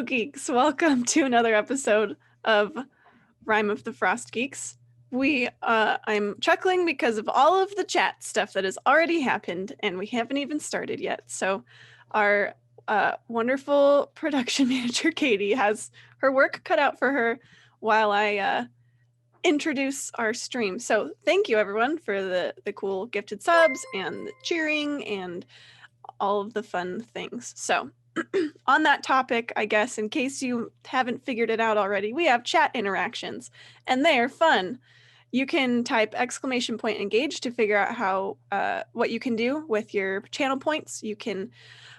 Geeks. Welcome to another episode of Rime of the Frostgeeks. I'm chuckling because of all of the chat stuff that has already happened, and we haven't even started yet. So our wonderful production manager, Katie, has her work cut out for her while I introduce our stream. So thank you, everyone, for the cool gifted subs and the cheering and all of the fun things. So on that topic, I guess, in case you haven't figured it out already, we have chat interactions, and they are fun. You can type !engage to figure out how what you can do with your channel points. You can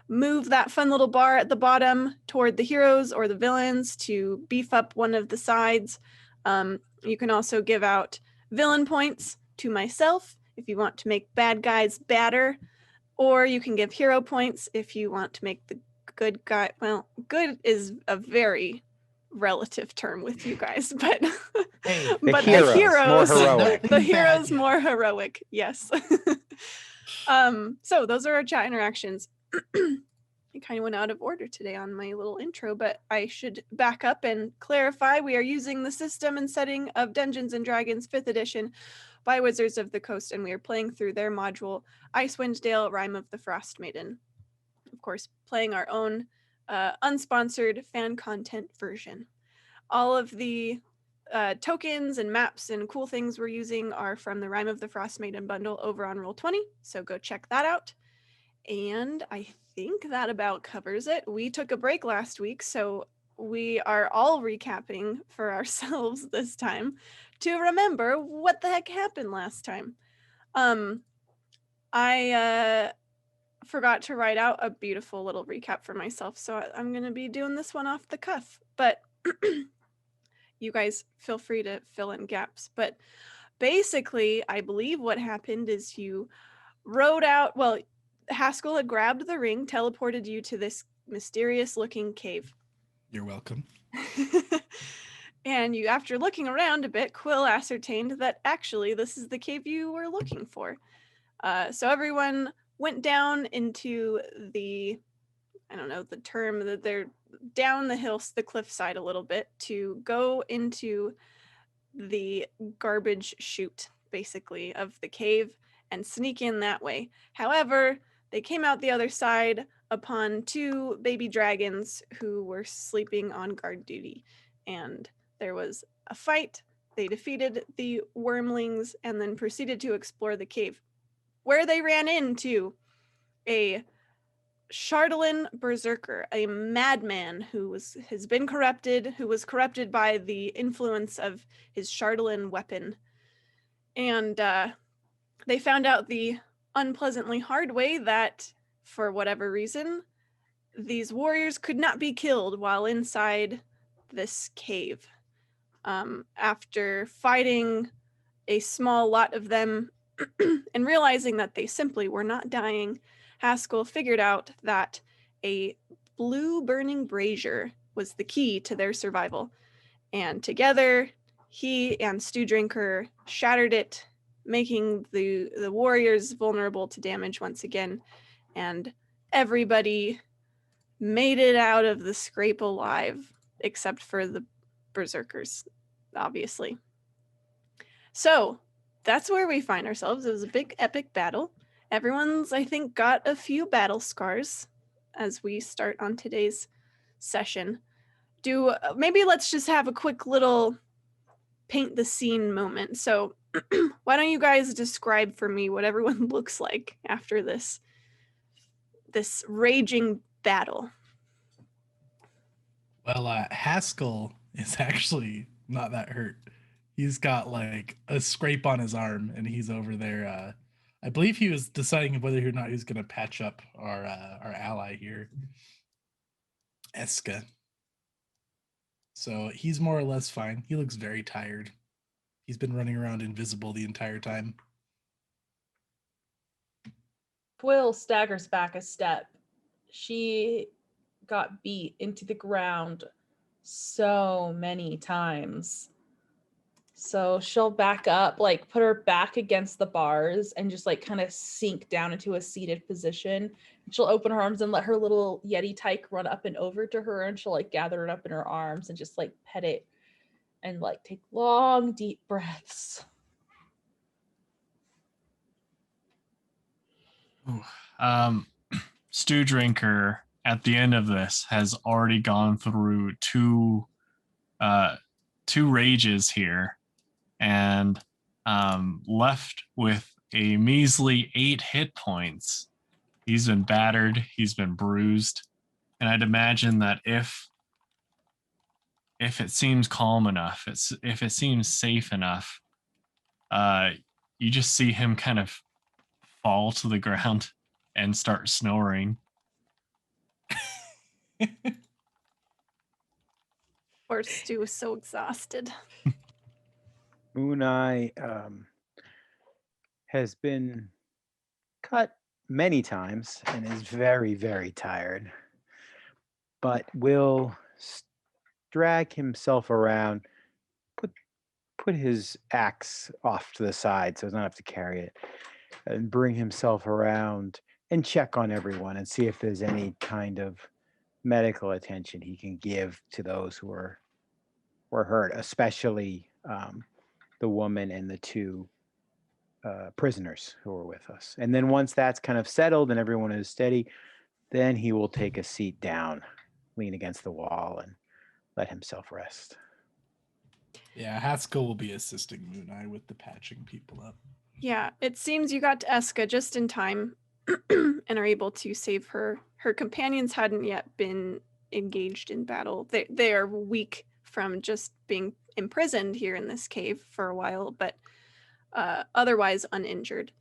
move that fun little bar at the bottom toward the heroes or the villains to beef up one of the sides. You can also give out villain points to myself if you want to make bad guys badder, or you can give hero points if you want to make the good guy. Well, good is a very relative term with you guys, but Hey, but the heroes more heroic. the heroes more heroic. Yes. So those are our chat interactions. I kind of went out of order today on my little intro, but I should back up and clarify. We are using the system and setting of Dungeons and Dragons 5th edition by Wizards of the Coast, and we are playing through their module Icewind Dale, Rime of the Frostmaiden. Of course, playing our own unsponsored fan content version. All of the tokens and maps and cool things we're using are from the Rime of the Frostmaiden bundle over on Roll20, so go check that out. And I think that about covers it. We took a break last week, so we are all recapping for ourselves this time to remember what the heck happened last time. I forgot to write out a beautiful little recap for myself, so I'm going to be doing this one off the cuff, but you guys feel free to fill in gaps. But basically, I believe what happened is you rode out, well, Haskell had grabbed the ring, teleported you to this mysterious looking cave. You're welcome. And you, after looking around a bit, Quill ascertained that actually this is the cave you were looking for. So everyone went down into the, I don't know the term, that they're down the hills, the cliffside a little bit to go into the garbage chute, basically, of the cave and sneak in that way. However, they came out the other side upon two baby dragons who were sleeping on guard duty, and there was a fight. They defeated the wormlings and then proceeded to explore the cave, where they ran into a Chardalyn berserker, a madman who was corrupted by the influence of his Chardalyn weapon. And they found out the unpleasantly hard way that, for whatever reason, these warriors could not be killed while inside this cave. After fighting a small lot of them and realizing that they simply were not dying, Haskell figured out that a blue burning brazier was the key to their survival. And together, he and Stew Drinker shattered it, making the warriors vulnerable to damage once again. And everybody made it out of the scrape alive, except for the berserkers, obviously. So that's where we find ourselves. It was a big epic battle. Everyone's, I think, got a few battle scars as we start on today's session. Maybe let's just have a quick little paint the scene moment. So why don't you guys describe for me what everyone looks like after this raging battle? Well, Haskell is actually not that hurt. He's got like a scrape on his arm, and he's over there. I believe he was deciding whether or not he was going to patch up our ally here, Eska. So he's more or less fine. He looks very tired. He's been running around invisible the entire time. Quill staggers back a step. She got beat into the ground so many times. So she'll back up, like put her back against the bars and just like kind of sink down into a seated position. She'll open her arms and let her little Yeti tyke run up and over to her, and she'll like gather it up in her arms and just like pet it and like take long, deep breaths. Ooh. Stew Drinker at the end of this has already gone through two rages here and left with a measly 8 hit points. He's been battered, he's been bruised, and I'd imagine that if it seems calm enough, if it seems safe enough, you just see him kind of fall to the ground and start snoring. Poor Stu is so exhausted. Mooneye has been cut many times and is very, very tired, but will drag himself around, put his axe off to the side so he doesn't have to carry it, and bring himself around and check on everyone and see if there's any kind of medical attention he can give to those who were hurt, especially the woman and the 2 prisoners who were with us. And then once that's kind of settled and everyone is steady, then he will take a seat down, lean against the wall, and let himself rest. Yeah, Haskell will be assisting Mooneye with the patching people up. Yeah, it seems you got to Eska just in time and are able to save her. Her companions hadn't yet been engaged in battle. They are weak from just being imprisoned here in this cave for a while, but otherwise uninjured.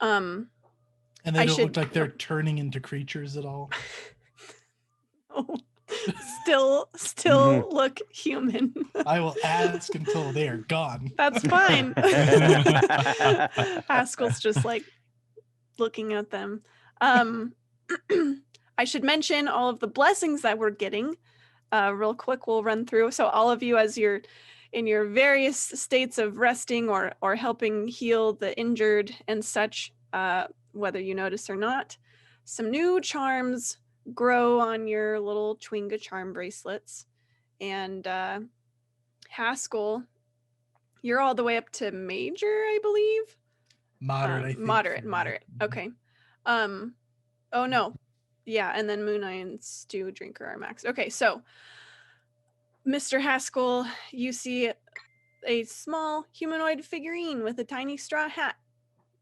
And they don't look like they're turning into creatures at all. Still look human. I will ask until they are gone. That's fine. Haskell's just like looking at them. I should mention all of the blessings that we're getting. Real quick, we'll run through. So all of you, as you're in your various states of resting or helping heal the injured and such, whether you notice or not, some new charms grow on your little Chwinga charm bracelets. And Haskell, you're all the way up to major, I believe. Moderate, I think. Moderate. Okay. Oh no. Yeah, and then Mooneye and Stew Drinker are max. Okay, so Mr. Haskell, you see a small humanoid figurine with a tiny straw hat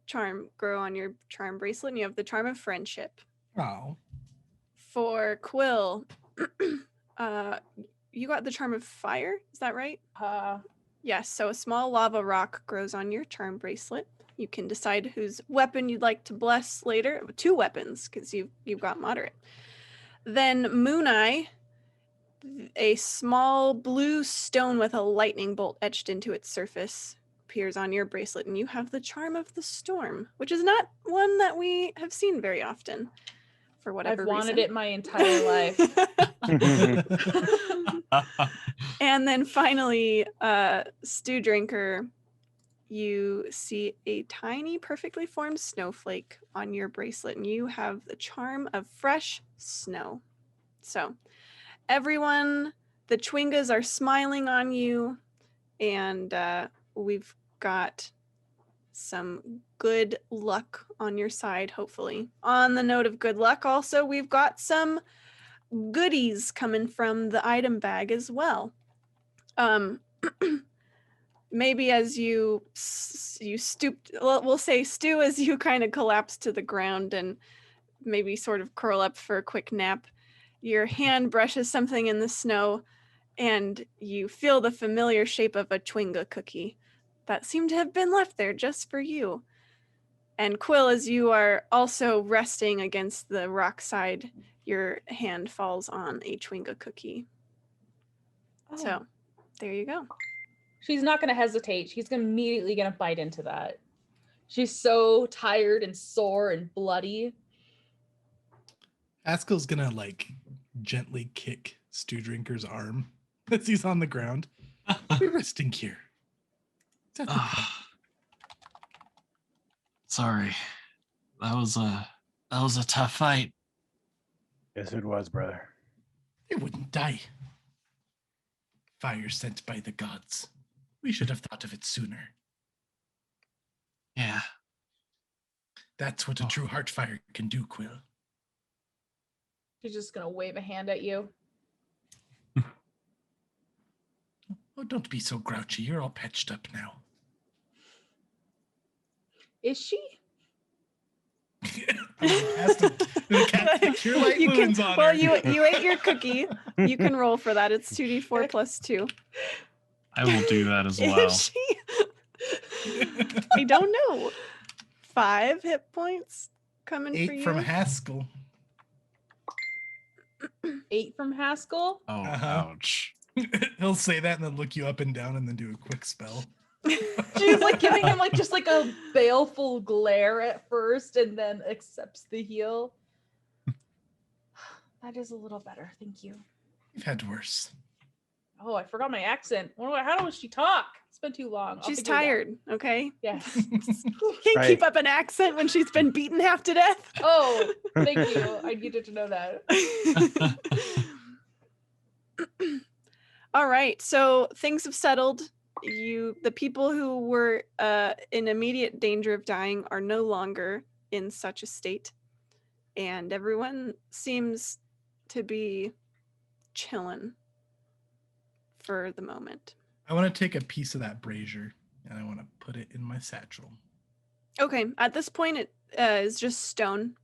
charm grow on your charm bracelet, and you have the charm of friendship. Oh. For Quill, you got the charm of fire, is that right? Yes, so a small lava rock grows on your charm bracelet. You can decide whose weapon you'd like to bless later. 2 weapons, because you've got moderate. Then Mooneye, a small blue stone with a lightning bolt etched into its surface appears on your bracelet, and you have the charm of the storm, which is not one that we have seen very often for whatever reason. I've wanted it my entire life. And then finally, Stew Drinker, you see a tiny, perfectly formed snowflake on your bracelet, and you have the charm of fresh snow. So everyone, the Chwingas are smiling on you, and we've got some good luck on your side, hopefully. On the note of good luck, also, we've got some goodies coming from the item bag as well. Maybe as you stooped, we'll say Stu, as you kind of collapse to the ground and maybe sort of curl up for a quick nap, your hand brushes something in the snow and you feel the familiar shape of a Chwinga cookie that seemed to have been left there just for you. And Quill, as you are also resting against the rock side, your hand falls on a Chwinga cookie. Oh. So there you go. She's not going to hesitate. She's immediately going to bite into that. She's so tired and sore and bloody. Haskell's gonna like gently kick Stew Drinker's arm as he's on the ground. We're resting here. That's okay. Sorry. That was a tough fight. Yes, it was, brother. They wouldn't die. Fire sent by the gods. We should have thought of it sooner. Yeah. That's what a true heart fire can do, Quill. She's just gonna wave a hand at you. Oh, don't be so grouchy. You're all patched up now. Is she? The cat cure light You can, wounds on well, her. you ate your cookie. You can roll for that. It's 2d4 plus 2. I will do that as well. Is she? I don't know. 5 hit points coming for 8 you. from Haskell. 8 from Haskell. Oh, Uh-huh. ouch. He'll say that and then look you up and down and then do a quick spell. She's like giving him like just like a baleful glare at first and then accepts the heal. That is a little better, thank you. You've had worse. Oh, I forgot my accent. How does she talk? It's been too long. I'll She's figure it out. tired, okay? Yes. Can't keep up an accent when she's been beaten half to death. Oh, thank you. I needed to know that. All right, so things have settled. The people who were in immediate danger of dying are no longer in such a state, and everyone seems to be chilling for the moment. I want to take a piece of that brazier and I want to put it in my satchel. Okay, at this point it is just stone.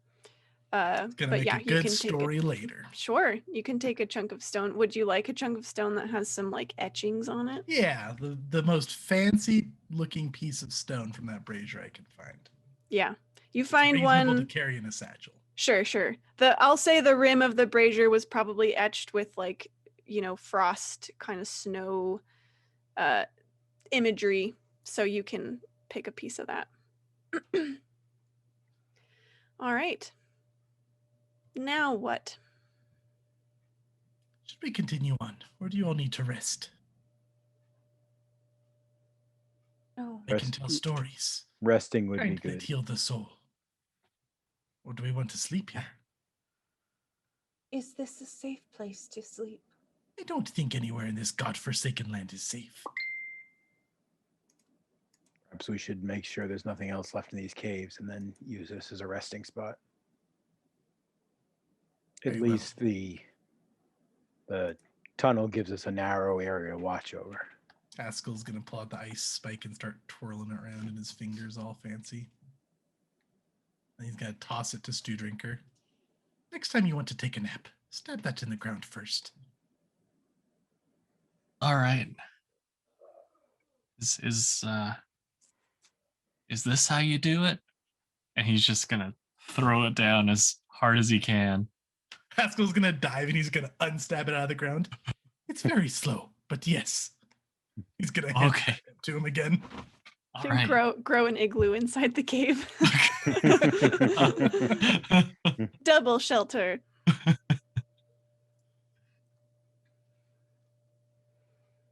It's gonna but make yeah, a you good can story take it. later. Sure, you can take a chunk of stone. Would you like a chunk of stone that has some like etchings on it? Yeah, the most fancy looking piece of stone from that brazier I can find. Yeah, you It's find reasonable one. to carry in a satchel. Sure. I'll say the rim of the brazier was probably etched with like, frost kind of snow imagery, so you can pick a piece of that. All right. Now what? Should we continue on, or do you all need to rest? No. I can Rest. tell stories. Resting would be Kind that good. heal the soul. Or do we want to sleep here? Is this a safe place to sleep? I don't think anywhere in this godforsaken land is safe. Perhaps we should make sure there's nothing else left in these caves and then use this as a resting spot. At Very well. least the tunnel gives us a narrow area to watch over. Haskell's gonna pull out the ice spike and start twirling it around in his fingers all fancy. And he's gonna toss it to Stew Drinker. Next time you want to take a nap, stab that in the ground first. All right. Is this how you do it? And he's just gonna throw it down as hard as he can. Haskell's gonna dive and he's gonna unstab it out of the ground. It's very slow, but yes. He's gonna hand Okay. it to him again. All Can right. grow an igloo inside the cave. Double shelter.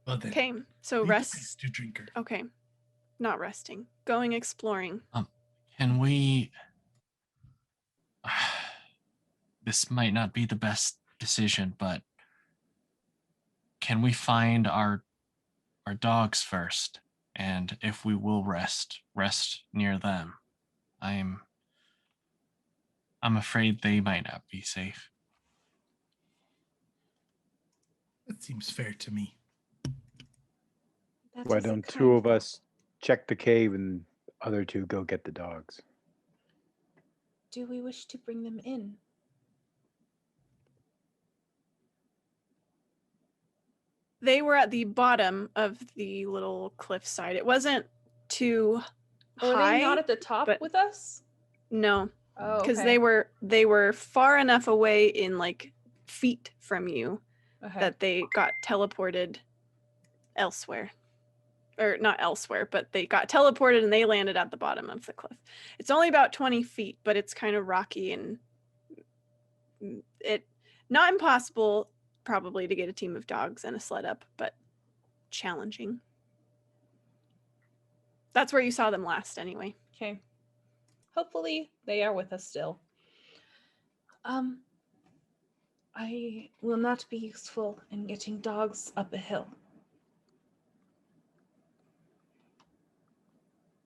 Well then, Okay, so lead the way, rest. Stew Drinker. Okay, not resting. Going exploring. Can we? This might not be the best decision, but can we find our dogs first? And if we will rest near them. I'm afraid they might not be safe. That seems fair to me. That Why is a don't two kind of us check the cave and other two go get the dogs? Do we wish to bring them in? They were at the bottom of the little cliffside. It wasn't too Are high. they not at the top but- with us? No, Oh, because okay. they were far enough away in like feet from you Okay. that they got teleported elsewhere. Or not elsewhere, but they got teleported and they landed at the bottom of the cliff. It's only about 20 feet, but it's kind of rocky and it not impossible probably to get a team of dogs and a sled up, but challenging. That's where you saw them last anyway. Okay. Hopefully they are with us still. I will not be useful in getting dogs up a hill.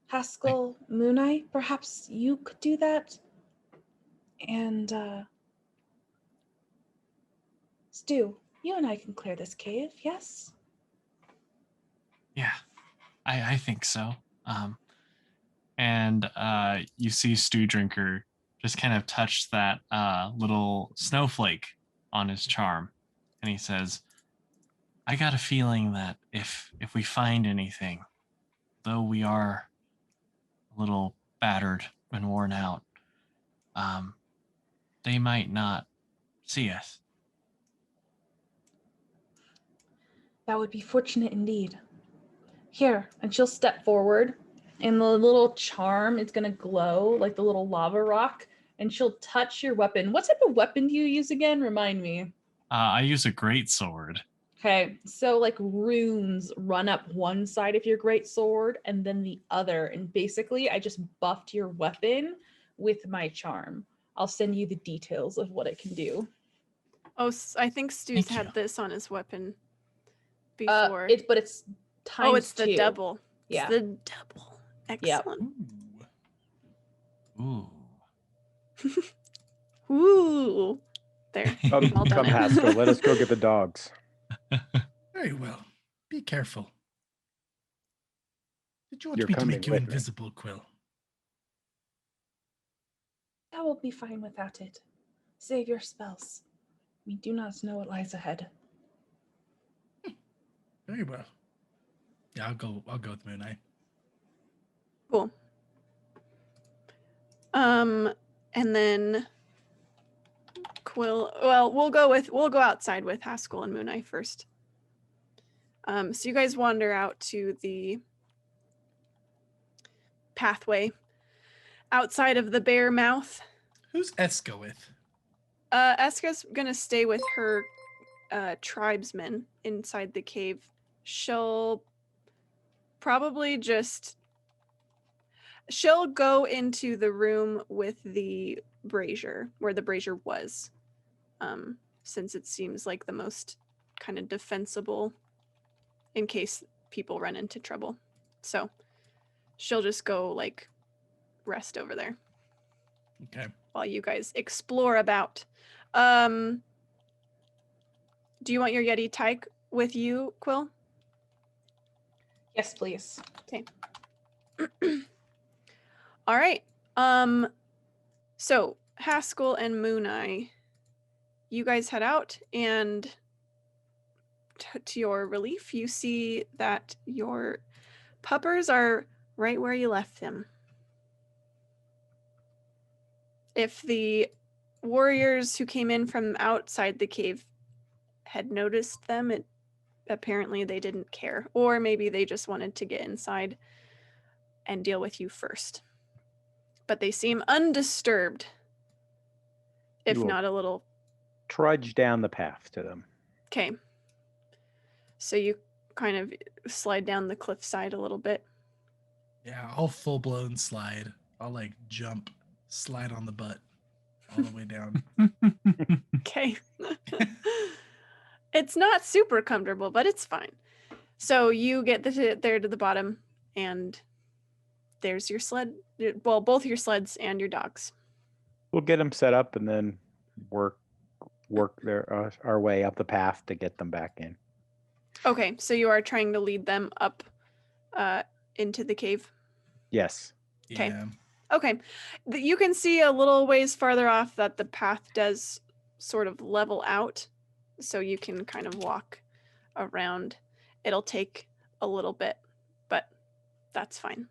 Haskell, Mooneye, perhaps you could do that? And, Stu, you and I can clear this cave, yes? Yeah, I think so. And you see Stew Drinker just kind of touch that little snowflake on his charm, and he says, "I got a feeling that if we find anything, though we are a little battered and worn out, they might not see us." That would be fortunate indeed. Here, and she'll step forward, and the little charm is going to glow like the little lava rock, and she'll touch your weapon. What type of weapon do you use again? Remind me. I use a great sword. Okay, so like runes run up one side of your great sword and then the other, and basically I just buffed your weapon with my charm. I'll send you the details of what it can do. Oh, I think Stu's Thank had you. this on his weapon before. But it's times it's the 2. double. Yeah. It's the double. Yep. Excellent. Ooh. Ooh. There. Well Come, done. Haskell. Let us go get the dogs. Very well. Be careful. Did you want You're me to coming make you with me. invisible, Quill? That will be fine without it. Save your spells. We do not know what lies ahead. Very well. Yeah, I'll go with Moon Eye. Cool. And then Quill. Well, we'll go outside with Haskell and Mooneye first. So you guys wander out to the pathway outside of the bear mouth. Who's Eska with? Eska's gonna stay with her tribesmen inside the cave. She'll probably she'll go into the room with the brazier, where the brazier was, since it seems like the most kind of defensible in case people run into trouble. So she'll just go like rest over there Okay. while you guys explore about. Do you want your Yeti tyke with you, Quill? Yes, please. Okay. All right. So Haskell and Mooneye, you guys head out, and to your relief, you see that your puppers are right where you left them. If the warriors who came in from outside the cave had noticed them, apparently they didn't care, or maybe they just wanted to get inside and deal with you first. But they seem undisturbed, if You will not a little. trudge down the path to them. Okay. So you kind of slide down the cliffside a little bit. Yeah, I'll full blown slide. I'll like jump, slide on the butt all the way down. Okay. It's not super comfortable, but it's fine. So you get there to the bottom, and there's your sled. Well, both your sleds and your dogs. We'll get them set up and then work our way up the path to get them back in. Okay, so you are trying to lead them up into the cave. Yes. Okay. Yeah. Okay. You can see a little ways farther off that the path does sort of level out, so you can kind of walk around. It'll take a little bit, but that's fine.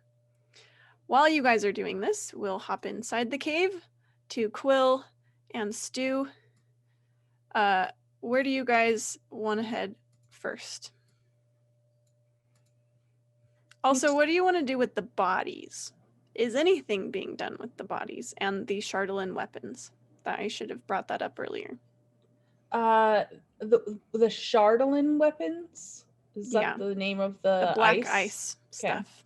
While you guys are doing this, we'll hop inside the cave to Quill and Stu. Where do you guys want to head first? Also, what do you want to do with the bodies? Is anything being done with the bodies and the Chardolin weapons? That I should have brought that up earlier. The Chardolin weapons? Is that Yeah. the name of The the black ice Okay. stuff.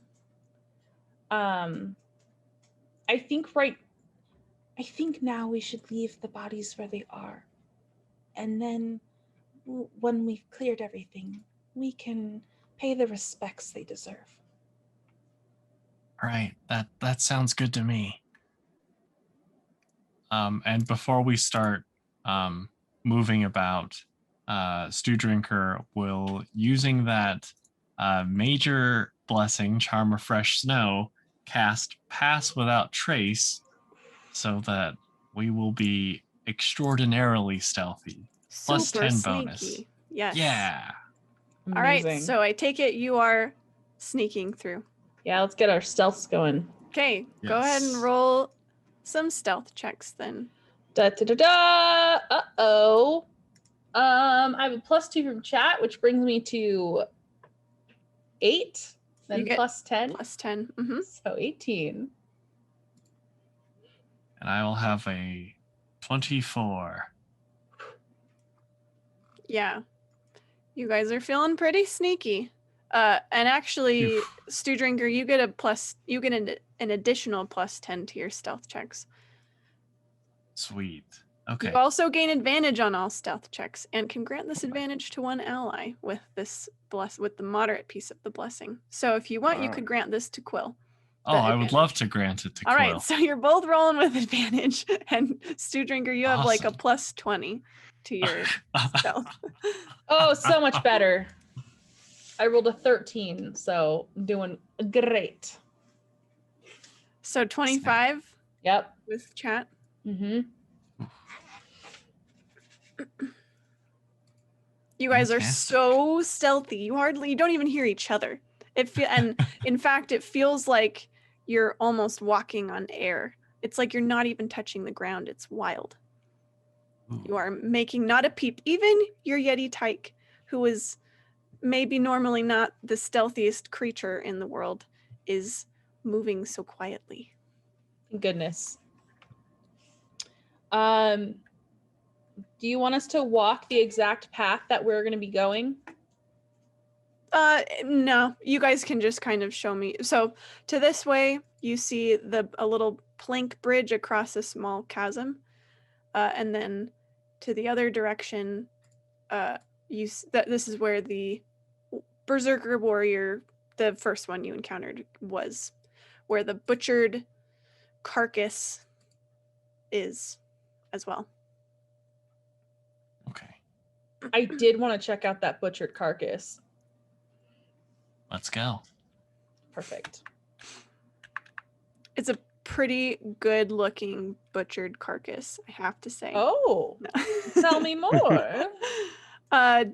I think now we should leave the bodies where they are. And then when we've cleared everything, we can pay the respects they deserve. All right, that sounds good to me. And before we start moving about, Stew Drinker will, using that major blessing, Charm of Fresh Snow, cast Pass Without Trace, so that we will be extraordinarily stealthy. Plus Super 10 sneaky. bonus. Yes. Yeah. All right, Amazing. so I take it you are sneaking through. Yeah, let's get our stealths going. Okay, go ahead and Yes. roll some stealth checks then. Da da da da. Uh-oh. I have a +2 from chat, which brings me to 8. Then You get plus 10. Plus 10. Mm-hmm. So 18. And I will have a 24. Yeah. You guys are feeling pretty sneaky. And actually, Phew. Stew Drinker, you get an additional plus 10 to your stealth checks. Sweet. Okay. You also gain advantage on all stealth checks and can grant this advantage to one ally with with the moderate piece of the blessing. So if you want, you Wow. could grant this to Quill. Oh, that I would advantage. love to grant it to All Quill. right, so you're both rolling with advantage, and Stew Drinker, you have like a Awesome. plus 20 to your stealth. Oh, so much better. I rolled a 13, so I'm doing great. So 25 Yep. with chat. Mm-hmm. You guys are Fantastic. so stealthy. You don't even hear each other. And in fact, it feels like you're almost walking on air. It's like you're not even touching the ground. It's wild. Ooh. You are making not a peep. Even your Yeti Tyke, who is maybe normally not the stealthiest creature in the world, is moving so quietly. Thank goodness. Do you want us to walk the exact path that we're going to be going? No, you guys can just kind of show me. So to this way, you see a little plank bridge across a small chasm, and then to the other direction, this is where the Berserker warrior, the first one you encountered, was, where the butchered carcass is as well. Okay. I did want to check out that butchered carcass. Let's go. Perfect. It's a pretty good looking butchered carcass, I have to say. Oh, No. tell me more.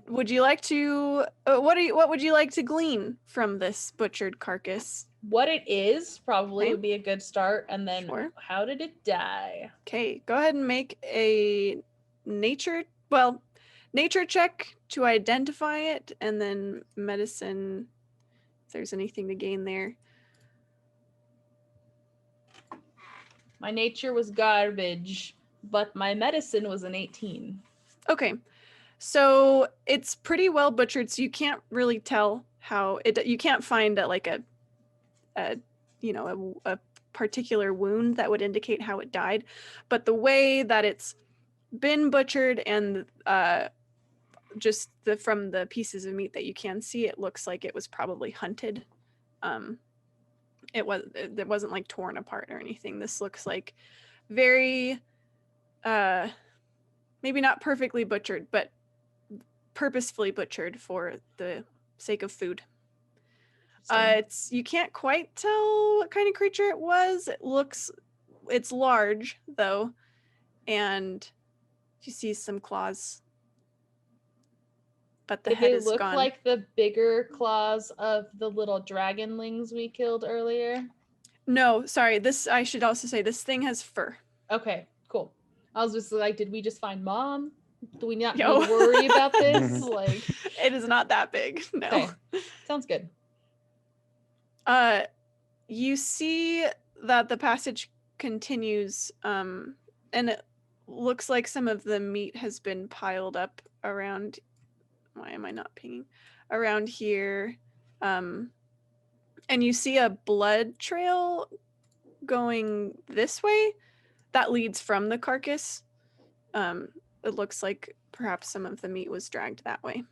Would you like to what would you like to glean from this butchered carcass? What it is probably Okay. would be a good start. And then Sure. how did it die? Okay, go ahead and make a nature check to identify it, and then medicine if there's anything to gain there. My nature was garbage, but my medicine was an 18. Okay. So it's pretty well butchered, so you can't really tell how you can't find a particular wound that would indicate how it died, but the way that it's been butchered and just from the pieces of meat that you can see, it looks like it was probably hunted. It wasn't like torn apart or anything. This looks like very maybe not perfectly butchered, but purposefully butchered for the sake of food. You can't quite tell what kind of creature it was. It's large though, and you see some claws, but the Did head they is look gone. like the bigger claws of the little dragonlings we killed earlier? No, sorry. I should also say this thing has fur. Okay, cool. I was just like, did we just find mom? Do we not need Yo. to worry about this? Like, It is not that big. No. okay, sounds good. You see that the passage continues, and it looks like some of the meat has been piled up around. Why am I not pinging? Around here, And you see a blood trail going this way that leads from the carcass. It looks like perhaps some of the meat was dragged that way.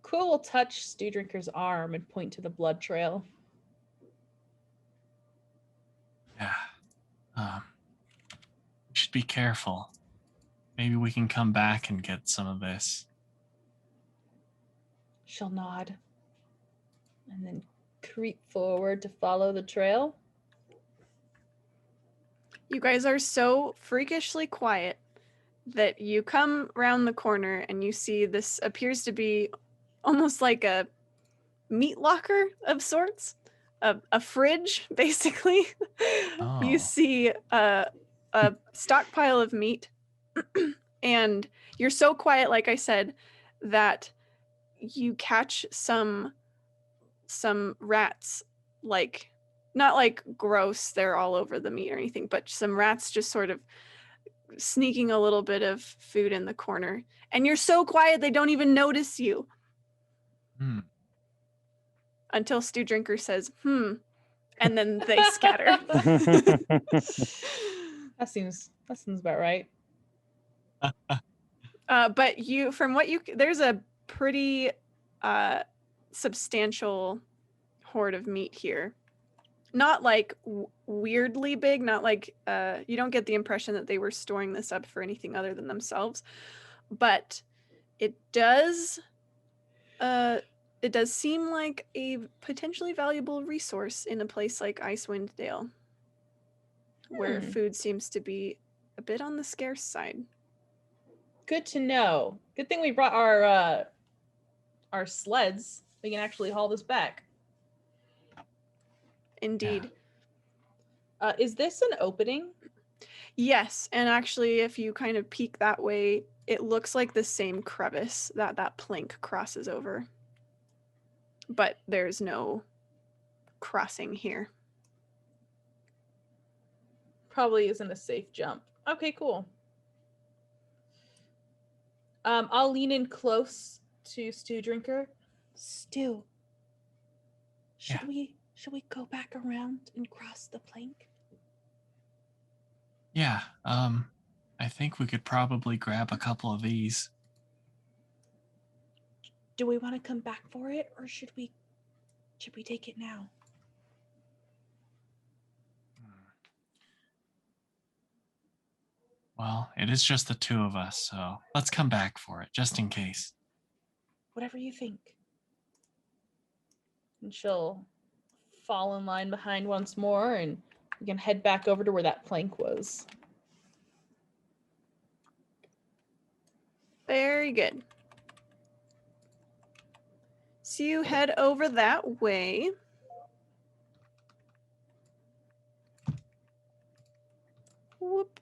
Quill will touch Stew Drinker's arm and point to the blood trail. Yeah. We should be careful. Maybe we can come back and get some of this. She'll nod and then creep forward to follow the trail. You guys are so freakishly quiet that you come around the corner and you see this appears to be almost like a meat locker of sorts, a fridge, basically. Oh. You see a stockpile of meat, and you're so quiet, like I said, that you catch some rats, like not like gross, they're all over the meat or anything, but some rats just sort of sneaking a little bit of food in the corner. And you're so quiet they don't even notice you. Until Stew Drinker says, and then they scatter. That seems about right. But there's a pretty substantial hoard of meat here. Not like weirdly big, not like you don't get the impression that they were storing this up for anything other than themselves, but it does seem like a potentially valuable resource in a place like Icewind Dale, where food seems to be a bit on the scarce side. Good to know. Good thing we brought our sleds. We can actually haul this back. Indeed. Yeah. Is this an opening? Yes, and actually, if you kind of peek that way, it looks like the same crevice that plank crosses over. But there's no crossing here. Probably isn't a safe jump. Okay, cool. I'll lean in close to Stew Drinker. Stew, should we go back around and cross the plank? Yeah, I think we could probably grab a couple of these. Do we want to come back for it, or should we take it now? Well, it is just the two of us, so let's come back for it, just in case. Whatever you think. And she'll fall in line behind once more, and we can head back over to where that plank was. Very good. So you head over that way. Whoop.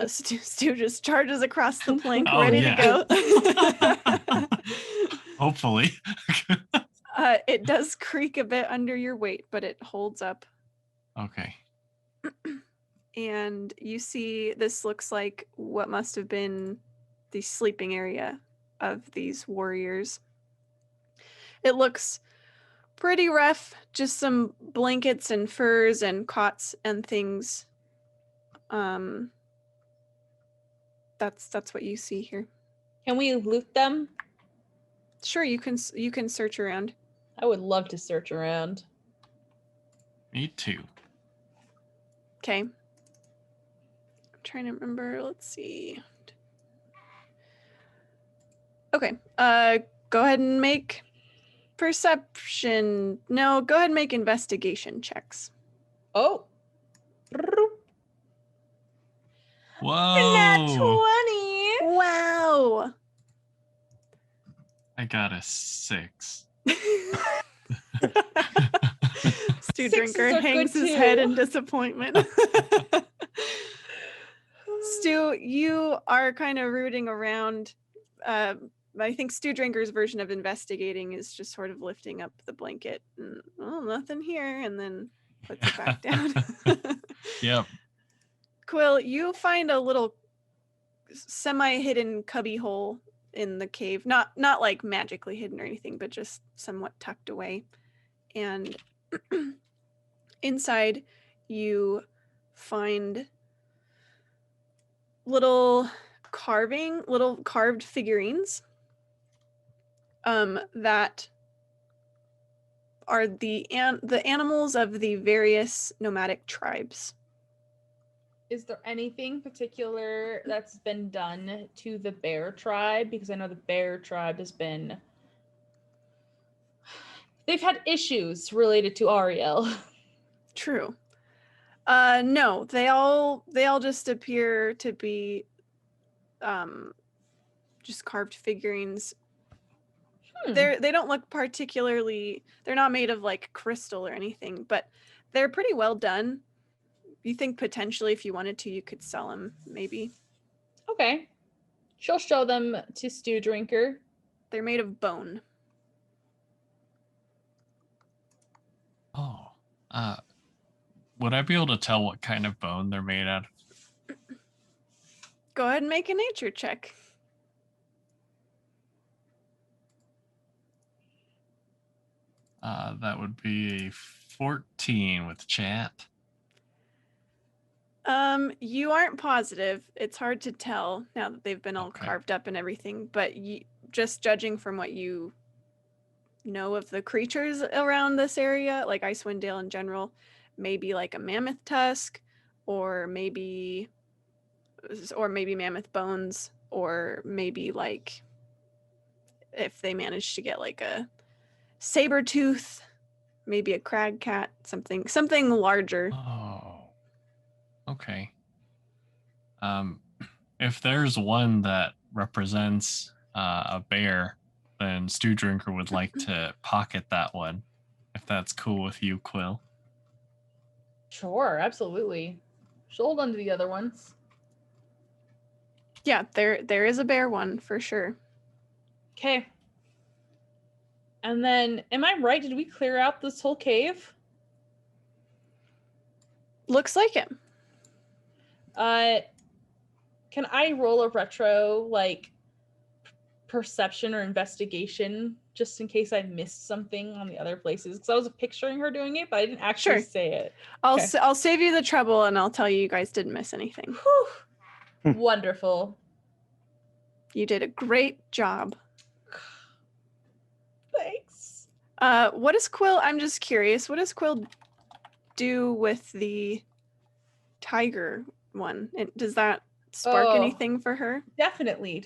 Stu just charges across the plank, ready to go. Hopefully. It does creak a bit under your weight, but it holds up. Okay. And you see this looks like what must have been the sleeping area of these warriors. It looks pretty rough, just some blankets and furs and cots and things. That's what you see here. Can we loot them? Sure, you can search around. I would love to search around. Me too. Okay. I'm trying to remember. Let's see. Okay. Go ahead and make perception. No, go ahead and make investigation checks. Oh. Whoa. Nat 20. Wow. I got a 6. Stew Sixes Drinker are hangs good his too. head in disappointment. Stu, you are kind of rooting around. I think Stew Drinker's version of investigating is just sort of lifting up the blanket and, oh, nothing here, and then puts it back down. Yep. Quill, you find a little semi-hidden cubby hole in the cave. Not like magically hidden or anything, but just somewhat tucked away. and inside you find little carved figurines that are the animals of the various nomadic tribes. Is there anything particular that's been done to the bear tribe? Because I know the bear tribe has been... They've had issues related to Ariel. True. No, they all just appear to be just carved figurines. They don't look particularly, they're not made of like crystal or anything, but they're pretty well done. You think potentially if you wanted to, you could sell them, maybe. Okay. She'll show them to Stew Drinker. They're made of bone. Oh. Would I be able to tell what kind of bone they're made out of? Go ahead and make a nature check. That would be a 14 with chat. You aren't positive. It's hard to tell now that they've been all Okay. carved up and everything, but just judging from what you know of the creatures around this area, like Icewind Dale in general, maybe like a mammoth tusk, or maybe mammoth bones, or maybe like if they managed to get like a saber tooth, maybe a crag cat, something larger. Oh. Okay. If there's one that represents a bear, then Stew Drinker would like to pocket that one, if that's cool with you, Quill. Sure, absolutely. She'll hold on to the other ones. Yeah, there is a bear one for sure. Okay. And then, am I right? Did we clear out this whole cave? Looks like it. Can I roll a retro, like, perception or investigation, just in case I missed something on the other places? Because I was picturing her doing it, but I didn't actually Sure. say it. I'll Okay. I'll save you the trouble, and I'll tell you guys didn't miss anything. Whew. Wonderful. You did a great job. Thanks. What does Quill? I'm just curious. What does Quill do with the tiger one? Does that spark anything for her? Definitely.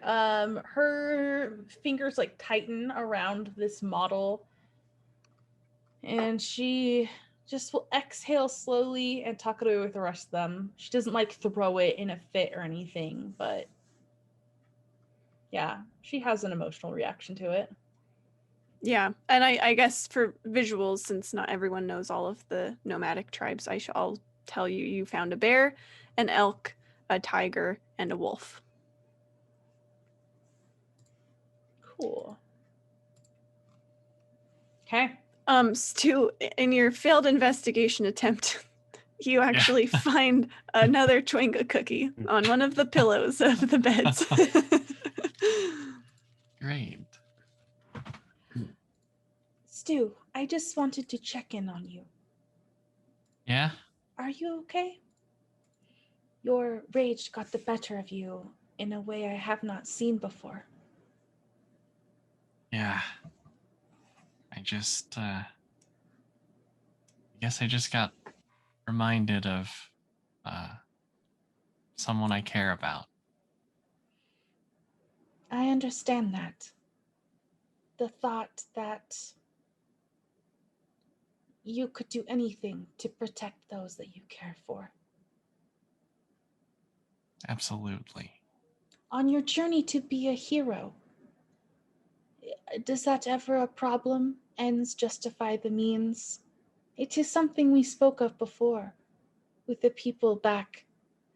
Her fingers like tighten around this model, and she just will exhale slowly and tuck it away with the rest of them. She doesn't like throw it in a fit or anything, but yeah, she has an emotional reaction to it. Yeah, and I guess for visuals, since not everyone knows all of the nomadic tribes, I'll tell you, you found a bear, an elk, a tiger, and a wolf. Cool. Okay. Stu, in your failed investigation attempt, you actually find another Chwinga cookie on one of the pillows of the beds. Great. Stu, I just wanted to check in on you. Yeah? Are you okay? Your rage got the better of you in a way I have not seen before. Yeah. I just, I guess I just got reminded of someone I care about. I understand that. The thought that you could do anything to protect those that you care for. Absolutely. On your journey to be a hero, does that ever a problem? Ends justify the means? It is something we spoke of before with the people back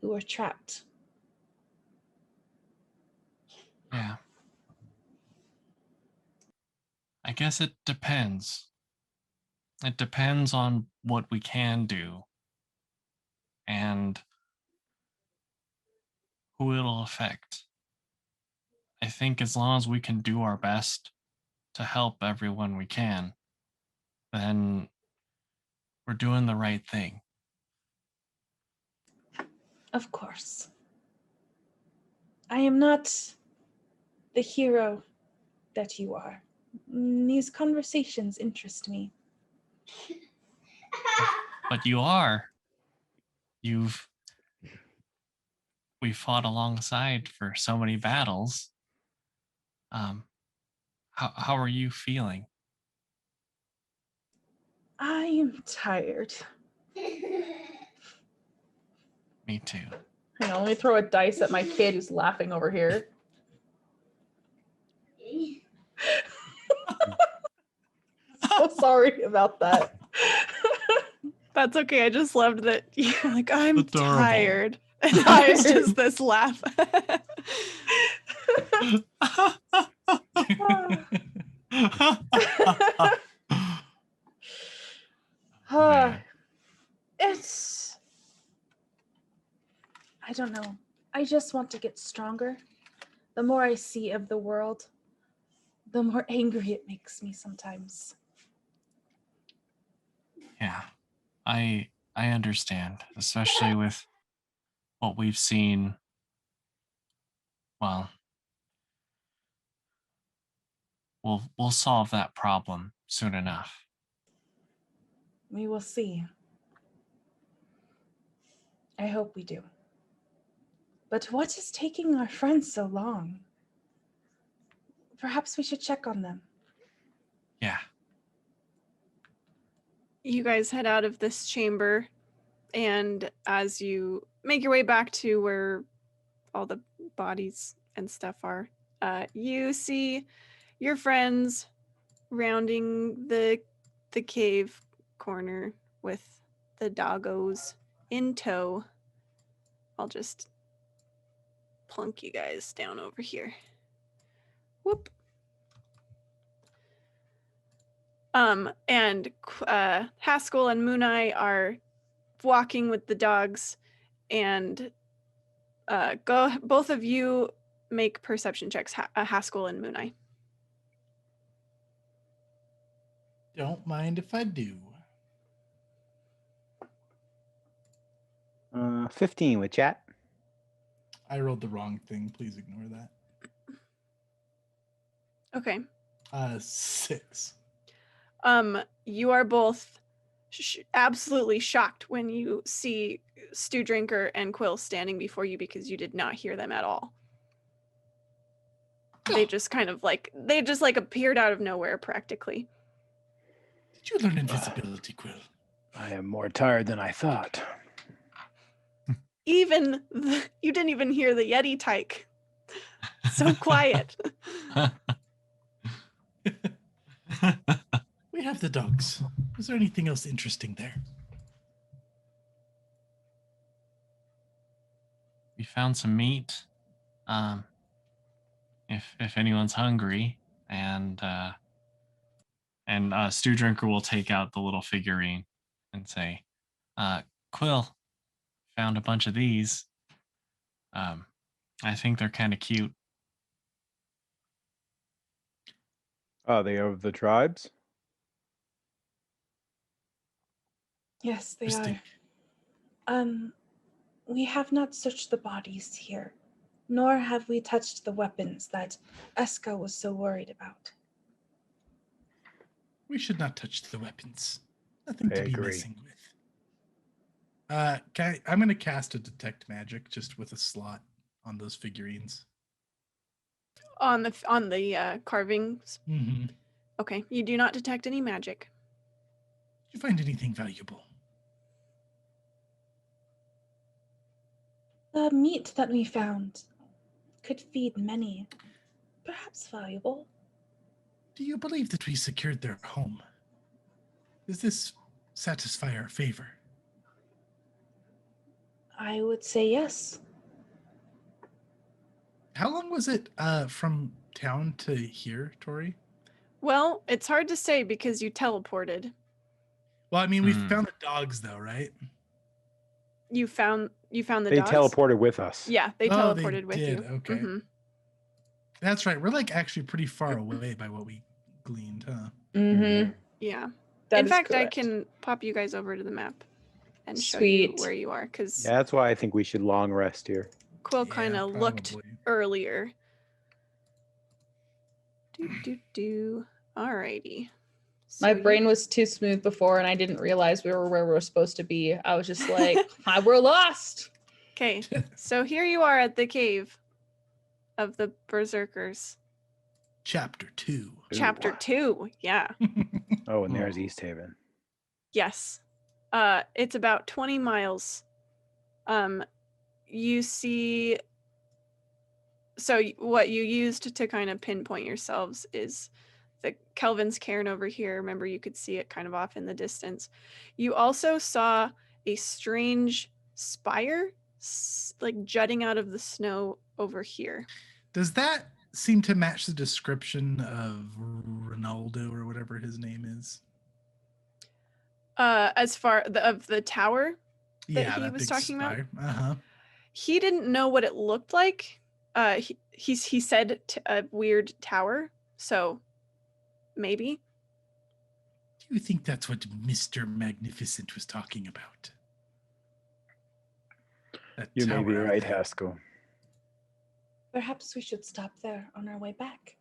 who were trapped. Yeah. I guess it depends. It depends on what we can do and who it'll affect. I think as long as we can do our best to help everyone we can, then we're doing the right thing. Of course. I am not the hero that you are. These conversations interest me. But you are. We fought alongside for so many battles. How are you feeling? I am tired. Me too. Hang on, let me throw a dice at my kid who's laughing over here. So sorry about that. That's okay. I just loved that you're like, I'm Adorable. tired. And I was just this laugh. Man. It's... I don't know. I just want to get stronger. The more I see of the world, the more angry it makes me sometimes. Yeah, I understand, especially with what we've seen. Well, we'll solve that problem soon enough. We will see. I hope we do. But what is taking our friends so long? Perhaps we should check on them. Yeah. You guys head out of this chamber, and as you make your way back to where all the bodies and stuff are, you see your friends rounding the cave corner with the doggos in tow. I'll just plunk you guys down over here. Whoop. And Haskell and Mooneye are walking with the dogs, and go. Both of you make perception checks, Haskell and Mooneye. Don't mind if I do. 15 with chat. I rolled the wrong thing. Please ignore that. Okay. 6. You are both absolutely shocked when you see Stew Drinker and Quill standing before you, because you did not hear them at all. They just kind of appeared out of nowhere practically. Did you learn invisibility, Quill? I am more tired than I thought. You didn't even hear the Yeti tyke. So quiet. We have the dogs. Is there anything else interesting there? We found some meat. If anyone's hungry, and Stew Drinker will take out the little figurine and say, Quill, found a bunch of these. I think they're kind of cute. Are they of the tribes? Yes, they Interesting. are. We have not searched the bodies here, nor have we touched the weapons that Eska was so worried about. We should not touch the weapons. Nothing I to be agree. messing with. I'm going to cast a detect magic just with a slot on those figurines. On the carvings. Mm-hmm. Did Okay, you do not detect any magic. you find anything valuable? The meat that we found could feed many, perhaps valuable. Do you believe that we secured their home? Does this satisfy our favor? I would say yes. How long was it from town to here, Tori? Well, it's hard to say because you teleported. Well, I mean, we found the dogs, though, right? You found the They dogs? teleported with us. Yeah, they Oh, they teleported with did, you. okay. Mhm. That's right. We're like actually pretty far away by what we gleaned, huh? Mm-hmm. Yeah. That In is fact, correct. I can pop you guys over to the map and show Sweet. you where you are, because Yeah, that's why I think we should long rest here. Quill kind Yeah, of looked probably. earlier. Alrighty. My So brain was too smooth before, and I didn't realize we were where we were supposed to be. I was just like, we're lost. Okay, so here you are at the cave of the Berserkers. Chapter 2. Chapter 2, yeah. Oh, and there's East Haven. Yes. It's about 20 miles. You see, so what you used to kind of pinpoint yourselves is the Kelvin's cairn over here. Remember, you could see it kind of off in the distance. You also saw a strange spire like jutting out of the snow over here. Does that seem to match the description of Ronaldo or whatever his name is? As far of the tower that he that was big talking about, spire. Uh-huh. he didn't know what it looked like. He said a weird tower, so maybe. Do you think that's what Mr. Magnificent was talking about? That You may be tower out right, there. Haskell. Perhaps we should stop there on our way back.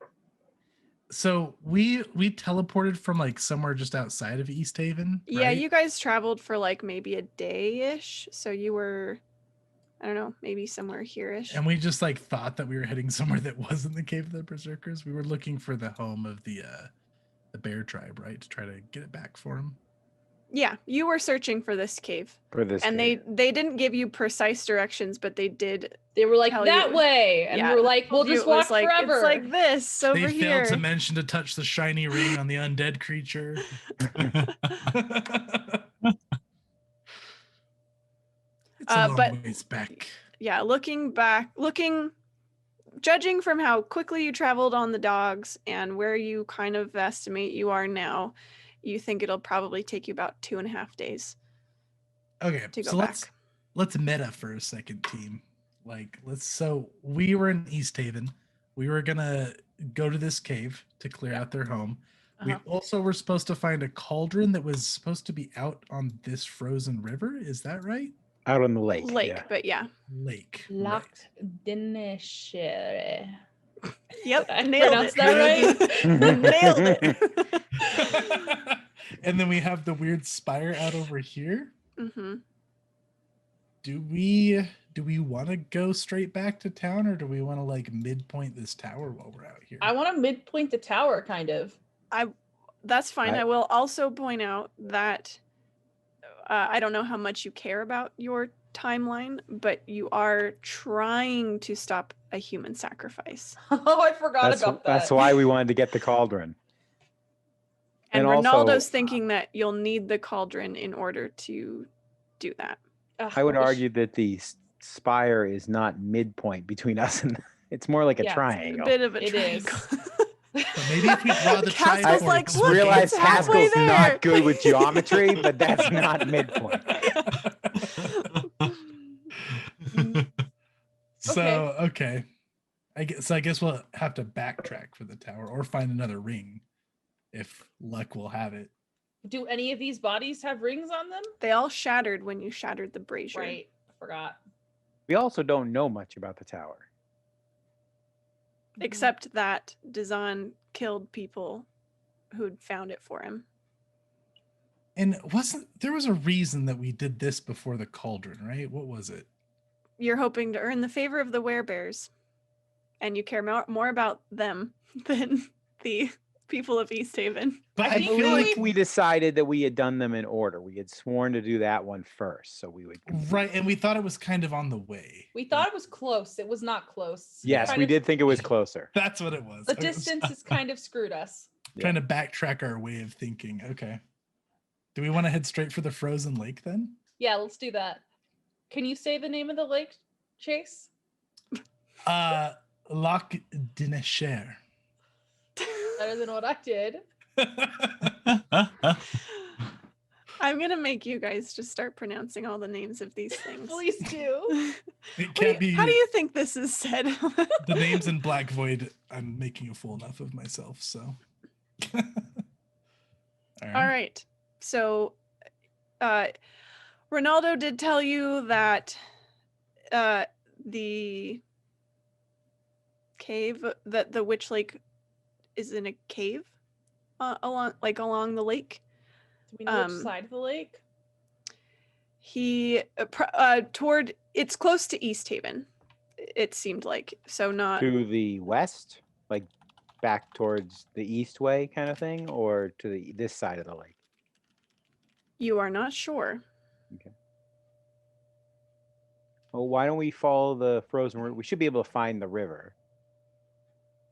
So we teleported from like somewhere just outside of East Haven. Yeah, right? you guys traveled for like maybe a day-ish, so you were, I don't know, maybe somewhere here-ish. And we just like thought that we were heading somewhere that wasn't the Cave of the Berserkers. We were looking for the home of the bear tribe, right? To try to get it back for them. Yeah, you were searching for this cave. For this And cave. they didn't give you precise directions, but they did. They were like, Tell that you- way. And yeah, we're like, we'll told you just it was walk like, forever. It's like this over They here. failed to mention to touch the shiny ring on the undead creature. It's a long but- ways back. Yeah, judging from how quickly you traveled on the dogs and where you kind of estimate you are now, you think it'll probably take you about 2.5 days Okay, to go so back. let's meta for a second, team. So we were in East Haven. We were gonna go to this cave to clear out their home. Uh-huh. We also were supposed to find a cauldron that was supposed to be out on this frozen river. Is that right? Out on the lake. Yeah. But yeah. Lake. Lac Dineshere. Yep, Did I nailed pronounce it. that Nailed it. Right? And then we have the weird spire out over here. Mm-hmm. Do we want to go straight back to town, or do we want to like midpoint this tower while we're out here? I want to midpoint the tower, kind of. That's fine. I- I will also point out that I don't know how much you care about your timeline, but you are trying to stop a human sacrifice. Oh, I forgot about that. That's why we wanted to get the cauldron. And And Ronaldo's also- thinking that you'll need the cauldron in order to do that. Ugh, I would wish- argue that the spire is not midpoint between us and it's more like a Yeah, it's a triangle. A bit of a It is. triangle. But maybe if we draw the Cass was triangle, like, it's "Look, right. Realize it's halfway Haskell's there." not good with geometry, but that's not midpoint. So okay, I guess we'll have to backtrack for the tower or find another ring, if luck will have it. Do any of these bodies have rings on them? They all shattered when you shattered the brazier. Right. I forgot. We also don't know much about the tower. Except that Dazan killed people who'd found it for him. And there was a reason that we did this before the cauldron, right? What was it? You're hoping to earn the favor of the werebears, and you care more about them than the people of East Haven. But I I, think feel that like We decided that we had done them in order. We had sworn to do that one first, so we would. right, and we thought it was kind of on the way. We thought it was close. It was not close. Yes, Kind we of- did think it was closer. That's what it was. The I was distance has kind of screwed us. trying to backtrack our way of thinking. Okay. Do we want to head straight for the frozen lake then? Yeah, let's do that. Can you say the name of the lake, Chase? Lac Dineshere. Better than what I did. I'm gonna make you guys just start pronouncing all the names of these things. Please do. It can't be How do you think this is said? the names in Black Void. I'm making a fool enough of myself, so. All right. So Ronaldo did tell you that the cave, that the Witch Lake is in a cave along the lake. Do we know which side of the lake? He toward, it's close to East Haven, it seemed like. So not To the west, like back towards the east way kind of thing, or to this side of the lake? You are not sure. Okay. Well, why don't we follow the frozen river? We should be able to find the river.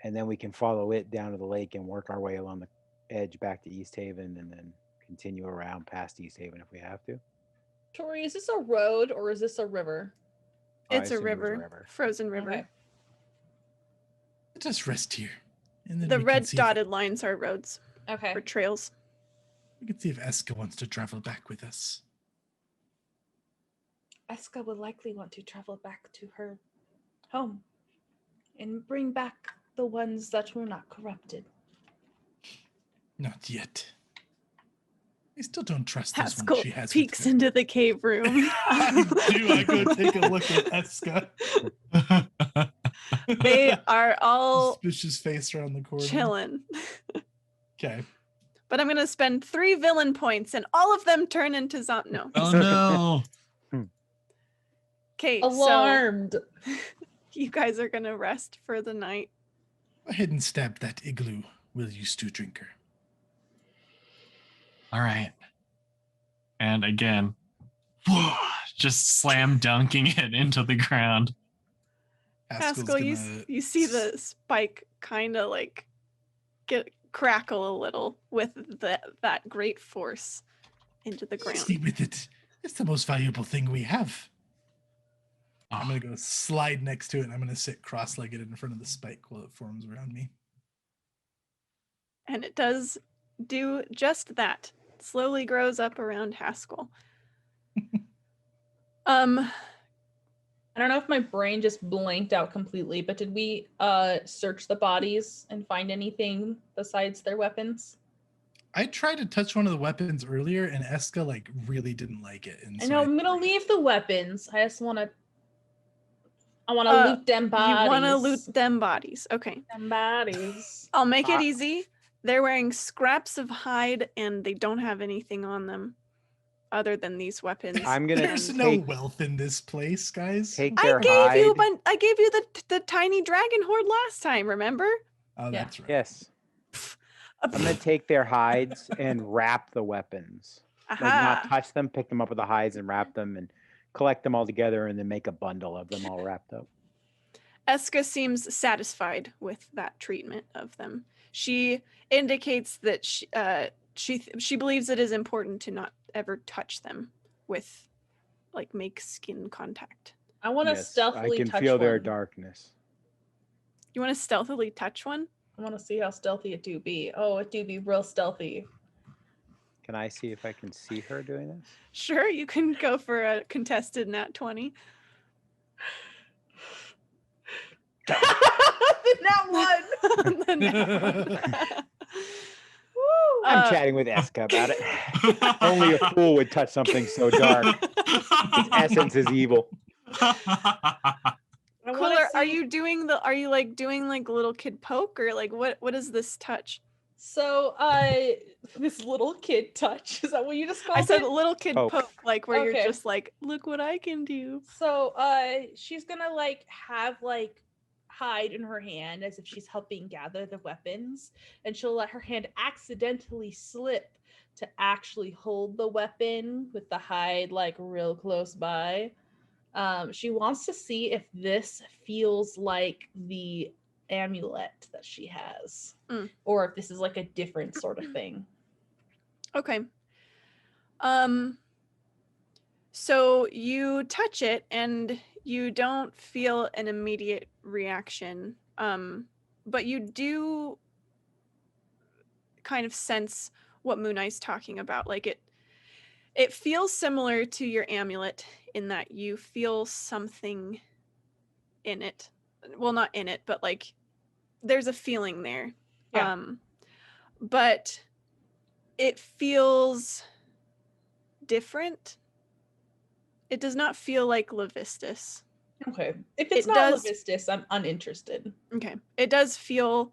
And then we can follow it down to the lake and work our way along the edge back to East Haven and then continue around past East Haven if we have to. Tori, is this a road or is this a river? Oh, I It's a assume it was river, frozen river. Okay. Let us rest here. And then The we can red see dotted lines are roads Okay. or trails. We can see if Eska wants to travel back with us. Eska would likely want to travel back to her home and bring back the ones that were not corrupted. Not yet. I still don't trust this one Haskell she has with peeks her. into the cave room. I do. I go take a look at Eska. They are all Suspicious face around the corner. chilling. Okay. But I'm gonna spend 3 villain points, and all of them turn into No. Oh no. Okay, Alarmed. so you guys are gonna rest for the night. Go ahead and stab that igloo, will you, stew drinker? All right. And again, just slam dunking it into the ground. Haskell, you see the spike kind of like crackle a little with that great force into the ground. Stay with it. It's the most valuable thing we have. I'm going to go slide next to it, and I'm going to sit cross-legged in front of the spike while it forms around me. And it does do just that. It slowly grows up around Haskell. I don't know if my brain just blanked out completely, but did we search the bodies and find anything besides their weapons? I tried to touch one of the weapons earlier, and Eska like really didn't like it. And I so know I'm gonna leave the weapons. I want to loot them bodies. You want to loot them bodies. Okay. Them bodies. I'll make it easy. They're wearing scraps of hide, and they don't have anything on them other than these weapons. I'm gonna There's no wealth in this place, guys. take I their gave hide. you I gave you the tiny dragon horde last time, remember? Oh, Yeah. that's right. Yes. I'm gonna take their hides and wrap the weapons. Like not touch them, pick them up with the hides and wrap them and collect them all together and then make a bundle of them all wrapped up. Eska seems satisfied with that treatment of them. She indicates that she believes it is important to not ever touch them with, like, make skin contact. I want to Yes, stealthily I can touch feel one. their darkness. You want to stealthily touch one? I want to see how stealthy it do be. Oh, it do be real stealthy. Can I see if I can see her doing this? Sure, you can go for a contested nat 20. Not one. The nat one. I'm chatting with Eska about it. Only a fool would touch something so dark. Its essence is evil. Cooler, are you doing like little kid poke, or like what is this touch? So, this little kid touch, is that what you just called I said it? little kid poke, like where you're Okay. just like, look what I can do. So, she's gonna like have like hide in her hand as if she's helping gather the weapons, and she'll let her hand accidentally slip to actually hold the weapon with the hide like real close by. She wants to see if this feels like the amulet that she has, or if this is like a different sort of thing. Okay. So you touch it and you don't feel an immediate reaction, but you do kind of sense what Moon Eye's talking about. Like it feels similar to your amulet in that you feel something in it. Well, not in it, but like there's a feeling there. Yeah. But it feels different. It does not feel like Levistus. Okay. If it's It not does- Levistus, I'm uninterested. Okay. It does feel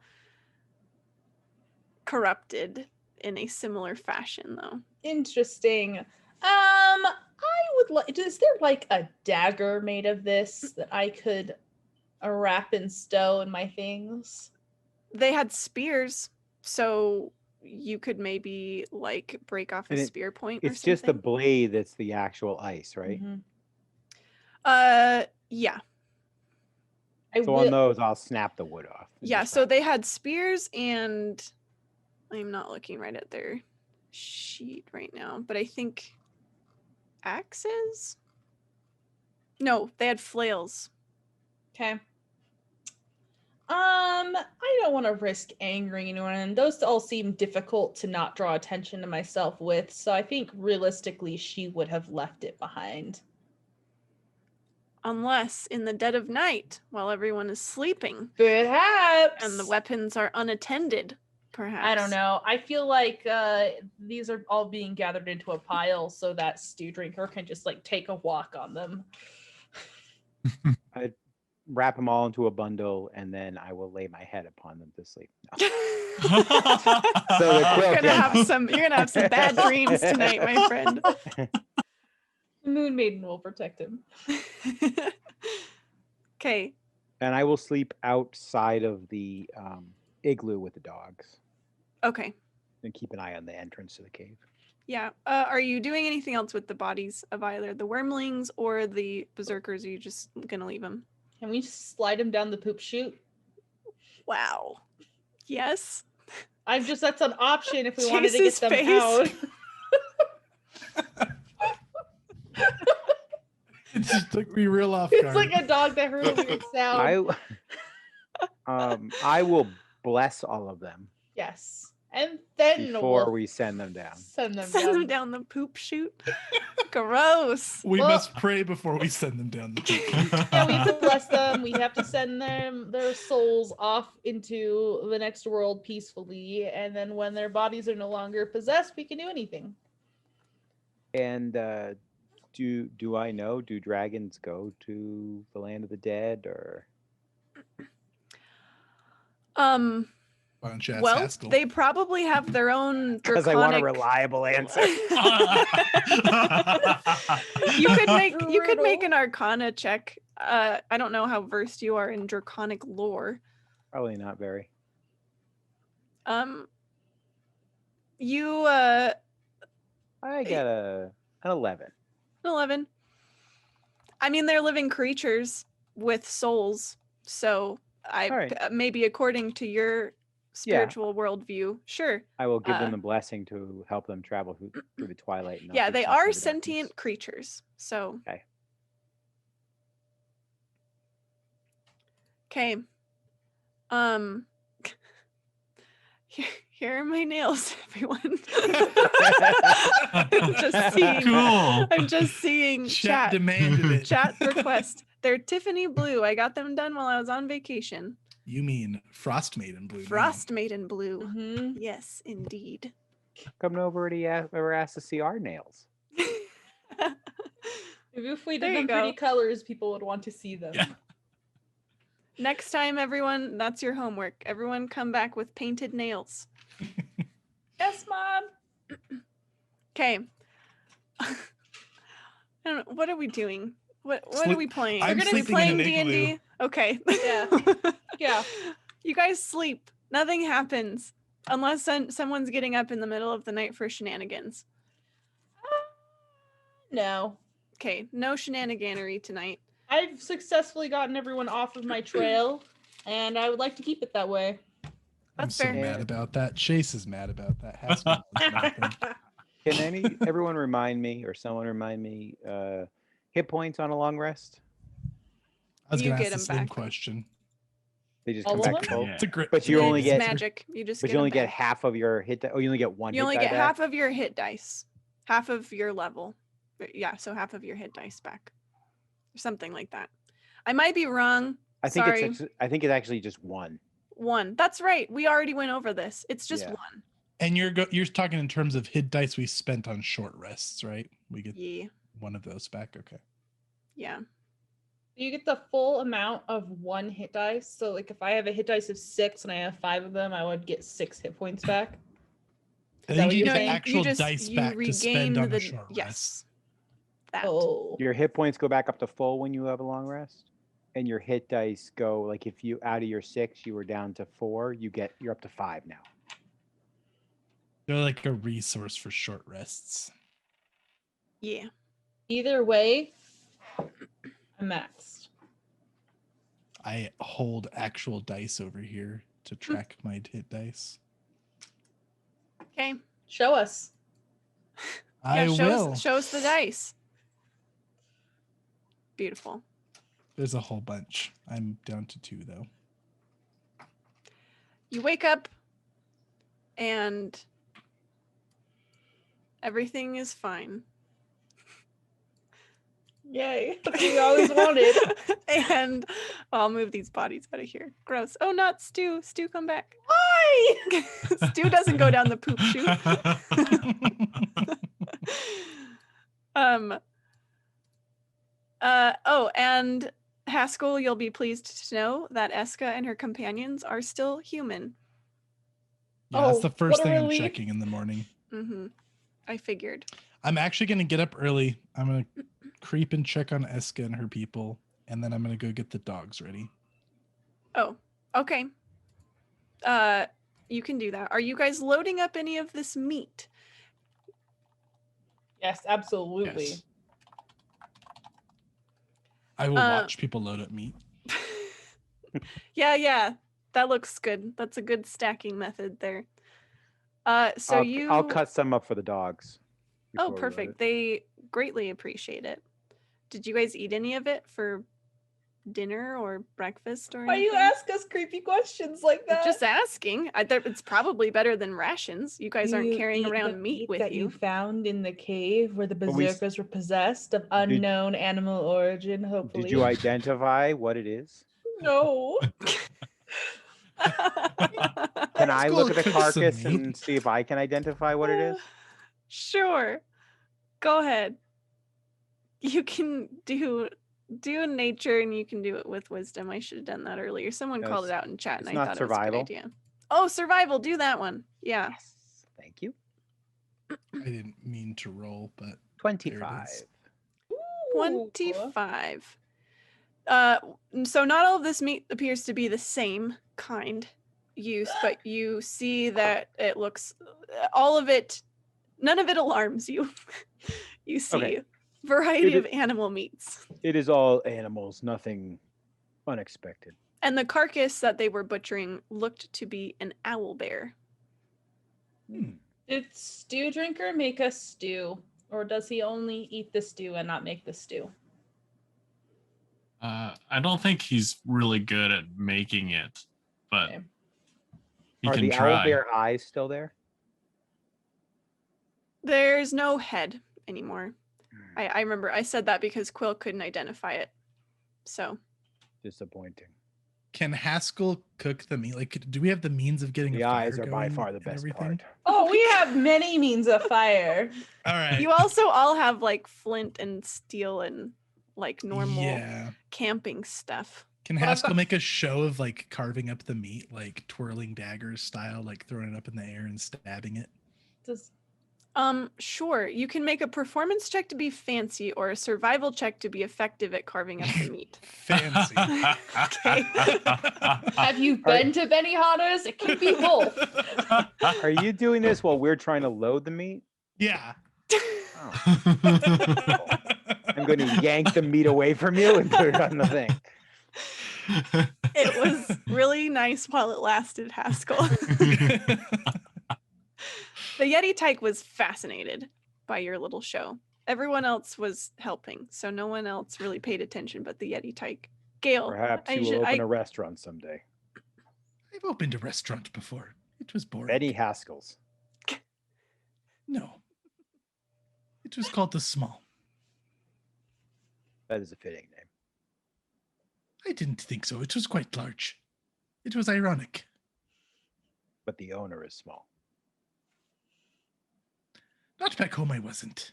corrupted in a similar fashion, though. Interesting. I would like. Is there like a dagger made of this that I could wrap and stow in my things? They had spears, so you could maybe like break off a And spear point or It's just the something. blade that's the actual ice, right? Mhm. Yeah. I So will. on those, I'll snap the wood off. and Yeah, just so wrap they had spears and I'm not looking right at their sheet right now, but I think axes? No, they had flails. Okay. I don't want to risk angering anyone, and those all seem difficult to not draw attention to myself with, so I think realistically she would have left it behind. Unless in the dead of night, while everyone is sleeping Perhaps. and the weapons are unattended, perhaps. I don't know. I feel like these are all being gathered into a pile so that stew drinker can just like take a walk on them. wrap them all into a bundle, and then I will lay my head upon them to sleep. No. So the quilt you're gonna have some bad dreams tonight, my friend. The Moon Maiden will protect him. Okay. And I will sleep outside of the igloo with the dogs Okay. and keep an eye on the entrance to the cave. Yeah. Are you doing anything else with the bodies of either the wormlings or the berserkers? Or are you just gonna leave them? Can we just slide him down the poop chute? Wow. Yes. That's an option if we wanted to get Chase's them face. out. It just took me real off It's guard. like a dog that heard a weird sound. I will bless all of them Yes. And then before we'll we send them down. send them Send down. them down the poop chute. Gross. we Well- must pray before we send them down the chute. Yeah, we have to bless them. We have to send their souls off into the next world peacefully. And then when their bodies are no longer possessed, we can do anything. And do I know? Do dragons go to the land of the dead, or Why don't you ask Well, Haskell? they probably have their own because I want a draconic. reliable answer? You could make Brutal. an Arcana check. I don't know how versed you are in draconic lore. Probably not very. You I got an 11. 11. I mean, they're living creatures with souls, so Alright. Maybe according to your spiritual worldview, sure. I will give Uh, them the blessing to help them travel through the twilight. And not Yeah, be they sent to are the sentient darkness. creatures. So Okay. Okay. Here are my nails, everyone. Just seeing. Cool. I'm just seeing Chat chat demanded it. chat request. They're Tiffany blue. I got them done while I was on vacation. You mean Frostmaiden blue? now. Frostmaiden blue. Mm-hmm. Yes, indeed. Come nobody ever asked to see our nails. If we There did you them pretty go. colors, people would want to see them. Yeah. Next time, everyone, that's your homework. Everyone come back with painted nails. Yes, Mom. Okay. I don't know. What are we doing? What are Sleep- we playing? I'm We're gonna be sleeping in playing an D&D. igloo. Okay. Yeah. Yeah. You guys sleep. Nothing happens unless someone's getting up in the middle of the night for shenanigans. No. Okay, no shenaniganery tonight. I've successfully gotten everyone off of my trail, and I would like to keep it that way. I'm That's so fair. mad about that. Chase is mad about that. Haskell is mad about that. Can everyone remind me, or someone remind me, hit points on a long rest? I was You going to get ask the 'em same back. question. They just All come of back them? full. Yeah. It's a great. But you only It's get- magic. You just But get you only 'em get back. half of your hit. Oh, you only get one. You hit only die get back? half of your hit dice. Half of your level. Yeah, so half of your hit dice back. Or something like that. I might be wrong. I think Sorry. I think it's actually just one. One. That's right. We already went over this. It's just Yeah. one. And you're talking in terms of hit dice we spent on short rests, right? We get Yeah. one of those back. Okay. Yeah. You get the full amount of one hit dice. So, like, if I have a hit dice of 6 and I have 5 of them, I would get 6 hit points back. I Is that think what you you're get the saying? actual dice back to spend on a short rest. Yes. That. Oh. Your hit points go back up to full when you have a long rest, and your hit dice go like if you out of your 6 you were down to 4, you're up to 5 now. They're like a resource for short rests. Yeah. Either way, I'm maxed. I hold actual dice over here to track my hit dice. Okay. Show us. I will. Show us the dice. Beautiful. There's a whole bunch. I'm down to 2 though. You wake up and everything is fine. Yay. That's what we always wanted. And I'll move these bodies out of here. Gross. Oh, not Stu. Stu, come back. Why? Stu doesn't go down the poop chute. And Haskell, you'll be pleased to know that Eska and her companions are still human. Yeah, that's Oh, the what first a thing I'm relief. checking in the morning. Mm-hmm. I figured. I'm actually going to get up early. I'm going to creep and check on Eska and her people, and then I'm going to go get the dogs ready. Oh, okay. You can do that. Are you guys loading up any of this meat? Yes, absolutely. Yes. I will watch people load up meat. Yeah. That looks good. That's a good stacking method there. I'll cut some up for the dogs. Oh, before we load perfect. it. They greatly appreciate it. Did you guys eat any of it for dinner or breakfast or Why anything? you ask us creepy questions like that? Just asking. It's probably better than rations. You guys aren't You carrying eat the around meat with that you found in the cave where the we s- berserkers were possessed of unknown animal origin, hopefully. Did you identify what it is? No. Can I School look at the cooks some carcass meat. and see if I can identify what it is? Sure. Go ahead. You can do nature and you can do it with wisdom. I should have done that earlier. Someone No, called it out in chat and it's I not thought survival. it was a good idea. Oh, survival. Do that one. Yeah. Yes. Thank you. I didn't mean to roll, but 25. is. 25. So not all of this meat appears to be the same kind use, but you see that it looks all of it, none of it alarms you. You see Okay. variety of animal meats. It is all animals, nothing unexpected. And the carcass that they were butchering looked to be an owl bear. Did Stew Drinker make a stew? Or does he only eat the stew and not make the stew? I don't think he's really good at making it, but Okay. he Are can the try. owl bear eyes still there? There's no head anymore. I remember I said that because Quill couldn't identify it. So Disappointing. Can Haskell cook the meat? Like, do we have the means of getting The a fire eyes are by going far the and best everything? part. Oh, we have many means of fire. All right. you also all have like flint and steel and like normal Yeah. camping stuff. Can But I've Haskell got- make a show of like carving up the meat, like twirling daggers style, like throwing it up in the air and stabbing it? Does Sure. You can make a performance check to be fancy or a survival check to be effective at carving up the meat. Fancy. Okay. have you been to Benihana's? It can be both. Are you doing this while we're trying to load the meat? Yeah. Oh, I'm going to yank the meat away from you and put it on the thing. It was really nice while it lasted, Haskell. The Yeti Tyke was fascinated by your little show. Everyone else was helping, so no one else really paid attention but the Yeti Tyke. Gail, Perhaps you will open a restaurant someday. I've opened a restaurant before. It was boring. Betty Haskell's. No. It was called The Small. That is a fitting name. I didn't think so. It was quite large. It was ironic. But the owner is small. Not back home, I wasn't.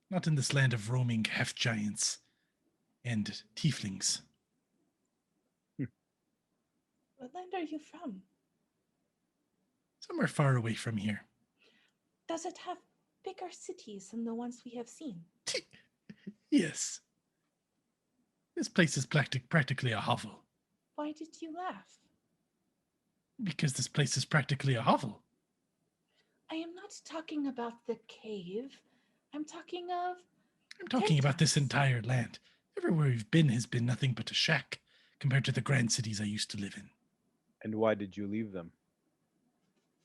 Not in this land of roaming half-giants and tieflings. What land are you from? Somewhere far away from here. Does it have bigger cities than the ones we have seen? Yes. This place is practically a hovel. Why did you laugh? Because this place is practically a hovel. I am not talking about the cave. I'm talking about this Penthouse. entire land. Everywhere we've been has been nothing but a shack compared to the grand cities I used to live in. And why did you leave them?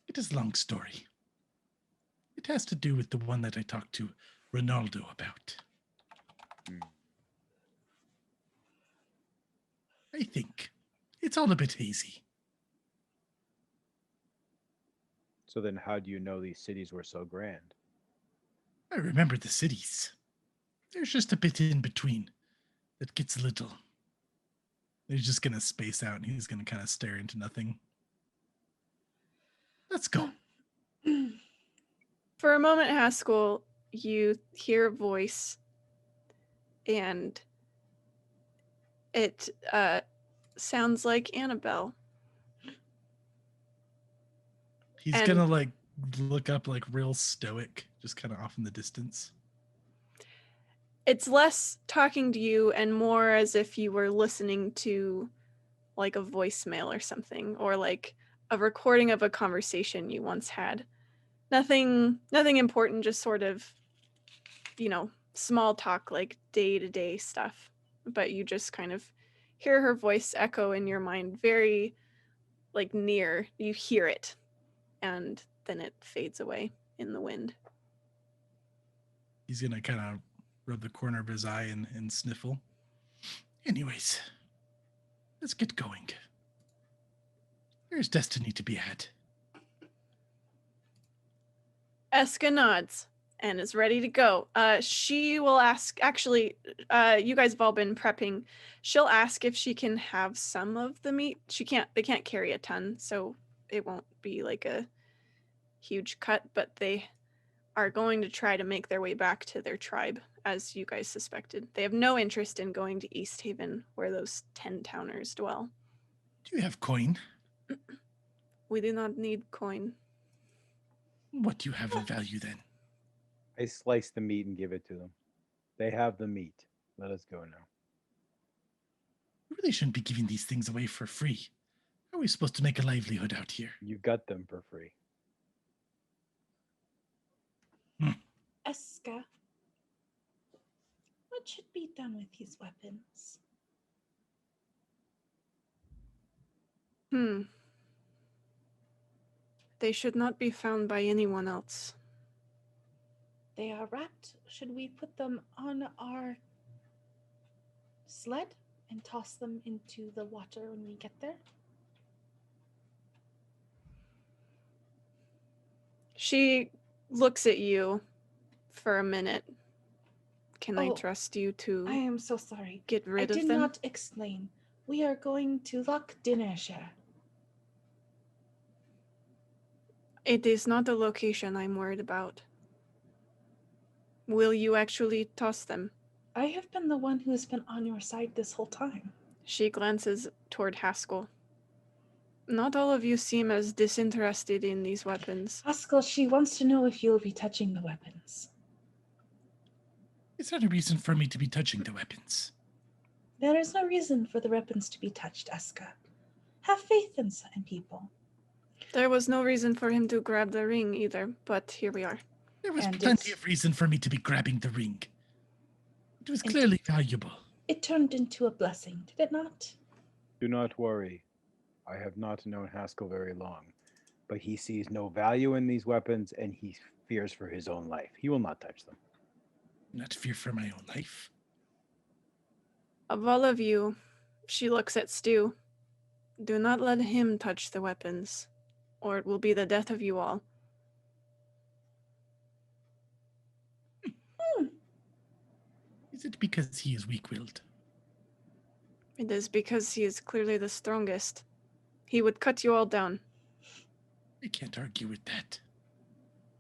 It is a long story. It has to do with the one that I talked to Ronaldo about. I think. It's all a bit hazy. So then how do you know these cities were so grand? I remember the cities. There's just a bit in between that gets a little. He's just going to space out and he's going to kind of stare into nothing. Let's go. For a moment, Haskell, you hear a voice, and it sounds like Annabelle. He's And- going to like look up like real stoic, just kind of off in the distance. It's less talking to you and more as if you were listening to like a voicemail or something, or like a recording of a conversation you once had. Nothing important, just sort of, small talk, like day-to-day stuff. But you just kind of hear her voice echo in your mind, very like near. You hear it, and then it fades away in the wind. He's going to kind of rub the corner of his eye and sniffle. Anyways, let's get going. There's destiny to be had. Eska nods and is ready to go. She will ask, actually, you guys have all been prepping. She'll ask if she can have some of the meat. They can't carry a ton, so it won't be like a huge cut, but they are going to try to make their way back to their tribe, as you guys suspected. They have no interest in going to East Haven, where those 10 towners dwell. Do you have coin? We do not need coin. What do you have of value then? I slice the meat and give it to them. They have the meat. Let us go now. We really shouldn't be giving these things away for free. How are we supposed to make a livelihood out here? You got them for free. Eska, what should be done with these weapons? They should not be found by anyone else. They are wrapped. Should we put them on our sled and toss them into the water when we get there? She looks at you for a minute. Can I Oh, trust you to I am so sorry. get rid I of did them? not explain. We are going to Loch Dinnershire. It is not the location I'm worried about. Will you actually toss them? I have been the one who has been on your side this whole time. She glances toward Haskell. Not all of you seem as disinterested in these weapons. Haskell, she wants to know if you'll be touching the weapons. It's not a reason for me to be touching the weapons. There is no reason for the weapons to be touched, Eska. Have faith in people. There was no reason for him to grab the ring either, but here we are. There was And plenty it's- of reason for me to be grabbing the ring. It was And- clearly valuable. It turned into a blessing, did it not? Do not worry. I have not known Haskell very long, but he sees no value in these weapons and he fears for his own life. He will not touch them. Not fear for my own life. Of all of you, she looks at Stu. Do not let him touch the weapons, or it will be the death of you all. Is it because he is weak-willed? It is because he is clearly the strongest. He would cut you all down. I can't argue with that.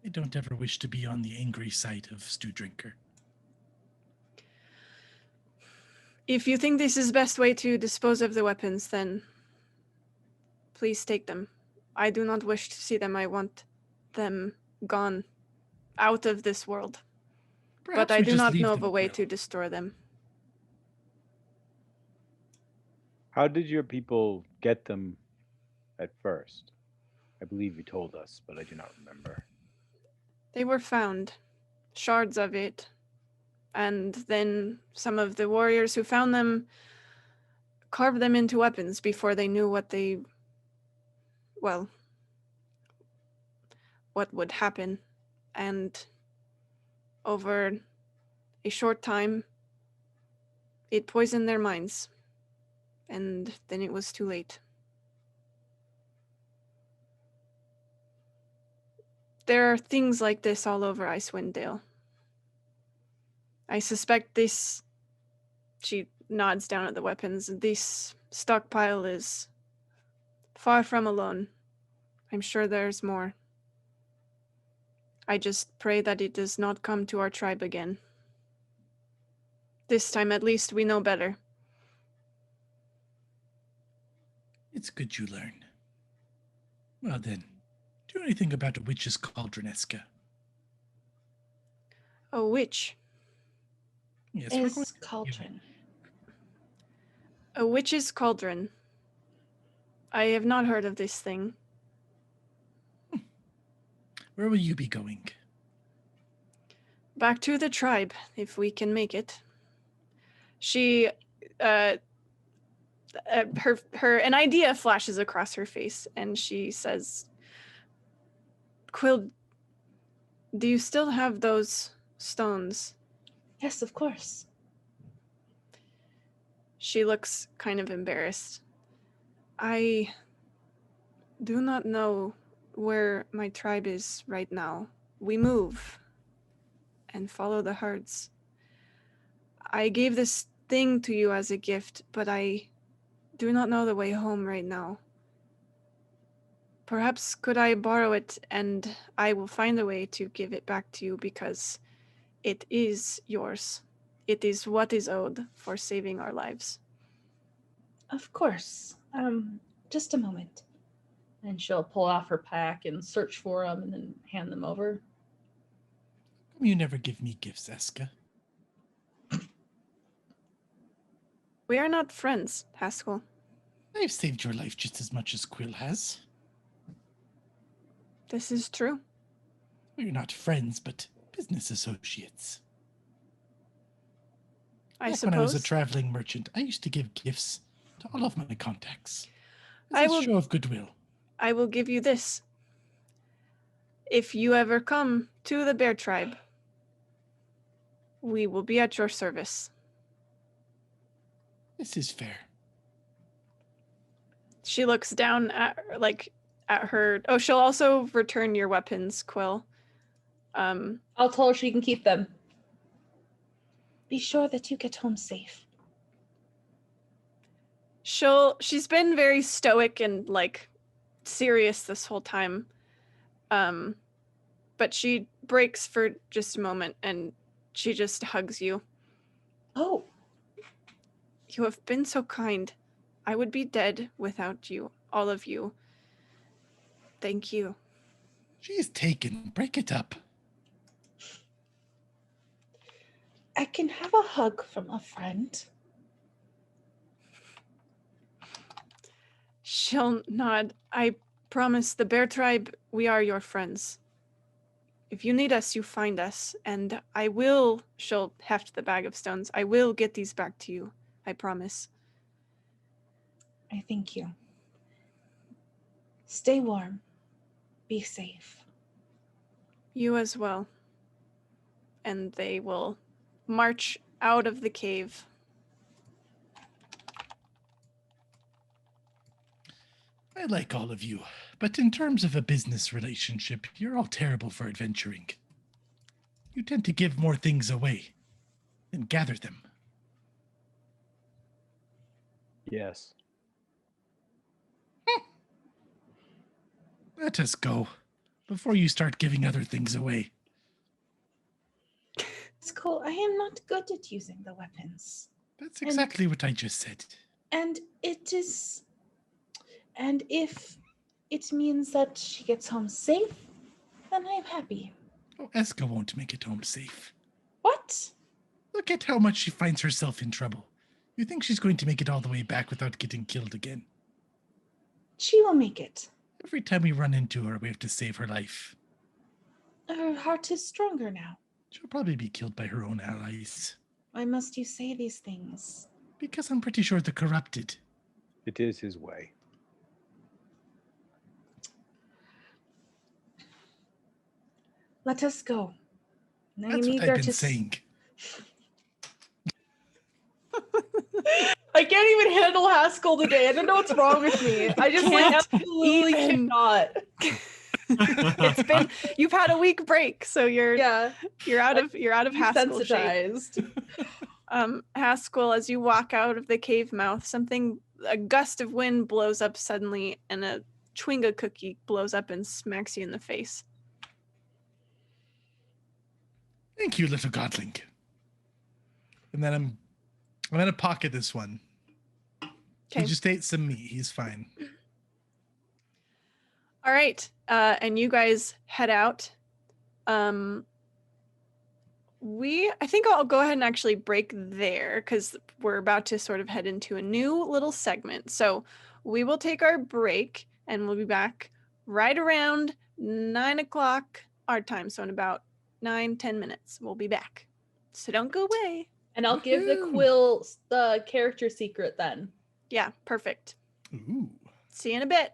I don't ever wish to be on the angry side of Stew Drinker. If you think this is the best way to dispose of the weapons, then please take them. I do not wish to see them. I want them gone out of this world. But Perhaps I we do just not leave know of them, a way Quill. to destroy them. How did your people get them at first? I believe you told us, but I do not remember. They were found, shards of it, and then some of the warriors who found them carved them into weapons before they knew what would happen. And over a short time, it poisoned their minds. And then it was too late. There are things like this all over Icewind Dale. I suspect this, she nods down at the weapons, this stockpile is far from alone. I'm sure there's more. I just pray that it does not come to our tribe again. This time at least we know better. It's good you learn. Well then, do you know anything about a witch's cauldron, Eska? A witch. Yes, we're going Is cauldron. A witch's cauldron. I have not heard of this thing. Where will you be going? Back to the tribe, if we can make it. She, an idea flashes across her face, and she says, Quill, do you still have those stones? Yes, of course. She looks kind of embarrassed. I do not know where my tribe is right now. We move and follow the herds. I gave this thing to you as a gift, but I do not know the way home right now. Perhaps could I borrow it and I will find a way to give it back to you because it is yours. It is what is owed for saving our lives. Of course. Just a moment. And she'll pull off her pack and search for them and then hand them over. You never give me gifts, Eska. We are not friends, Haskell. I've saved your life just as much as Quill has. This is true. We're not friends, but business associates. I Back when I was a suppose. traveling merchant, I used to give gifts to all of my contacts. I As a will- show of goodwill. I will give you this. If you ever come to the bear tribe, we will be at your service. This is fair. She looks down at her. Oh, she'll also return your weapons, Quill. I'll tell her she can keep them. Be sure that you get home safe. She's been very stoic and serious this whole time. But she breaks for just a moment and she just hugs you. Oh, You have been so kind. I would be dead without you, all of you. Thank you. She's taken. Break it up. I can have a hug from a friend. She'll nod. I promise the bear tribe, we are your friends. If you need us, you find us, and I will, she'll heft the bag of stones, I will get these back to you. I promise. I thank you. Stay warm. Be safe. You as well. And they will march out of the cave. I like all of you, but in terms of a business relationship, you're all terrible for adventuring. You tend to give more things away than gather them. Yes. Let us go before you start giving other things away. It's cool. I am not good at using the weapons. That's exactly what I just said. And it is... And if it means that she gets home safe, then I am happy. Oh, Eska won't make it home safe. What? Look at how much she finds herself in trouble. You think she's going to make it all the way back without getting killed again? She will make it. Every time we run into her, we have to save her life. Her heart is stronger now. She'll probably be killed by her own allies. Why must you say these things? Because I'm pretty sure they're corrupted. It is his way. Let us go. That's what I've been saying. I can't even handle Haskell today. I don't know what's wrong with me. I just like absolutely even. cannot. You've had a week break, so you're out of Haskell shape. Desensitized. Haskell, as you walk out of the cave mouth, a gust of wind blows up suddenly, and a Chewinga cookie blows up and smacks you in the face. Thank you, little godling. And then I'm gonna pocket this one. He just ate some meat. He's fine. All right, and you guys head out. I think I'll go ahead and actually break there because we're about to sort of head into a new little segment. So we will take our break and we'll be back right around 9 o'clock our time. So in about 9-10 minutes, we'll be back. So don't go away. And I'll give the quill the character secret then. Yeah, perfect. Ooh. See you in a bit.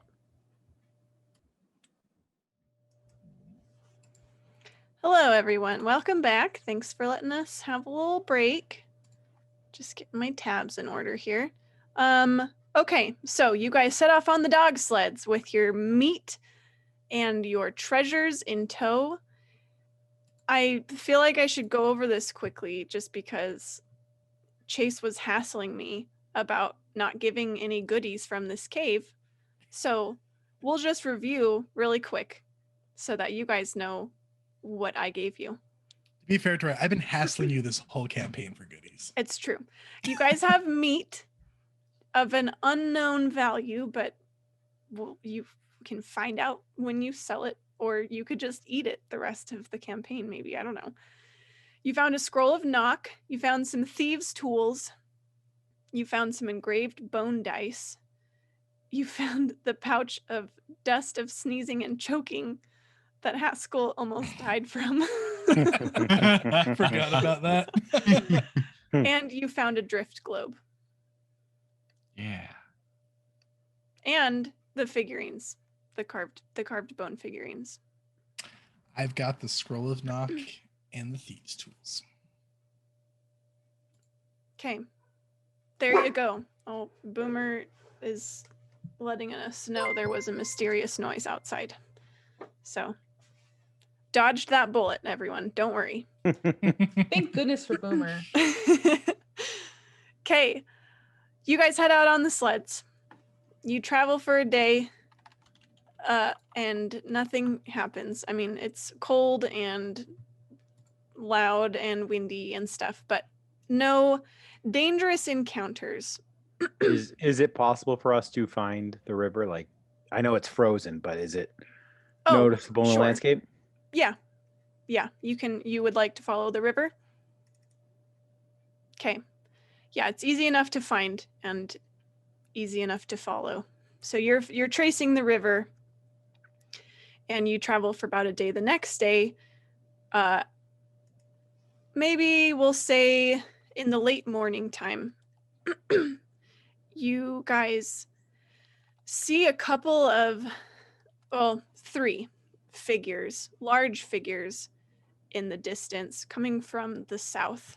Hello, everyone. Welcome back. Thanks for letting us have a little break. Just getting my tabs in order here. Okay, so you guys set off on the dog sleds with your meat and your treasures in tow. I feel like I should go over this quickly just because Chase was hassling me about not giving any goodies from this cave. So we'll just review really quick so that you guys know what I gave you. To be fair to her, I've been hassling you this whole campaign for goodies. It's true. You guys have meat of an unknown value, but you can find out when you sell it, or you could just eat it the rest of the campaign, maybe. I don't know. You found a scroll of knock. You found some thieves' tools. You found some engraved bone dice. You found the pouch of dust of sneezing and choking that Haskell almost died from. Forgot about that. And you found a drift globe. Yeah. And the figurines, the carved bone figurines. I've got the scroll of knock and the thieves' tools. Okay. There you go. Oh, Boomer is letting us know there was a mysterious noise outside. So, dodged that bullet, everyone. Don't worry. Thank goodness for Boomer. Okay. You guys head out on the sleds. You travel for a day, and nothing happens. I mean, it's cold and loud and windy and stuff, but no dangerous encounters. Is it possible for us to find the river? Like, I know it's frozen, but is it noticeable in the sure. landscape? Yeah. You would like to follow the river? Okay. Yeah, it's easy enough to find and easy enough to follow. So you're tracing the river and you travel for about a day. The next day, maybe we'll say in the late morning time, you guys see a couple of, three figures, large figures in the distance coming from the south.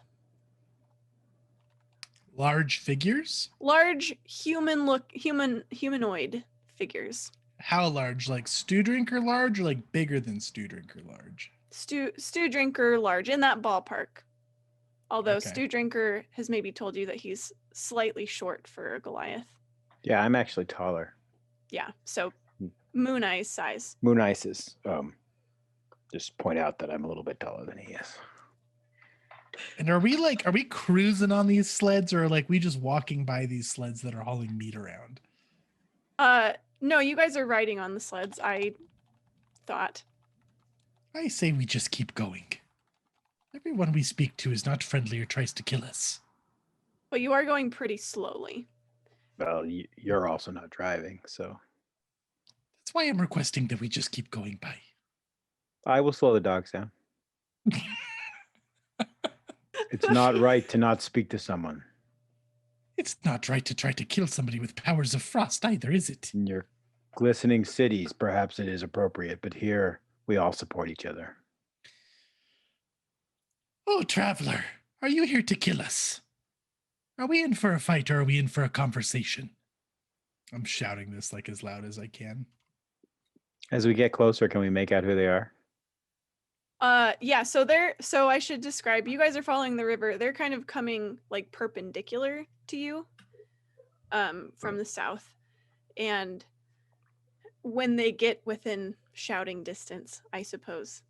Large figures? Large humanoid figures. How large? Like stew drinker large or like bigger than stew drinker large? Stew drinker large, in that ballpark. Although Okay. Stew Drinker has maybe told you that he's slightly short for a Goliath. Yeah, I'm actually taller. Yeah, so Moon Eye's size. Moon Ice is just point out that I'm a little bit taller than he is. And are we cruising on these sleds, or are like we just walking by these sleds that are hauling meat around? No, you guys are riding on the sleds, I thought. I say we just keep going. Everyone we speak to is not friendly or tries to kill us. But you are going pretty slowly. Well, you're also not driving, so That's why I'm requesting that we just keep going by. I will slow the dogs down. It's not right to not speak to someone. It's not right to try to kill somebody with powers of frost either, is it? In your glistening cities, perhaps it is appropriate, but here we all support each other. Oh, traveler, are you here to kill us? Are we in for a fight or are we in for a conversation? I'm shouting this like as loud as I can. As we get closer, can we make out who they are? Yeah, so I should describe, you guys are following the river. They're kind of coming like perpendicular to you from the south. And when they get within shouting distance, I suppose,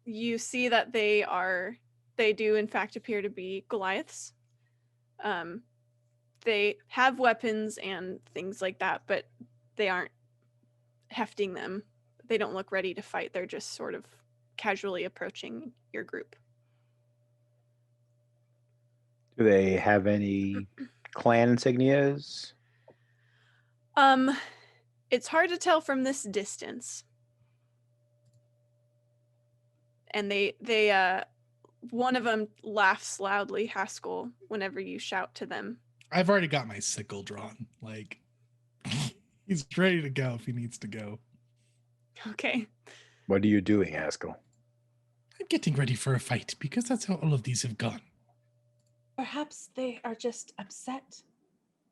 you see that they do in fact appear to be Goliaths. They have weapons and things like that, but they aren't hefting them. They don't look ready to fight. They're just sort of casually approaching your group. Do they have any clan insignias? It's hard to tell from this distance. And they one of them laughs loudly, Haskell, whenever you shout to them. I've already got my sickle drawn. Like, he's ready to go if he needs to go. Okay. What are you doing, Haskell? I'm getting ready for a fight because that's how all of these have gone. Perhaps they are just upset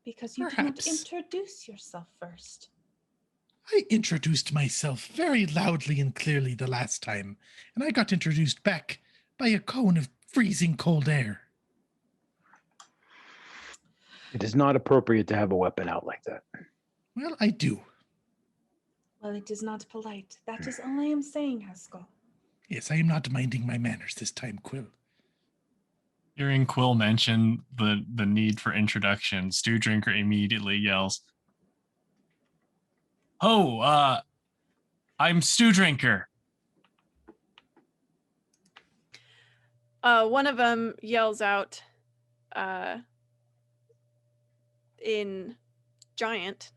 because you Perhaps. did not introduce yourself first. I introduced myself very loudly and clearly the last time, and I got introduced back by a cone of freezing cold air. It is not appropriate to have a weapon out like that. Well, I do. Well, it is not polite. That is all I am saying, Haskell. Yes, I am not minding my manners this time, Quill. Hearing Quill mention the need for introduction, Stew Drinker immediately yells, "Oh, I'm Stew Drinker." One of them yells out in Giant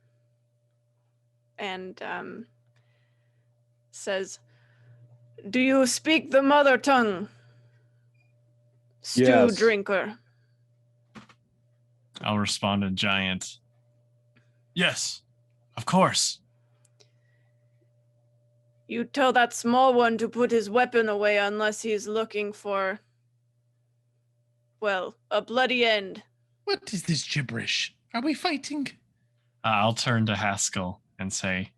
and says, "Do you speak the mother tongue, Stew Yes. Drinker?" I'll respond in Giant. "Yes, of course." You tell that small one to put his weapon away unless he's looking for, well, a bloody end. What is this gibberish? Are we fighting? I'll turn to Haskell and say,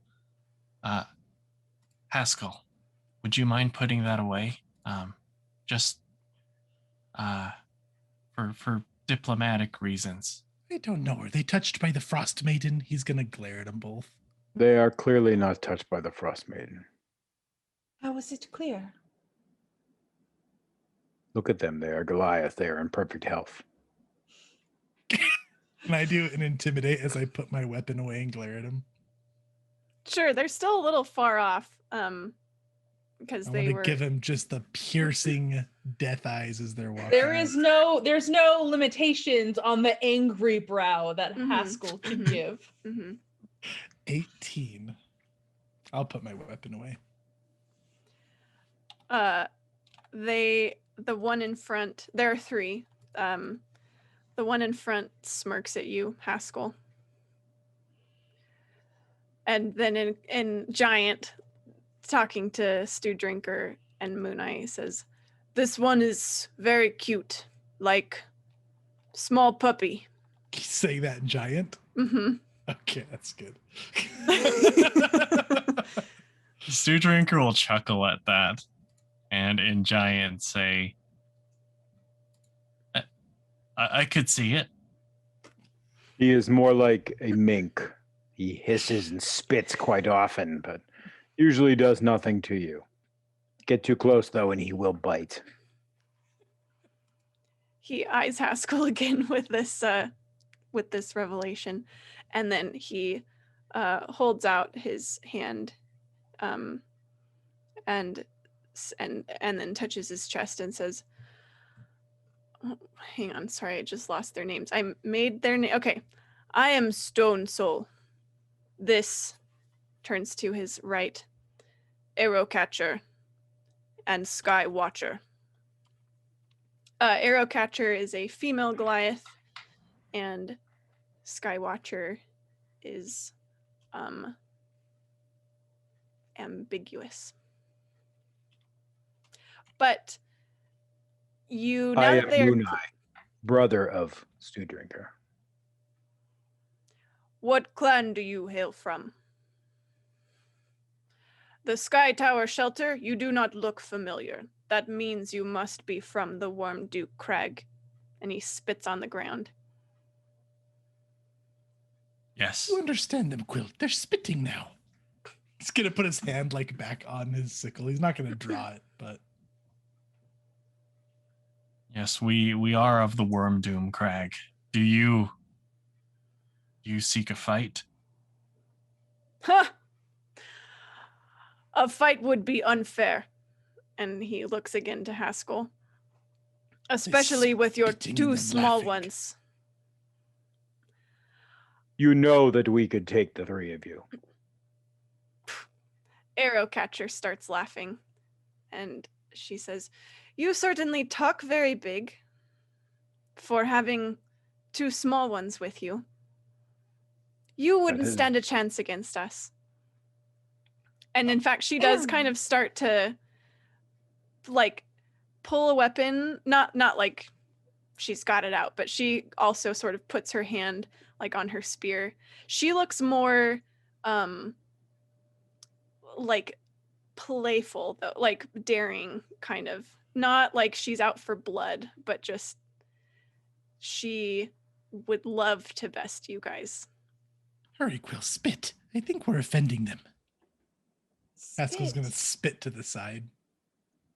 "Haskell, would you mind putting that away? Just for diplomatic reasons." I don't know. Are they touched by the Frostmaiden? He's gonna glare at them both. They are clearly not touched by the Frostmaiden. How is it clear? Look at them. They are Goliath. They are in perfect health. Can I do an intimidate as I put my weapon away and glare at him? Sure, they're still a little far off, because I they want were. to give him just the piercing death eyes as they're walking. There's no limitations on the angry brow that Mhm, Haskell can mhm. give. Mhm. 18. I'll put my weapon away. The one in front, there are three. The one in front smirks at you, Haskell. And then in Giant, talking to Stew Drinker and Moon Eye, says, "This one is very cute, like small puppy." Say that, Giant. Mm-hmm. Okay, that's good. Stew Drinker will chuckle at that, and in Giant say, I could see it." He is more like a mink. He hisses and spits quite often, but usually does nothing to you. Get too close, though, and he will bite. He eyes Haskell again with this revelation, and then he holds out his hand, and then touches his chest and says, oh, "Hang on, sorry, I just lost their names. I made their name. Okay, I am Stone Soul. This," turns to his right, "Arrow Catcher and Sky Watcher." Arrow Catcher is a female Goliath, and Sky Watcher is ambiguous. But you, now I that am they are, Munai, brother of Stew Drinker. what clan do you hail from? The Sky Tower Shelter, you do not look familiar. That means you must be from the Worm Duke Crag. And he spits on the ground. Yes. You understand them, Quill. They're spitting now. He's gonna put his hand like back on his sickle. He's not gonna draw it, but Yes, we are of the Worm Doom Crag. Do you seek a fight? Ha! A fight would be unfair. And he looks again to Haskell. Especially with your spitting two and small laughing. ones. You know that we could take the three of you. Arrow Catcher starts laughing. And she says, "You certainly talk very big for having two small ones with you. You wouldn't is- stand a chance against us." And in fact, she does kind of start to like pull a weapon, not like she's got it out, but she also sort of puts her hand like on her spear. She looks more like playful though, like daring kind of. Not like she's out for blood, but just she would love to best you guys. hurry, Quill, spit. I think we're offending them. Haskell's Spit. gonna spit to the side.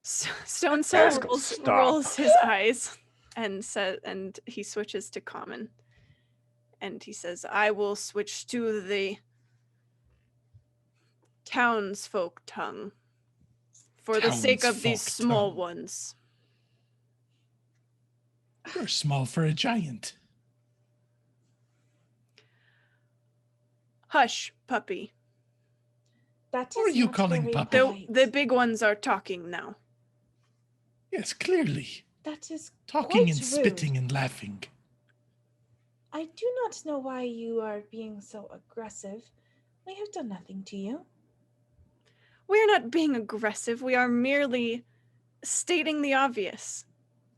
Stone Soul Haskell, stop. rolls his eyes and he switches to common. And he says, "I will switch to the townsfolk tongue for the sake of these Townsfolk small tongue. ones." You're small for a giant. "Hush, puppy. That Who are is you not calling very puppy? polite. The big ones are talking now." Yes, clearly. That is Talking quite and rude. spitting and laughing. I do not know why you are being so aggressive. We have done nothing to you. "We're not being aggressive. We are merely stating the obvious.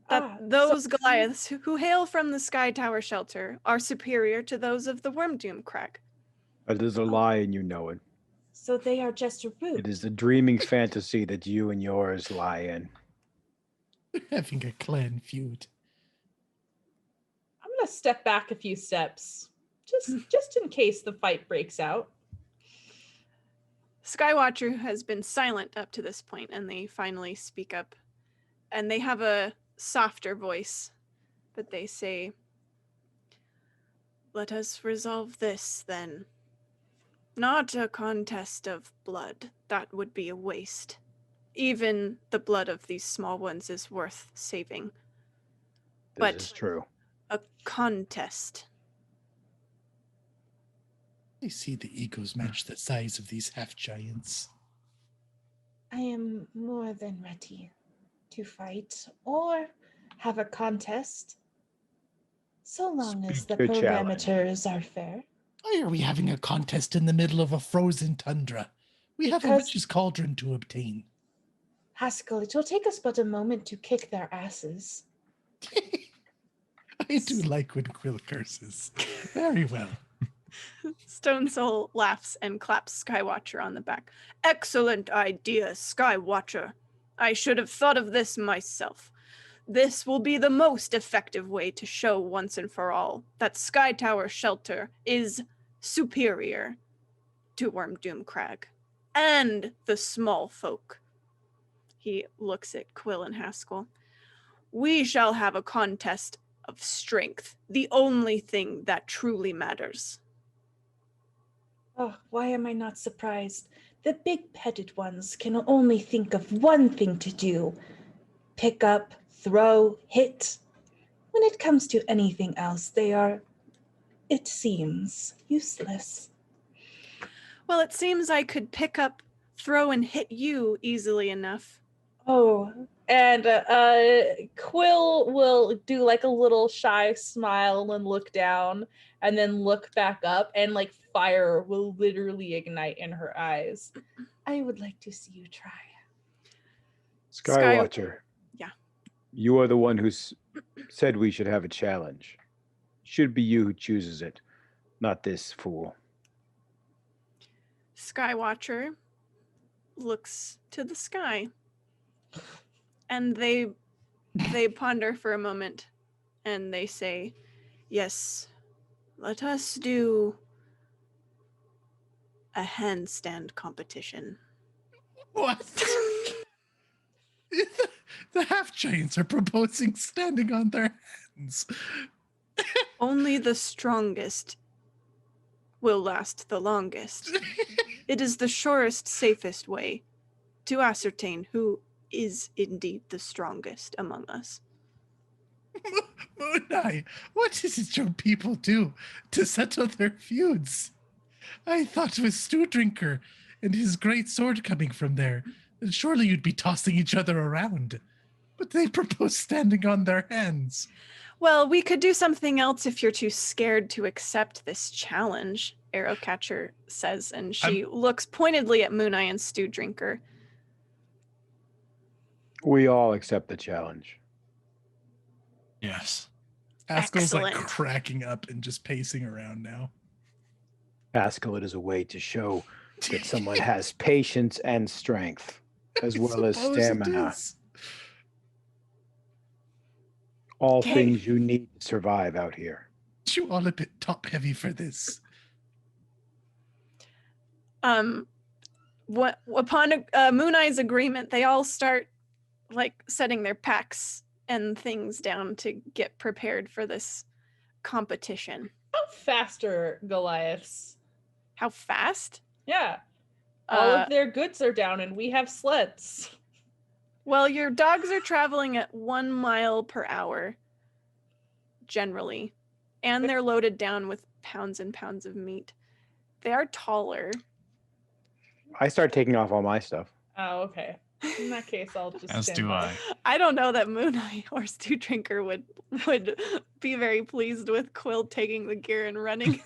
That those Goliaths who hail from the Sky Tower Shelter are superior to those of the Worm Doom Crag." It is a lie and you know it. So they are just rude. It is the dreaming fantasy that you and yours lie in. They're having a clan feud. I'm gonna step back a few steps, just in case the fight breaks out. Skywatcher has been silent up to this point, and they finally speak up. And they have a softer voice, but they say, "Let us resolve this, then. Not a contest of blood. That would be a waste. Even the blood of these small ones is worth saving. This But is true. a contest." I see the egos match the size of these half giants. I am more than ready to fight or have a contest, so long as the Speak your challenge. parameters are fair. Why are we having a contest in the middle of a frozen tundra? We have a Because- witch's cauldron to obtain. Haskell, it will take us but a moment to kick their asses. I do like when Quill curses. Very well. Stone Soul laughs and claps Skywatcher on the back. "Excellent idea, Skywatcher. I should have thought of this myself. This will be the most effective way to show once and for all that Sky Tower Shelter is superior to Worm Doom Crag and the small folk." He looks at Quill and Haskell. We shall have a contest of strength, the only thing that truly matters. Oh, why am I not surprised? The big-petted ones can only think of one thing to do. Pick up, throw, hit. When it comes to anything else, they are, it seems, useless. Well, it seems I could pick up, throw, and hit you easily enough. Oh, and Quill will do like a little shy smile and look down, and then look back up, and like fire will literally ignite in her eyes. I would like to see you try. Skywatcher. Yeah. You are the one who said we should have a challenge. Should be you who chooses it, not this fool. Skywatcher looks to the sky, and they ponder for a moment, and they say, "Yes, let us do a handstand competition." What? The half giants are proposing standing on their hands. Only the strongest will last the longest. It is the surest, safest way to ascertain who is indeed the strongest among us. Moon Eye, what is it your people do to settle their feuds? I thought with Stew Drinker and his great sword coming from there, that surely you'd be tossing each other around. But they propose standing on their hands. Well, we could do something else if you're too scared to accept this challenge, Arrowcatcher says, and she looks pointedly at Moon Eye and Stew Drinker. We all accept the challenge. Yes. Haskell's like Excellent. cracking up and just pacing around now. Haskell, it is a way to show that someone has patience and strength, as well as Suppose it stamina. is. All Okay. things you need to survive out here. You all a bit top heavy for this. Upon Moon Eye's agreement, they all start like setting their packs and things down to get prepared for this competition. How fast are Goliaths? How fast? Yeah. All of their goods are down and we have sleds. Well, your dogs are traveling at 1 mile per hour, generally, and they're loaded down with pounds and pounds of meat. They are taller. I start taking off all my stuff. Oh, okay. In that case, I'll just As stand do by. I. I don't know that Moon Eye or Stew Drinker would be very pleased with Quill taking the gear and running.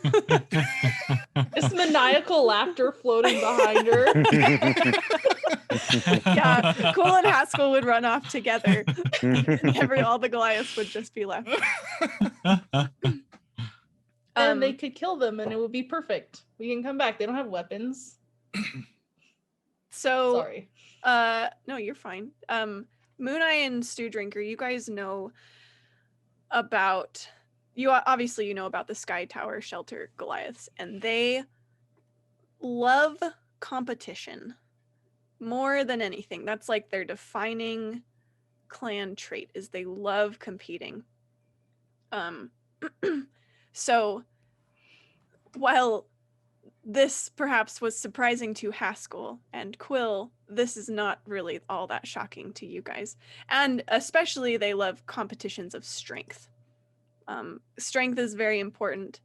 Just maniacal laughter floating behind her. Yeah, Quill and Haskell would run off together. All the Goliaths would just be left. And they could kill them and it would be perfect. We can come back. They don't have weapons. So Sorry. no, you're fine. Moon Eye and Stew Drinker, you guys know about obviously you know about the Sky Tower Shelter Goliaths, and they love competition more than anything. That's like their defining clan trait, is they love competing. So while this perhaps was surprising to Haskell and Quill, this is not really all that shocking to you guys. And especially they love competitions of strength. Strength is very important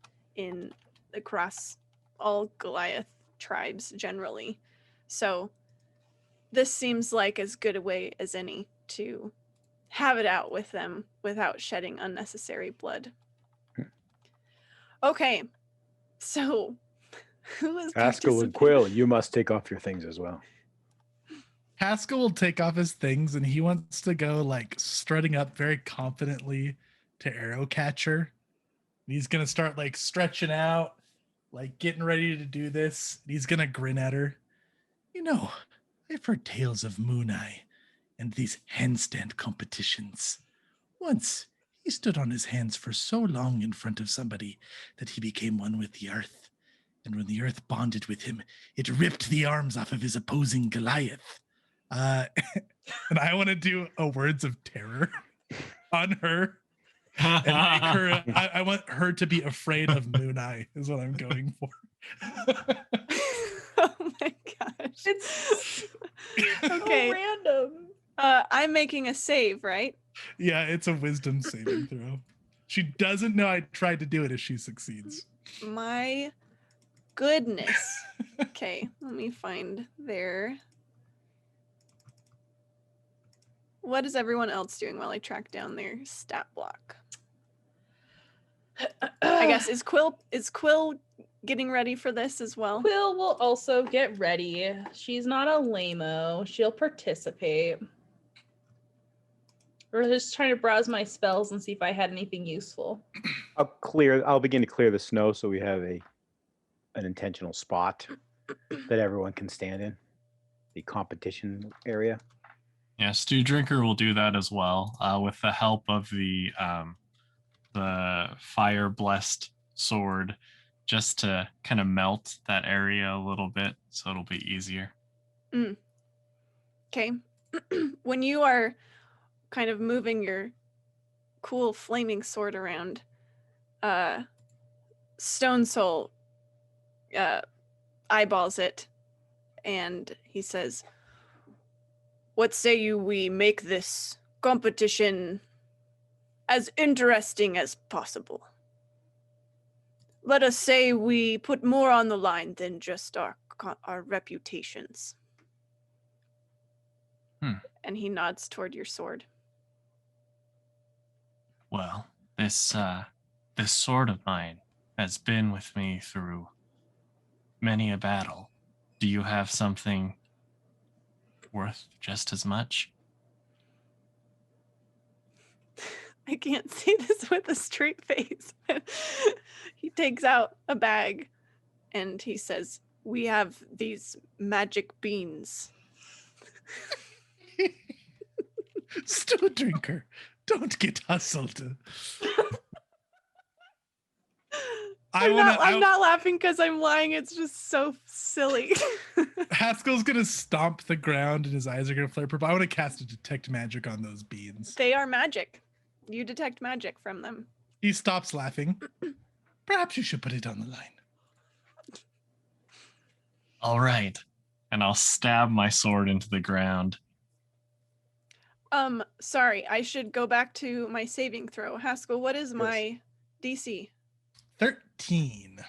across all Goliath tribes generally. So this seems like as good a way as any to have it out with them without shedding unnecessary blood. Okay, so who is Haskell and Quill, you must take off your things as well. Haskell will take off his things and he wants to go like strutting up very confidently to Arrowcatcher. He's going to start like stretching out, like getting ready to do this. He's going to grin at her. You know, I've heard tales of Moon Eye and these handstand competitions. Once, he stood on his hands for so long in front of somebody that he became one with the earth. And when the earth bonded with him, it ripped the arms off of his opposing Goliath. And I want to do a words of terror. on her and make her. I want her to be afraid of Moon Eye. Is what I'm going for. Oh my gosh. It's Okay. so random. I'm making a save, right? Yeah, it's a wisdom saving throw. She doesn't know I tried to do it if she succeeds. My goodness. Okay, let me find their. What is everyone else doing while I track down their stat block? I guess is Quill getting ready for this as well? Quill will also get ready. She's not a lame-o. She'll participate. We're just trying to browse my spells and see if I had anything useful. I'll begin to clear the snow so we have an intentional spot that everyone can stand in. The competition area. Yeah, Stew Drinker will do that as well, with the help of the fire blessed sword, just to kind of melt that area a little bit, so it'll be easier. Okay. When you are kind of moving your cool flaming sword around, Stone Soul eyeballs it, and he says, "What say you we make this competition as interesting as possible? Let us say we put more on the line than just our reputations." And he nods toward your sword. Well, this sword of mine has been with me through many a battle. Do you have something worth just as much? I can't say this with a straight face. He takes out a bag and he says, "We have these magic beans." Stew Drinker, don't get hustled. I'm not laughing because I'm lying. It's just so silly. Haskell's gonna stomp the ground and his eyes are gonna flare purple. I want to cast a detect magic on those beans. They are magic. You detect magic from them. He stops laughing. Perhaps you should put it on the line. All right. And I'll stab my sword into the ground. Sorry, I should go back to my saving throw. Haskell, what is my DC? 13.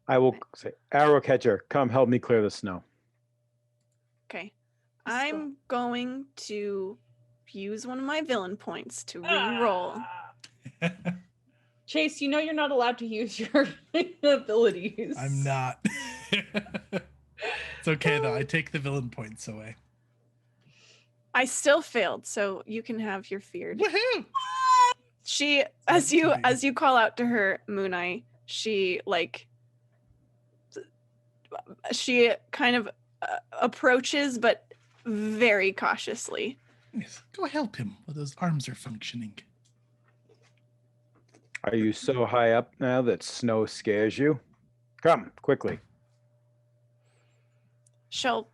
I will say, Arrow Catcher, come help me clear the snow. Okay. I'm going to use one of my villain points to re-roll. Chase, you know you're not allowed to use your abilities. I'm not. It's okay though. I take the villain points away. I still failed, so you can have your feared. Woohoo! She, as you call out to her, Moon Eye, she kind of approaches, but very cautiously. Yes, go help him while those arms are functioning. Are you so high up now that snow scares you? Come, quickly. She'll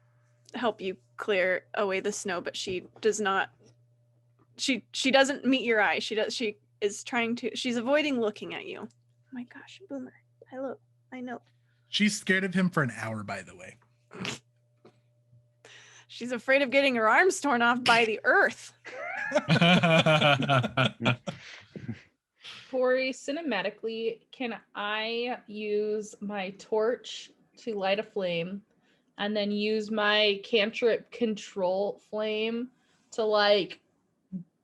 help you clear away the snow, but she does not. She doesn't meet your eye. She's avoiding looking at you. Oh my gosh, Boomer. Hello. I know. She's scared of him for an hour, by the way. She's afraid of getting her arms torn off by the earth. Tori, cinematically, can I use my torch to light a flame and then use my cantrip control flame to like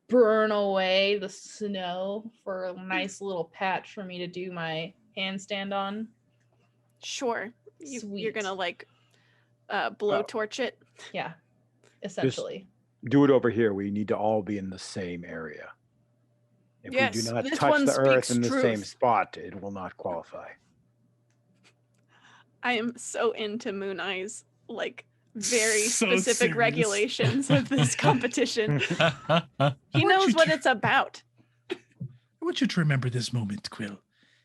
burn away the snow for a nice little patch for me to do my handstand on? Sure. You're Sweet. gonna like blowtorch it. Yeah, essentially. Do it over here. We need to all be in the same area. If we Yes, do not this touch one the earth speaks in the same truth. spot, it will not qualify. I am so into Moon Eye's like very So specific serious. regulations of this competition. He want knows you what to- it's about. I want you to remember this moment, Quill.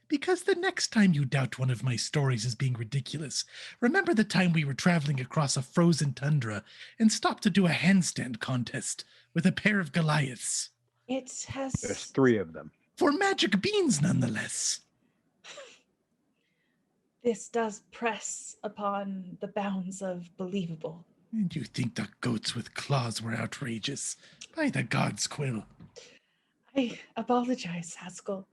Because the next time you doubt one of my stories as being ridiculous, remember the time we were traveling across a frozen tundra and stopped to do a handstand contest with a pair of Goliaths. It has. There's 3 of them. For magic beans, nonetheless. This does press upon the bounds of believable. And you think the goats with claws were outrageous? By the gods, Quill. I apologize, Haskell.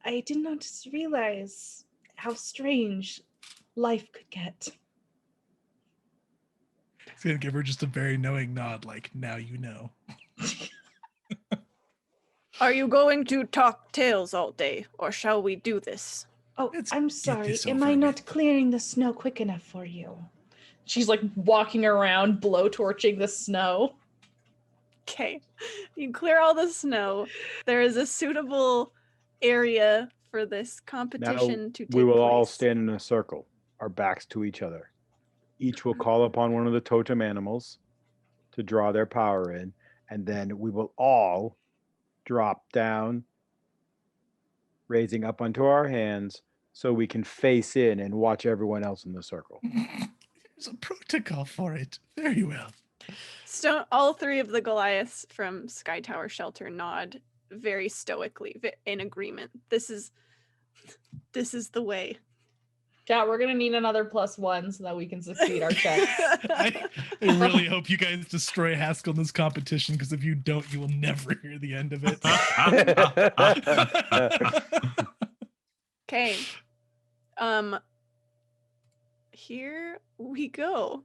I did not realize how strange life could get. He's gonna give her just a very knowing nod, like, now you know. Are you going to talk tales all day, or shall we do this? Oh, Let's I'm get sorry. this Am over I not with. clearing the snow quick enough for you? She's like walking around, blowtorching the snow. Okay, you clear all the snow. There is a suitable area for this Now competition to take we will all place. stand in a circle, our backs to each other. Each will call upon one of the totem animals to draw their power in, and then we will all drop down, raising up onto our hands so we can face in and watch everyone else in the circle. There's a protocol for it. Very well. All 3 of the Goliaths from Sky Tower Shelter nod very stoically in agreement. This is the way. Chat, we're gonna need another +1 so that we can succeed our checks. I really hope you guys destroy Haskell in this competition, because if you don't, you will never hear the end of it. Okay. Here we go.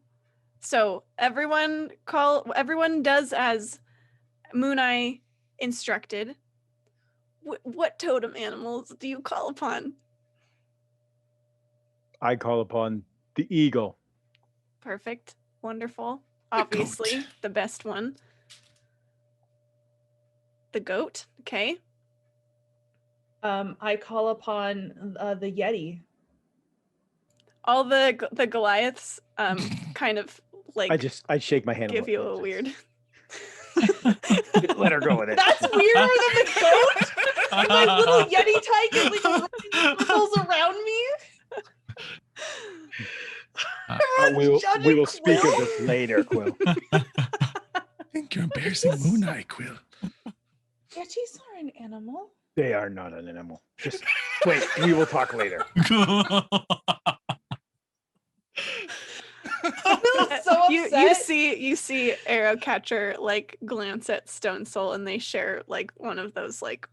So everyone does as Mooneye instructed. What totem animals do you call upon? I call upon the eagle. Perfect. Wonderful. The Obviously, goat. the best one. The goat. Okay. I call upon the Yeti. All the Goliaths kind of like I shake my hand. give you a weird. Let her go with it. That's weirder than the goat. And my little Yeti tyke is like running circles around me. we will Judging speak of Quill? this later, Quill. I think you're embarrassing Mooneye, Quill. Yetis are an animal. They are not an animal. Just wait. We will talk later. Quill's so upset. you see Arrowcatcher like glance at Stone Soul, and they share like one of those like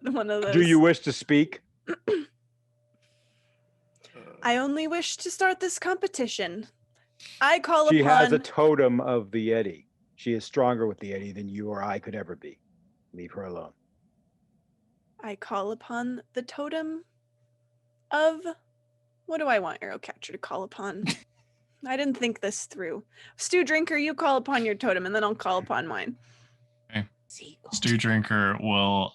one of those. Do you wish to speak? I only wish to start this competition. I call She upon has a totem of the Yeti. She is stronger with the Yeti than you or I could ever be. Leave her alone. I call upon the totem of what do I want Arrowcatcher to call upon? I didn't think this through. Stew Drinker, you call upon your totem, and then I'll call upon mine. Okay. Stew Drinker will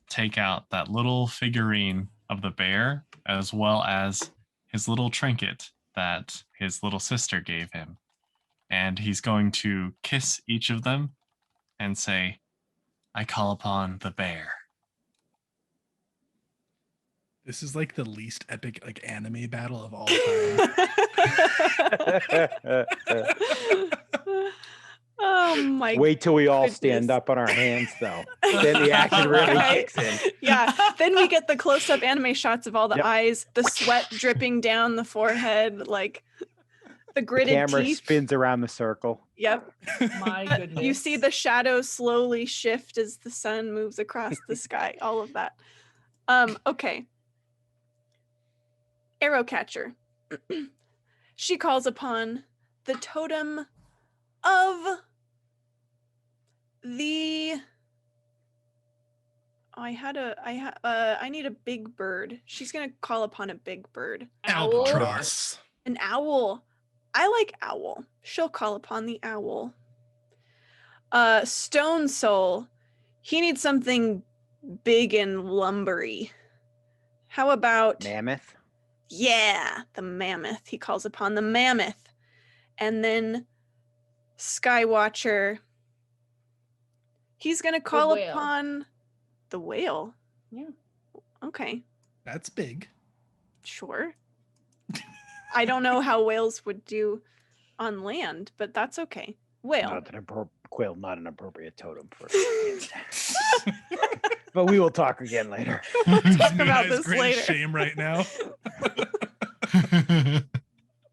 take out that little figurine of the bear, as well as his little trinket that his little sister gave him. And he's going to kiss each of them and say, I call upon the bear. This is like the least epic like anime battle of all time. Oh my Wait till we all goodness. stand up on our hands, though. Then the action really Right? kicks in. Yeah, then we get the close-up anime shots of all the Yep. eyes, the sweat dripping down the forehead, like the gritted Camera teeth. spins around the circle. Yep. My goodness. You see the shadows slowly shift as the sun moves across the sky. All of that. Okay. Arrowcatcher. She calls upon the totem of the. I need a big bird. She's gonna call upon a big bird. Albatross. An owl. I like owl. She'll call upon the owl. Stone Soul. He needs something big and lumbery. How about Mammoth. yeah, the mammoth. He calls upon the mammoth. And then Skywatcher. He's gonna call whale. upon The whale. Yeah. Okay, That's big. sure. I don't know how whales would do on land, but that's okay. Whale. Quill, not an appropriate totem for it. But we will talk again later. Talk Nuna about has this great later. shame right now.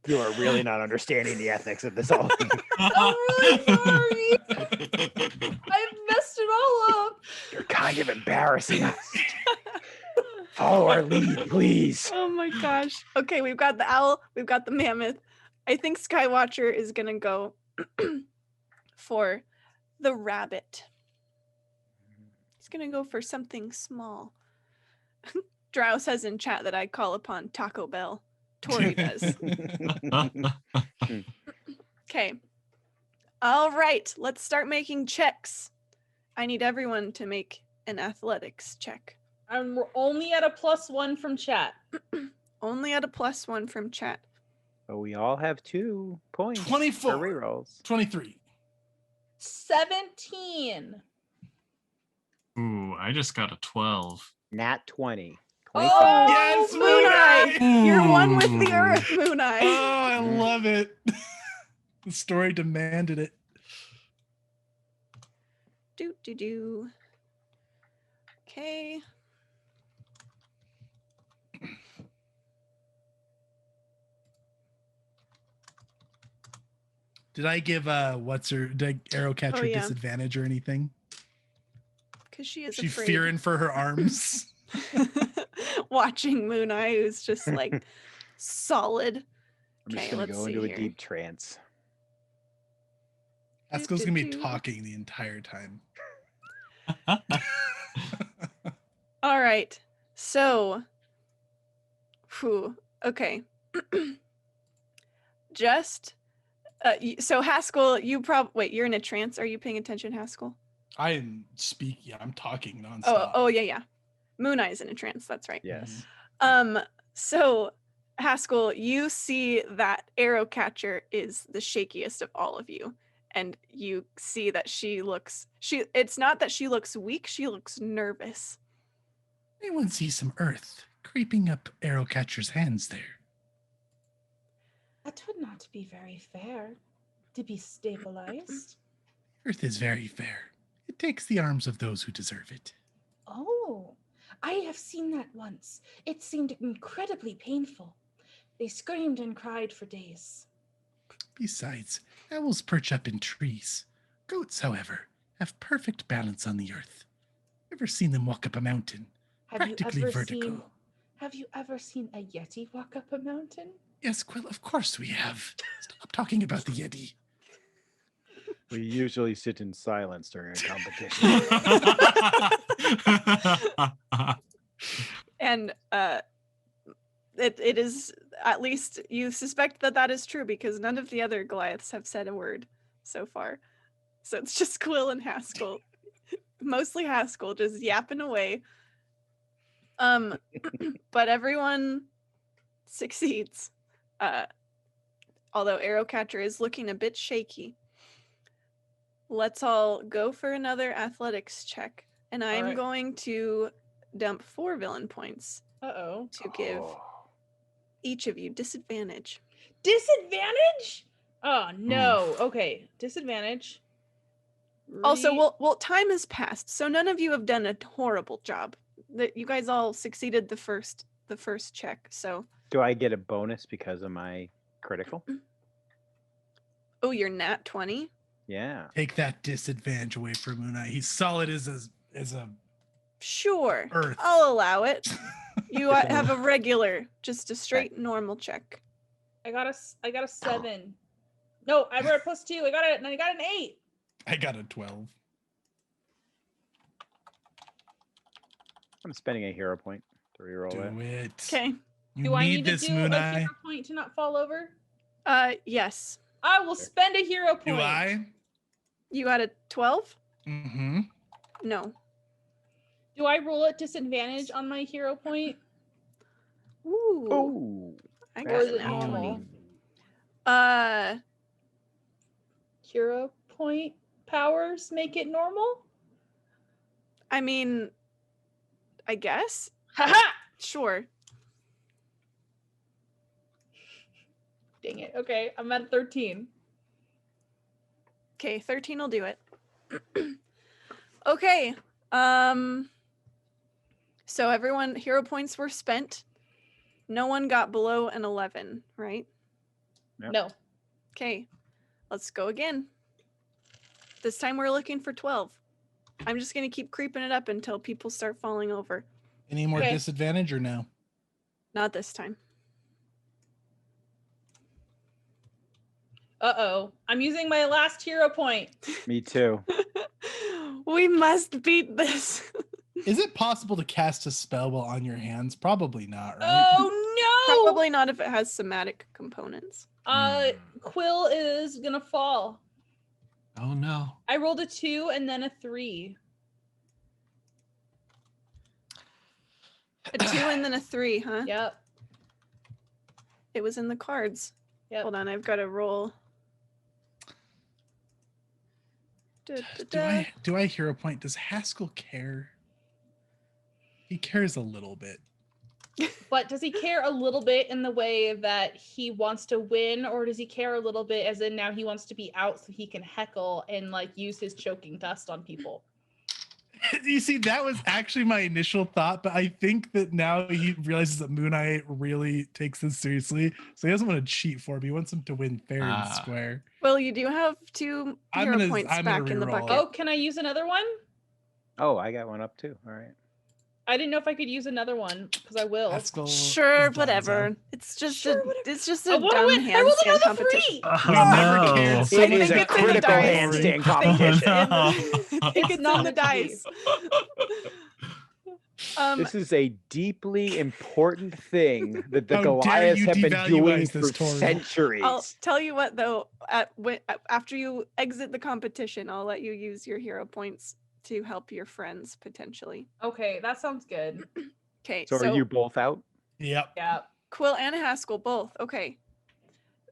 You are really not understanding the ethics of this whole thing. I'm really sorry. I messed it all up. You're kind of embarrassing us. Follow our lead, please. Oh my gosh. Okay, we've got the owl, we've got the mammoth. I think Skywatcher is gonna go for the rabbit. He's gonna go for something small. Drow says in chat that I call upon Taco Bell. Tori does. Okay. All right, let's start making checks. I need everyone to make an athletics check. I'm only at a +1 from chat. Only at a +1 from chat. But we all have 2 points 24. for rerolls. 23. 17. Ooh, I just got a 12. Nat 20. Oh, Yes, Moon Eye! You're one with the Ooh. earth, Moon Oh, Eye. I love it. The story demanded it. Do. Okay. Did I give did Arrow Catcher yeah. disadvantage or anything? Because she is She afraid. fearing for her arms. Watching Moon Eye, who's just like solid. I'm just Okay, going to let's go see into a here. deep trance. Haskell's gonna be Do-do-do. talking the entire time. All right. So, okay. Just so Haskell, wait, you're in a trance. Are you paying attention, Haskell? I am speaking. I'm talking nonstop. Oh yeah. Moon Eye's in a trance. That's right. Yes. So Haskell, you see that Arrow Catcher is the shakiest of all of you. And you see that it's not that she looks weak, she looks nervous. Anyone see some earth creeping up Arrow Catcher's hands there? That would not be very fair to be stabilized. Earth is very fair. It takes the arms of those who deserve it. Oh, I have seen that once. It seemed incredibly painful. They screamed and cried for days. Besides, owls perch up in trees. Goats, however, have perfect balance on the earth. Ever seen them walk up a mountain? Practically vertical. Have you ever seen a Yeti walk up a mountain? Yes, Quill, of course we have. Stop talking about the Yeti. We usually sit in silence during a competition. And it is, at least you suspect that is true because none of the other Goliaths have said a word so far. So it's just Quill and Haskell. Mostly Haskell just yapping away. But everyone succeeds. Although Arrow Catcher is looking a bit shaky. Let's all go for another athletics check. And I'm right. going to dump 4 villain points Uh-oh. to give each of you disadvantage. Disadvantage? Oh, no. Okay. Disadvantage. Also, well, time has passed, so none of you have done a horrible job. That you guys all succeeded the first check. So, Do I get a bonus because of my critical? oh, you're nat 20. Yeah. Take that disadvantage away from Mooneye. He's solid as a Sure, Earth. I'll allow it. You have a regular, just a straight normal check. I got a 7. No, I wrote a +2. I got an 8. I got a 12. I'm spending a hero point to reroll Do it. it. Okay. You Do I need need this, to do a Mooneye. hero point to not fall over? Yes. I will spend a hero point. Do I? You got a 12? Mm-hmm. No. Do I roll at disadvantage on my hero point? Ooh. Oh. I Or got is a it nat normal? 20. Hero point powers make it normal? I mean, I guess. Haha! Sure. Dang it. Okay, I'm at 13. Okay, 13 will do it. Okay. So everyone, hero points were spent. No one got below an 11, right? Yep. No. Okay, let's go again. This time we're looking for 12. I'm just going to keep creeping it up until people start falling over. Any more Okay. disadvantage or no? Not this time. Uh-oh. I'm using my last hero point. Me too. We must beat this. Is it possible to cast a spell while on your hands? Probably not, right? Oh no! Probably not if it has somatic components. Quill is gonna fall. Oh no. I rolled a 2 and then a 3. A 2 and then a 3, huh? Yep. It was in the cards. Yep. Hold on, I've got to roll. Do I hero point? Does Haskell care? He cares a little bit. But does he care a little bit in the way that he wants to win, or does he care a little bit as in now he wants to be out so he can heckle and like use his choking dust on people? You see, that was actually my initial thought, but I think that now he realizes that Moon Eye really takes this seriously, so he doesn't want to cheat for him. He wants him to win fair and square. Well, you do have 2 hero points back in the reroll. bucket. Oh, can I use another one? Oh, I got one up too. All right. I didn't know if I could use another one because I will. Haskell Sure, is whatever. Donzo. It's just Sure, a whatever. it's just I a wanna dumb win. I rolled handstand another competition. 3. We never no. cared so It much is a it's in the critical dice. handstand I competition. think it's not on the meant to be. dice. This is a deeply important thing that the How dare Goliaths you have been devaluize doing this, for Tori. centuries. I'll tell you what though, after you exit the competition, I'll let you use your hero points to help your friends potentially. Okay, that sounds good. Okay, So are you both out? Yep. Yeah. Quill and Haskell both. Okay.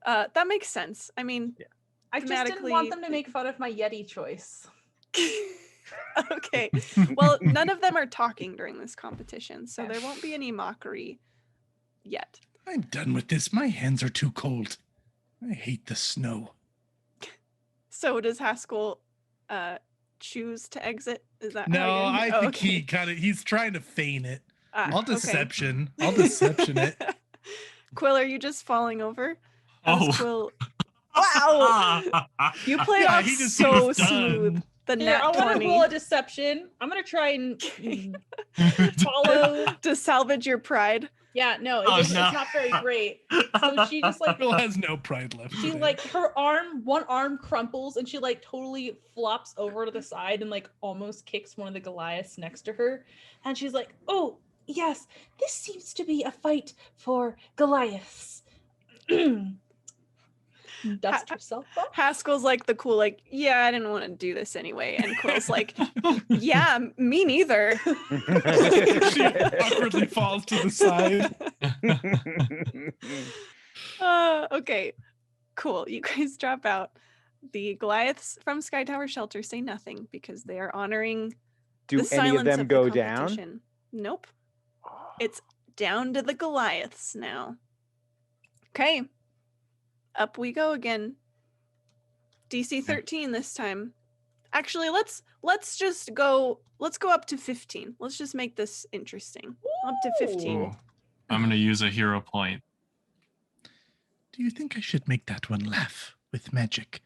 That makes sense. I mean, I just didn't want Thematically- them to make fun of my Yeti choice. okay. Well, none of them are talking during this competition, so there won't be any mockery yet. I'm done with this. My hands are too cold. I hate the snow. So does Haskell choose to exit? Is that No, how I you're... think he's trying to feign it. Ah, I'll okay. deception. I'll deception it. Quill, are you just falling over? How does Oh. Quill... Wow! You played Yeah, off he just so seems done. smooth. The Here, I nat want to 20 roll a deception. I'm gonna try and follow. to salvage your pride. Yeah, no, Oh, it's no. not very great. So she just like Will has no pride left. she today. like one arm crumples and she like totally flops over to the side and like almost kicks one of the Goliaths next to her. And she's like, "Oh, yes, this seems to be a fight for Goliaths." Dust herself off. Haskell's like the cool, like, yeah, I didn't want to do this anyway. And Quill's like, yeah, me neither. She awkwardly falls to the side. Okay, cool. You guys drop out. The Goliaths from Sky Tower Shelter say nothing because they are honoring Do the any silence of them the go down? competition. Nope. It's down to the Goliaths now. Okay. Up we go again. DC 13 this time. Actually, let's go up to 15. Let's just make this interesting. Up to 15. Ooh. I'm gonna use a hero point. Do you think I should make that one laugh with magic?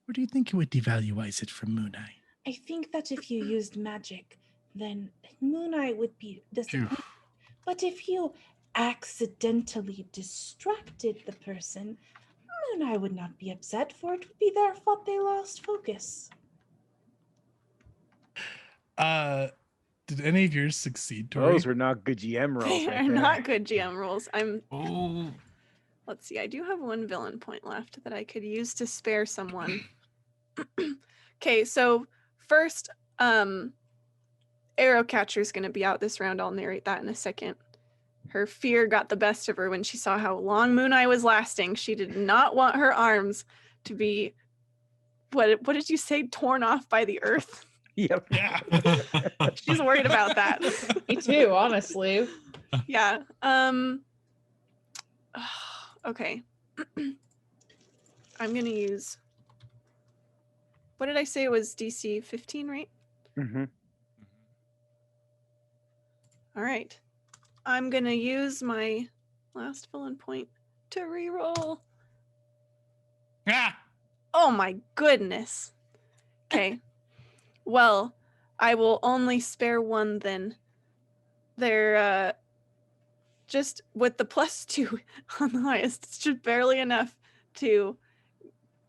Or do you think it would devaluize it from Moon Eye? I think that if you used magic, then Moon Eye would be disappointed. But if you accidentally distracted the person, Moon Eye would not be upset, for it would be their fault they lost focus. Did any of yours succeed, Tori? Those were not good GM rolls. They right are there. not good GM rules. Oh. Let's see. I do have one villain point left that I could use to spare someone. Okay, so first, Arrowcatcher's going to be out this round. I'll narrate that in a second. Her fear got the best of her when she saw how long Moon Eye was lasting. She did not want her arms to be, what did you say, torn off by the earth? Yep. Yeah. She's worried about that. Me too, honestly. Yeah. Okay. I'm gonna use. What did I say? It was DC 15, right? Mm-hmm. All right. I'm gonna use my last villain point to reroll. Ah! Oh my goodness. Okay. Well, I will only spare one then. They're just with the +2 on the highest, it's just barely enough to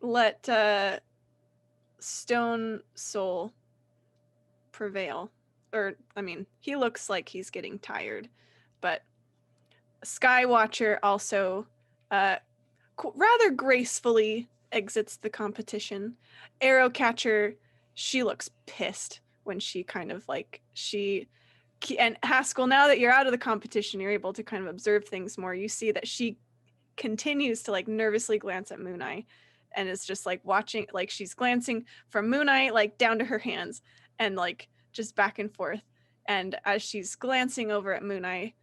let Stone Soul prevail. Or, I mean, he looks like he's getting tired, but Skywatcher also rather gracefully exits the competition. Arrowcatcher, she looks pissed when she kind of like, and Haskell, now that you're out of the competition, you're able to kind of observe things more. You see that she continues to like nervously glance at Moon Eye and is just like watching, like she's glancing from Moon Eye like down to her hands and like just back and forth. And as she's glancing over at Moon Eye,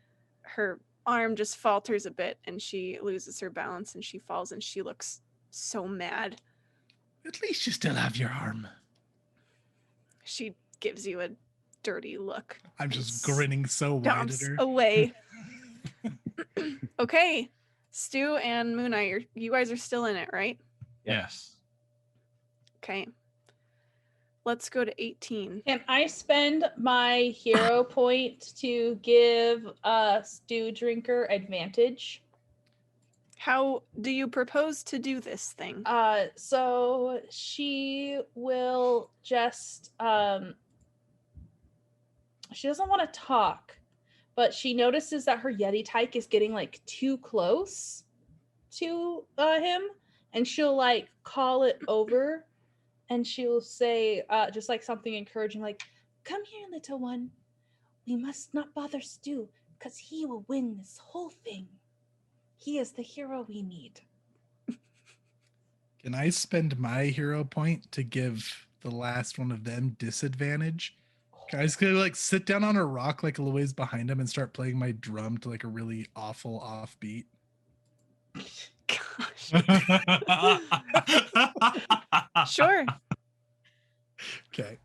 her arm just falters a bit and she loses her balance and she falls and she looks so mad. At least you still have your arm. She gives you a dirty look. I'm just grinning so wide at Stomps her. away. Okay, Stu and Moon Eye, you guys are still in it, right? Yes. Okay. Let's go to 18. Can I spend my hero point to give Stew Drinker advantage? How do you propose to do this thing? So she will just she doesn't want to talk, but she notices that her Yeti tyke is getting like too close to him, and she'll like call it over, and she'll say just like something encouraging, like, "Come here, little one. We must not bother Stu, because he will win this whole thing. He is the hero we need." Can I spend my hero point to give the last one of them disadvantage? Can I just go like sit down on a rock like a little ways behind him and start playing my drum to like a really awful offbeat? Gosh. Sure. Okay.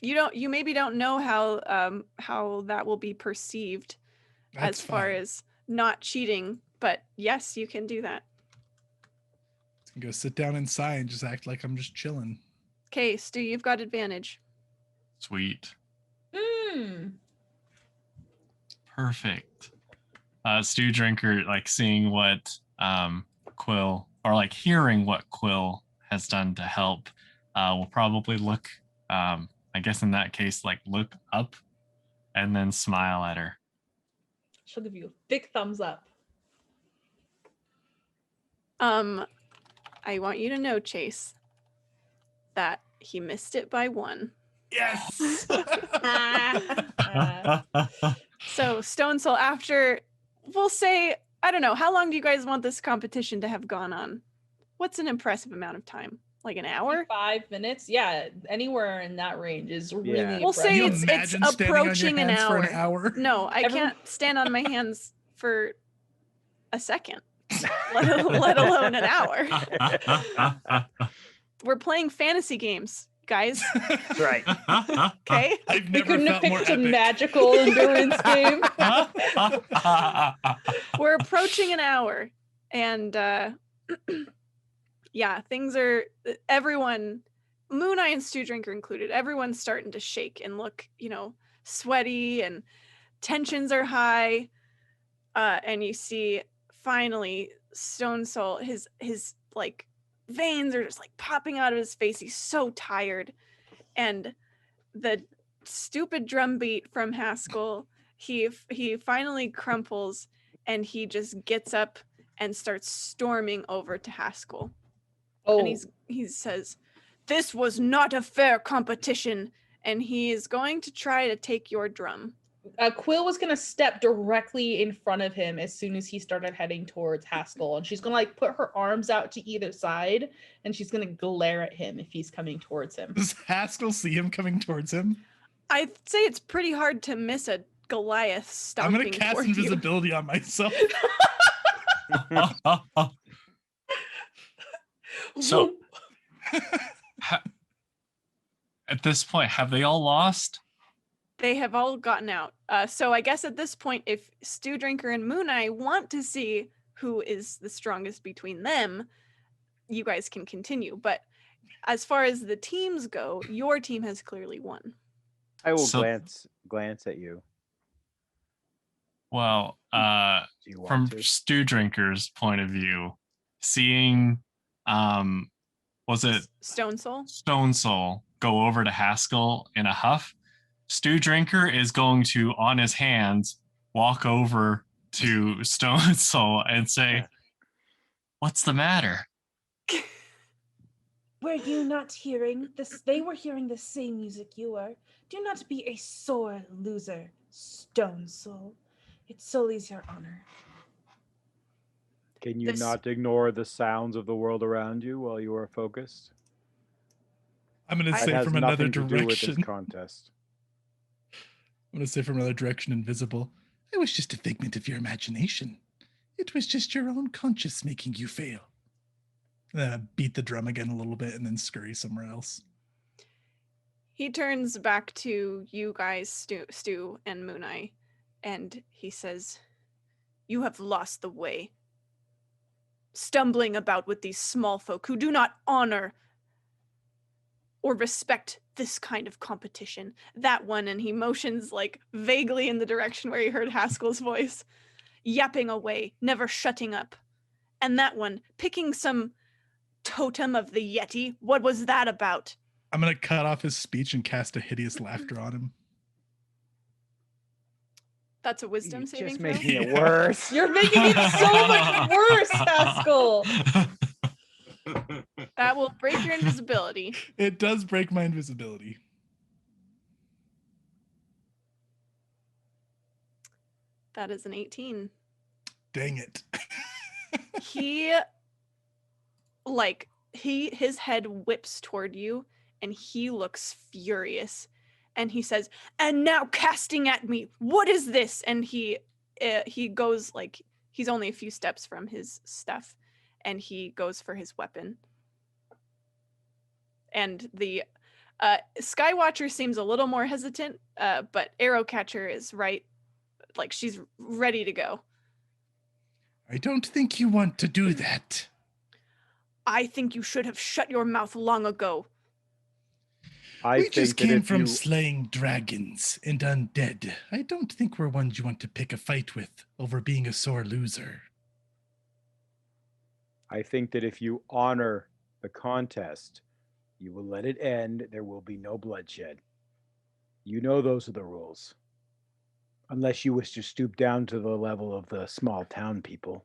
You maybe don't know how that will be perceived That's as far fine. as not cheating, but yes, you can do that. Go sit down inside and just act like I'm just chilling. Okay, Stu, you've got advantage. Sweet. Perfect. Stew Drinker, like seeing what Quill, or like hearing what Quill has done to help, will probably look, I guess in that case, like look up and then smile at her. She'll give you a big thumbs up. I want you to know, Chase, that he missed it by 1. Yes. So Stone Soul, after, we'll say, I don't know, how long do you guys want this competition to have gone on? What's an impressive amount of time? Like an hour? 5 minutes? Yeah, anywhere in that range is really Yeah. We'll say You it's imagine standing on your approaching an hands for hour. an hour? No, I can't stand on my hands for a second, let alone an hour. We're playing fantasy games, guys. That's right. Okay? I've We never couldn't have felt more picked a epic. magical endurance game. We're approaching an hour, and yeah, things are, everyone, Moon Eye and Stew Drinker included, everyone's starting to shake and look, sweaty, and tensions are high. And you see finally Stone Soul, his like veins are just like popping out of his face. He's so tired. And the stupid drum beat from Haskell, he finally crumples and he just gets up and starts storming over to Haskell. Oh, And he says, "This was not a fair competition," and he is going to try to take your drum. Quill was gonna step directly in front of him as soon as he started heading towards Haskell, and she's gonna like put her arms out to either side, and she's gonna glare at him if he's coming towards him. Does Haskell see him coming towards him? I'd say it's pretty hard to miss a Goliath I'm stomping gonna cast toward you. invisibility on myself. So, at this point, have they all lost? They have all gotten out. So I guess at this point, if Stew Drinker and Moon Eye want to see who is the strongest between them, you guys can continue. But as far as the teams go, your team has clearly won. I will So- glance at you. Well, Do you from want to? Stew Drinker's point of view, seeing, was it Stone Soul? Stone Soul go over to Haskell in a huff? Stew Drinker is going to, on his hands, walk over to Stone Soul and say, Yeah. "What's the matter?" Were you not hearing this? They were hearing the same music you are. Do not be a sore loser, Stone Soul. It sullies your honor. Can you This- not ignore the sounds of the world around you while you are focused? I'm gonna That say has from another nothing to do with direction. this contest. I'm gonna say from another direction, invisible. It was just a figment of your imagination. It was just your own conscience making you fail. Beat the drum again a little bit and then scurry somewhere else. He turns back to you guys, Stu and Moon Eye, and he says, "You have lost the way. Stumbling about with these small folk who do not honor or respect this kind of competition." That one, and he motions like vaguely in the direction where he heard Haskell's voice, yapping away, never shutting up. And that one, picking some totem of the Yeti. What was that about? I'm gonna cut off his speech and cast a hideous laughter on him. That's a wisdom You're saving just throw. making it Yeah. worse. You're making it so much worse, Haskell. That will break your invisibility. It does break my invisibility. That is an 18. Dang it. He his head whips toward you and he looks furious and he says, "And now casting at me, what is this?" And he goes like, he's only a few steps from his stuff and he goes for his weapon. And the Skywatcher seems a little more hesitant, but Arrowcatcher is right, like she's ready to go. I don't think you want to do that. I think you should have shut your mouth long ago. I We think just that came if from you, slaying dragons and undead. I don't think we're ones you want to pick a fight with over being a sore loser. I think that if you honor the contest, you will let it end. There will be no bloodshed. You know those are the rules. Unless you wish to stoop down to the level of the small town people.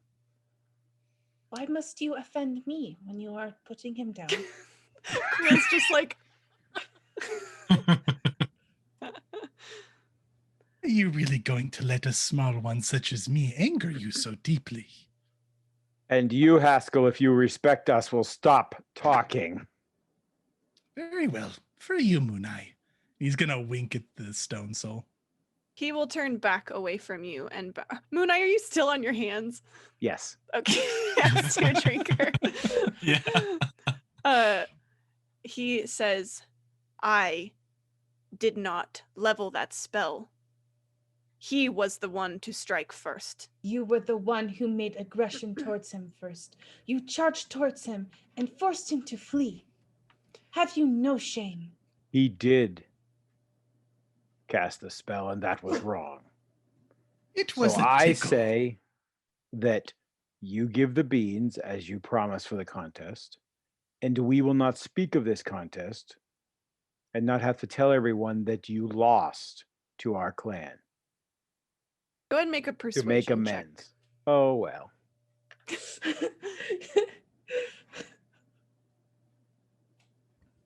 Why must you offend me when you are putting him down? Quill's just like, Are you really going to let a small one such as me anger you so deeply? And you, Haskell, if you respect us, will stop talking. Very well. For you, Moon Eye. He's gonna wink at the Stone Soul. he will turn back away from you and Moon Eye, are you still on your hands? Yes. Okay. Yes, your drinker. Yeah. He says, "I did not level that spell. He was the one to strike first." You were the one who made aggression towards him first. You charged towards him and forced him to flee. Have you no shame? He did cast the spell, and that was wrong. It was So a I tickle. say that you give the beans as you promised for the contest, and we will not speak of this contest and not have to tell everyone that you lost to our clan Go ahead and make a to persuasion make check. amends. Oh, well.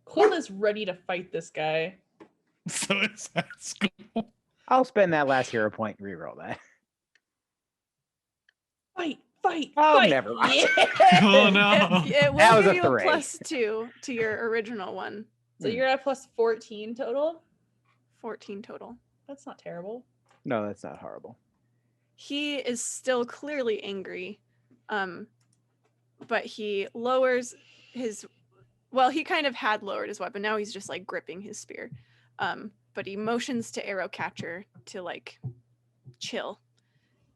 Quill is ready to fight this guy. So it's Haskell. I'll spend that last hero point and reroll that. Fight. Oh, never mind. Yeah. Oh no. It That will was give a you a 3. +2 to your original one. So you're at plus 14 total? 14 total. That's not terrible. No, that's not horrible. He is still clearly angry, but he lowers his. Well, he kind of had lowered his weapon. Now he's just like gripping his spear. But he motions to Arrowcatcher to like chill,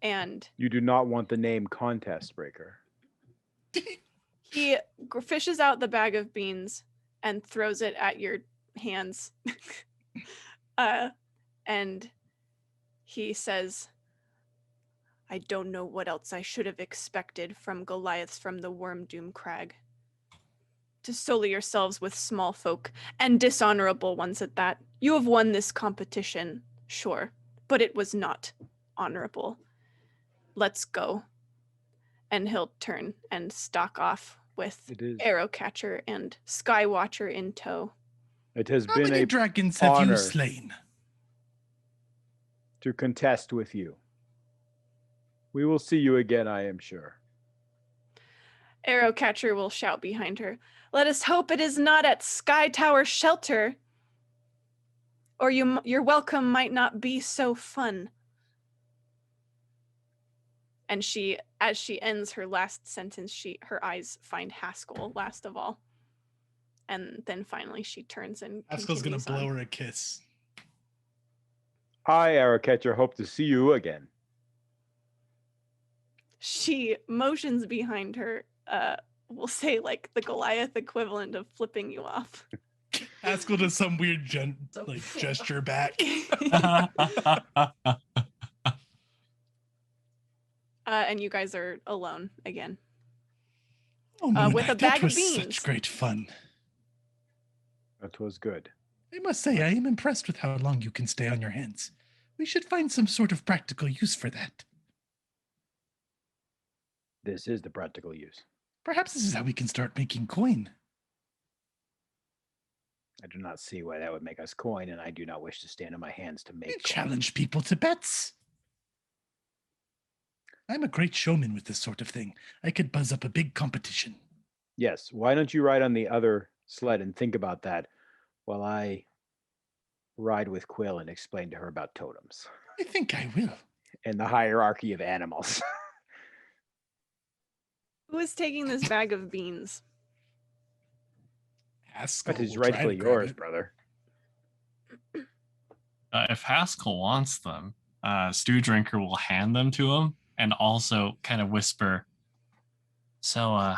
and You do not want the name Contest Breaker. he fishes out the bag of beans and throws it at your hands. And he says, I don't know what else I should have expected from Goliaths from the Wormdoom Crag. To sully yourselves with small folk, and dishonorable ones at that. You have won this competition, sure, but it was not honorable. Let's go. And he'll turn and stalk off with It is. Arrowcatcher and Skywatcher in tow. It has How been many a dragons have honor you slain? to contest with you. We will see you again, I am sure. Arrowcatcher will shout behind her, let us hope it is not at Sky Tower Shelter, or your welcome might not be so fun. And as she ends her last sentence, her eyes find Haskell last of all. And then finally she turns and Haskell's gonna continues blow on. her a kiss. I, Arrowcatcher, hope to see you again. She motions behind her, we'll say like the Goliath equivalent of flipping you off. Haskell does some weird gesture back. And you guys are alone again. Oh, Moon With a Knight, bag that of was beans. such great fun. That was good. I must say, I am impressed with how long you can stay on your hands. We should find some sort of practical use for that. This is the practical use. Perhaps this is how we can start making coin. I do not see why that would make us coin, and I do not wish to stand on my hands to We make coin. challenge people to bets. I'm a great showman with this sort of thing. I could buzz up a big competition. Yes, why don't you ride on the other sled and think about that while I ride with Quill and explain to her about totems I think I will. and the hierarchy of animals. Who is taking this bag of beans? Haskell That is will try to rightfully grab yours, it. brother. If Haskell wants them, Stew Drinker will hand them to him and also kind of whisper, so,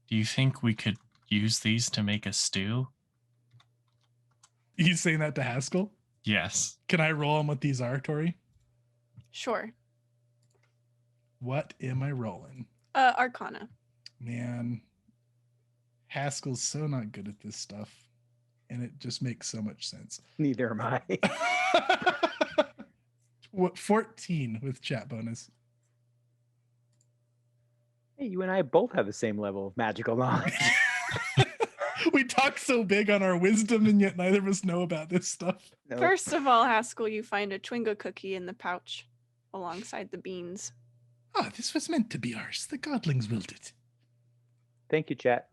do you think we could use these to make a stew? He's saying that to Haskell? Yes. Can I roll on what these are, Tori? Sure. What am I rolling? Arcana. Man, Haskell's so not good at this stuff. And it just makes so much sense. Neither am I. What, 14 with chat bonus. Hey, you and I both have the same level of magical knowledge. We talk so big on our wisdom, and yet neither of us know about this stuff. No. First of all, Haskell, you find a Twingo cookie in the pouch alongside the beans. Ah, this was meant to be ours. The godlings willed it. Thank you, chat.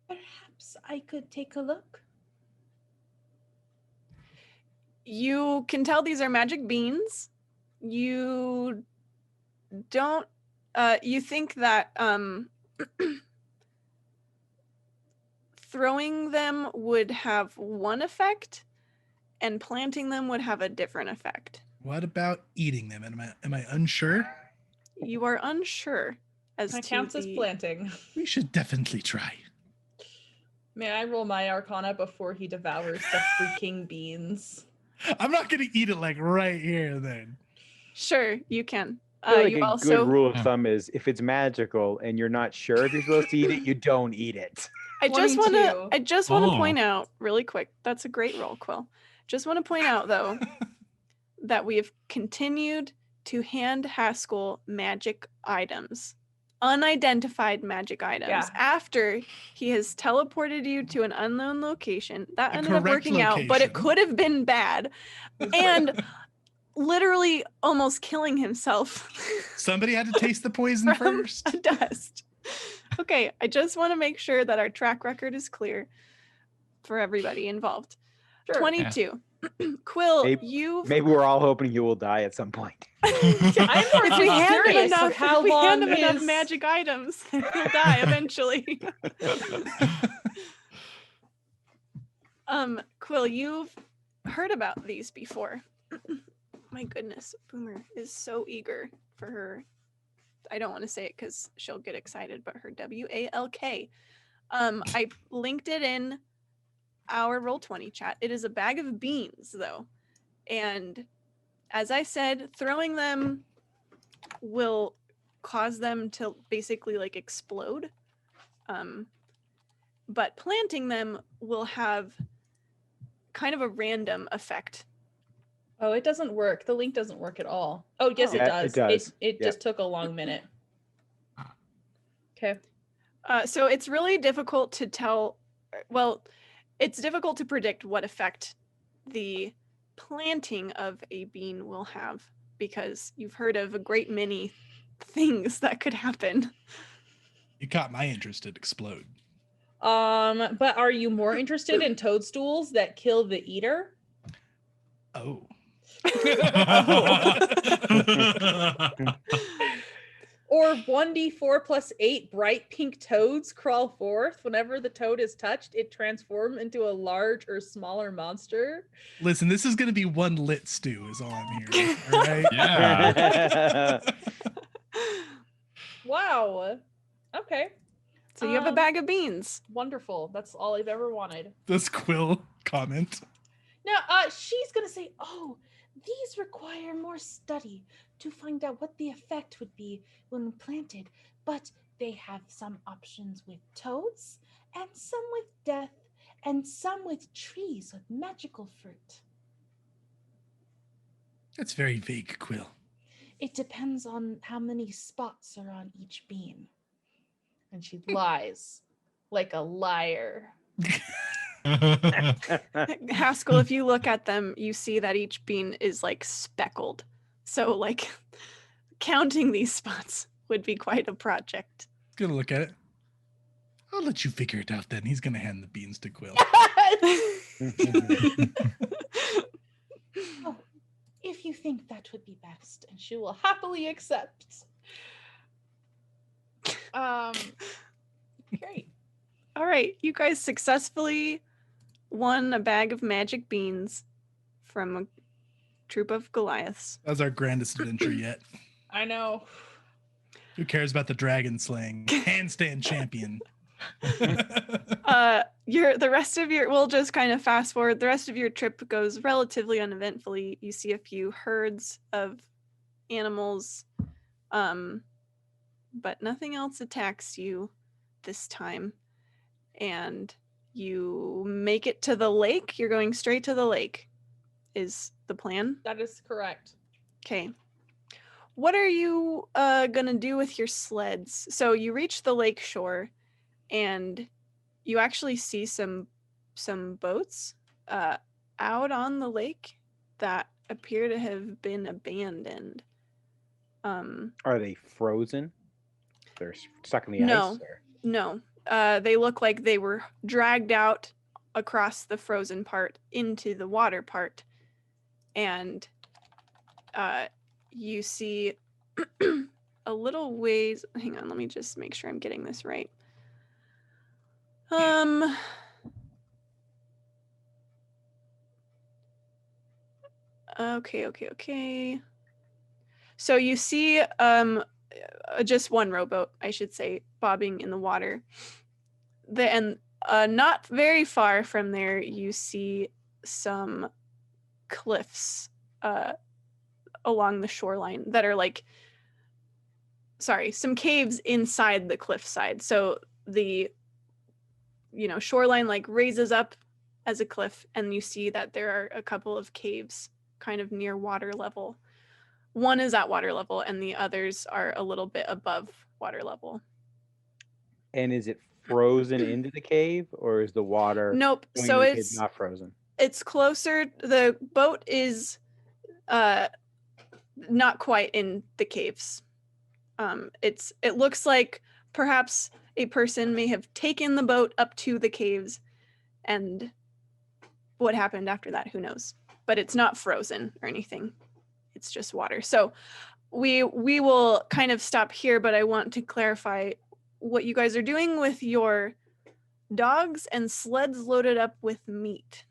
Perhaps I could take a look. You can tell these are magic beans. You don't you think that throwing them would have one effect and planting them would have a different effect. What about eating them? Am I unsure? You are unsure as That to counts as the- planting. We should definitely try. May I roll my Arcana before he devours the freaking beans? I'm not going to eat it like right here then. Sure, you can. I feel like You a also good rule of Yeah. thumb is if it's magical and you're not sure if you're supposed to eat it, you don't eat it. I just want to 22. point out really quick. That's a great roll, Quill. Just want to point out though that we have continued to hand Haskell magic items unidentified magic items Yeah. after he has teleported you to an unknown location. That A ended up correct working out, but it location. could have been bad. And literally almost killing himself Somebody had to taste the poison from first. a dust. Okay, I just want to make sure that our track record is clear for everybody involved. Sure. 22. Quill, Maybe- you've Maybe we're all hoping you will die at some point. I'm more if we just hand him curious enough, how if we hand long him enough his- magic items, he'll die eventually. Quill, you've heard about these before. My goodness, Boomer is so eager for her. I don't want to say it because she'll get excited, but her WALK. I linked it in our Roll20 chat. It is a bag of beans, though. And as I said, throwing them will cause them to basically like explode. But planting them will have kind of a random effect. Oh, it doesn't work. The link doesn't work at all. Oh, yes, Oh. it Yeah, does. it does. It Yep. just took a long minute. Okay. So it's really difficult to tell. Well, it's difficult to predict what effect the planting of a bean will have because you've heard of a great many things that could happen. You caught my interest. It explode. But are you more interested in toadstools that kill the eater? Oh. Or 1d4 plus 8 bright pink toads crawl forth. Whenever the toad is touched, it transforms into a large or smaller monster. Listen, this is going to be one lit stew is all I'm hearing. All right? Yeah. Wow. Okay. So you have a bag of beans. Wonderful. That's all I've ever wanted. This Quill comment. Now, she's gonna say, "Oh, these require more study to find out what the effect would be when planted, but they have some options with toads, and some with death, and some with trees with magical fruit. That's very vague, Quill. It depends on how many spots are on each bean." And she lies like a liar. Haskell, if you look at them, you see that each bean is like speckled. So like counting these spots would be quite a project. Gonna look at it. I'll let you figure it out then. He's gonna hand the beans to Quill. Oh, if you think that would be best. And she will happily accept. Great. All right, you guys successfully won a bag of magic beans from a troop of Goliaths. That was our grandest adventure yet. I know. Who cares about the dragon slaying? Handstand champion. The rest of your, we'll just kind of fast forward. The rest of your trip goes relatively uneventfully. You see a few herds of animals, but nothing else attacks you this time. And you make it to the lake. You're going straight to the lake, is the plan. That is correct. Okay. What are you gonna do with your sleds? So you reach the lake shore, and you actually see some boats out on the lake that appear to have been abandoned. Are they frozen? They're stuck in the No. ice? Or? No, they look like they were dragged out across the frozen part into the water part, and you see a little ways. Hang on, let me just make sure I'm getting this right. Okay. So you see just one rowboat, I should say, bobbing in the water. And not very far from there, you see some cliffs along the shoreline that are like, some caves inside the cliffside. So the shoreline like raises up as a cliff, and you see that there are a couple of caves kind of near water level. One is at water level, and the others are a little bit above water level. And is it frozen into the cave, or is the water Nope. going So into the cave it's not frozen? it's closer. The boat is not quite in the caves. It looks like perhaps a person may have taken the boat up to the caves, and what happened after that, who knows? But it's not frozen or anything. It's just water. So we will kind of stop here, but I want to clarify what you guys are doing with your dogs and sleds loaded up with meat.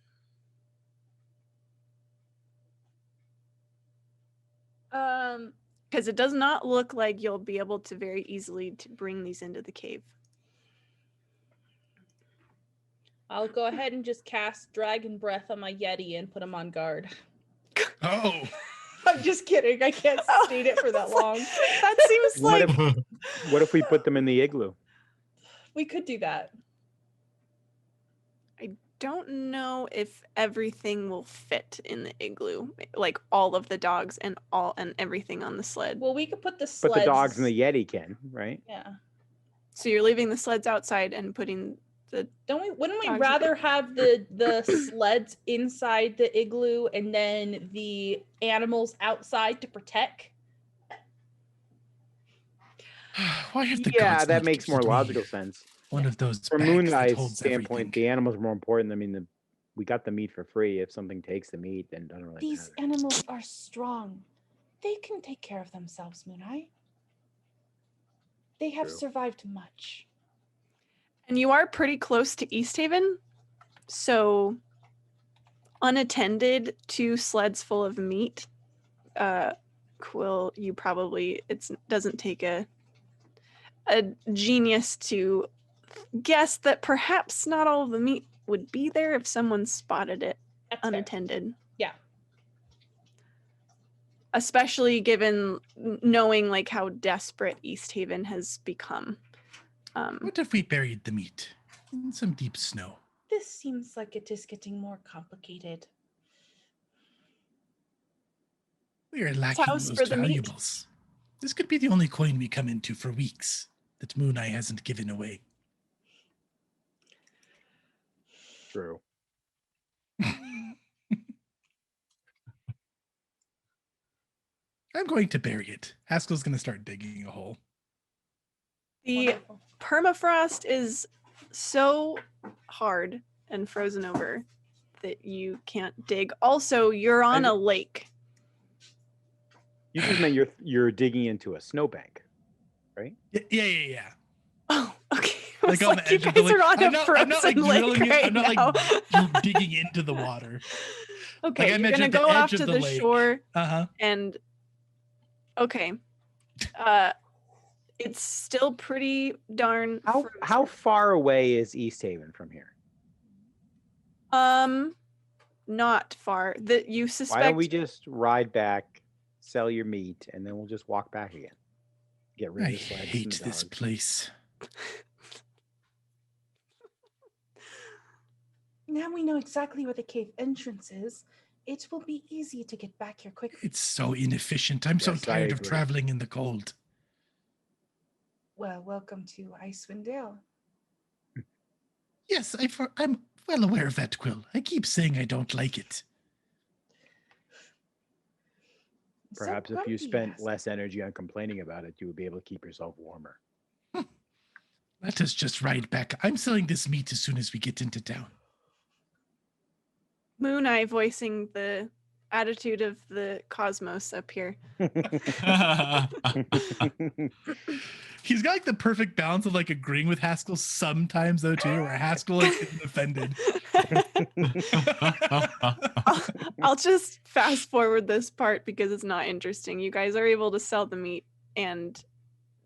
Because it does not look like you'll be able to very easily to bring these into the cave. I'll go ahead and just cast Dragon Breath on my Yeti and put him on guard. Oh, I'm just kidding. I can't sustain it for that long. That seems What like What if we put them in the igloo? We could do that. don't know if everything will fit in the igloo, like all of the dogs and everything on the sled. Well, we could put the sleds. But the dogs and the Yeti can, right? Yeah. So you're leaving the sleds outside and putting the Wouldn't we Dogs rather have the sleds inside the igloo and then the animals outside to protect? why have the Yeah, gods that not makes given more me logical sense. One of those From bags Moon that Knight's holds standpoint, everything. the animals are more important. I mean, we got the meat for free. If something takes the meat, then it doesn't really These matter. animals are strong. They can take care of themselves, Mooneye. They have True. survived much. and you are pretty close to East Haven, so unattended, 2 sleds full of meat. Quill, you probably doesn't take a genius to guess that perhaps not all of the meat would be there if someone spotted it That's fair. unattended. Yeah. Especially given knowing like how desperate East Haven has become. What if we buried the meat in some deep snow? This seems like it is getting more complicated. We are lacking house most for the meat. valuables. This could be the only coin we come into for weeks that Moon Eye hasn't given away. True. I'm going to bury it. Haskell's going to start digging a hole. The Wonderful. permafrost is so hard and frozen over that you can't dig. Also, you're on And- a lake. You just meant you're digging into a snowbank, right? Yeah. Oh, okay. I was Like on like, the you edge of the guys lake. are on I'm a not frozen like lake drilling it. right I'm not now. like digging into the water. Okay, I you're meant gonna at the go edge off of to the the lake. shore Uh-huh. and okay. It's still pretty darn How frozen. far away is East Haven from here? Not far. That you suspect. Why don't we just ride back, sell your meat, and then we'll just walk back again? Get rid I of the sleds and hate the this dogs. place. Now we know exactly where the cave entrance is. It will be easy to get back here quickly. It's so inefficient. I'm so Yes, I tired of agree. traveling in the cold. Well, welcome to Icewind Dale. Yes, I'm well aware of that, Quill. I keep saying I don't like it. So Perhaps if you grumpy, spent Haskell. less energy on complaining about it, you would be able to keep yourself warmer. Let us just ride back. I'm selling this meat as soon as we get into town. Moon Eye voicing the attitude of the cosmos up here. He's got like the perfect balance of like agreeing with Haskell sometimes though too, where Haskell like isn't offended. I'll just fast forward this part because it's not interesting. You guys are able to sell the meat, and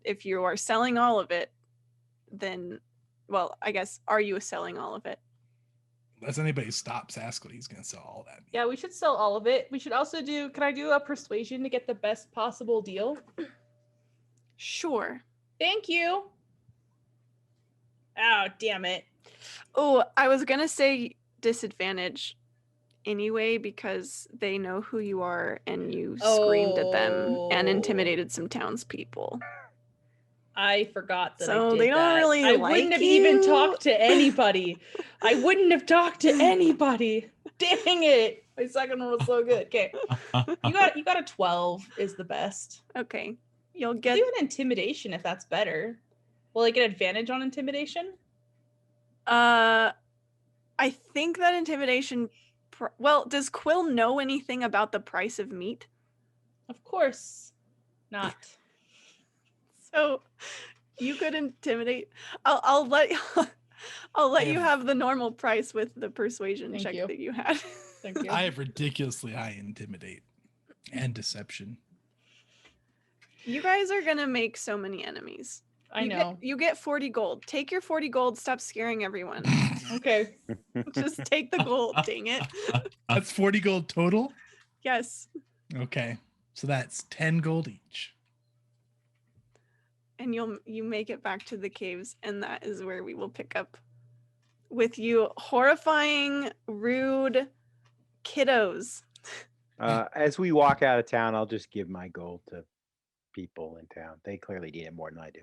if you are selling all of it, then, well, I guess, are you selling all of it? Unless anybody stops Haskell, he's gonna sell all that. Yeah, we should sell all of it. We should also can I do a persuasion to get the best possible deal? Sure. Thank you. Oh, damn it. Oh, I was gonna say disadvantage anyway because they know who you are and you screamed at them and Oh. intimidated some townspeople. I forgot that I So did they don't that. really I like wouldn't have even you. talked to anybody. I wouldn't have talked to anybody. Dang it. My second one was so good. Okay. You got a 12 is the best. Okay. You'll I'll get do an intimidation if that's better. Will I get advantage on intimidation? I think that intimidation well, does Quill know anything about the price of meat? Of course not. So you could intimidate. I'll let I'll let I you have- have the normal price with the persuasion Thank check you. that you had. Thank you. I have ridiculously high intimidate and deception. You guys are gonna make so many enemies. I know. You get 40 gold. Take your 40 gold. Stop scaring everyone. Okay. Just take the gold. Dang it. That's 40 gold total? Yes. Okay. So that's 10 gold each. And you make it back to the caves, and that is where we will pick up with you horrifying, rude kiddos. As we walk out of town, I'll just give my gold to people in town. They clearly need it more than I do.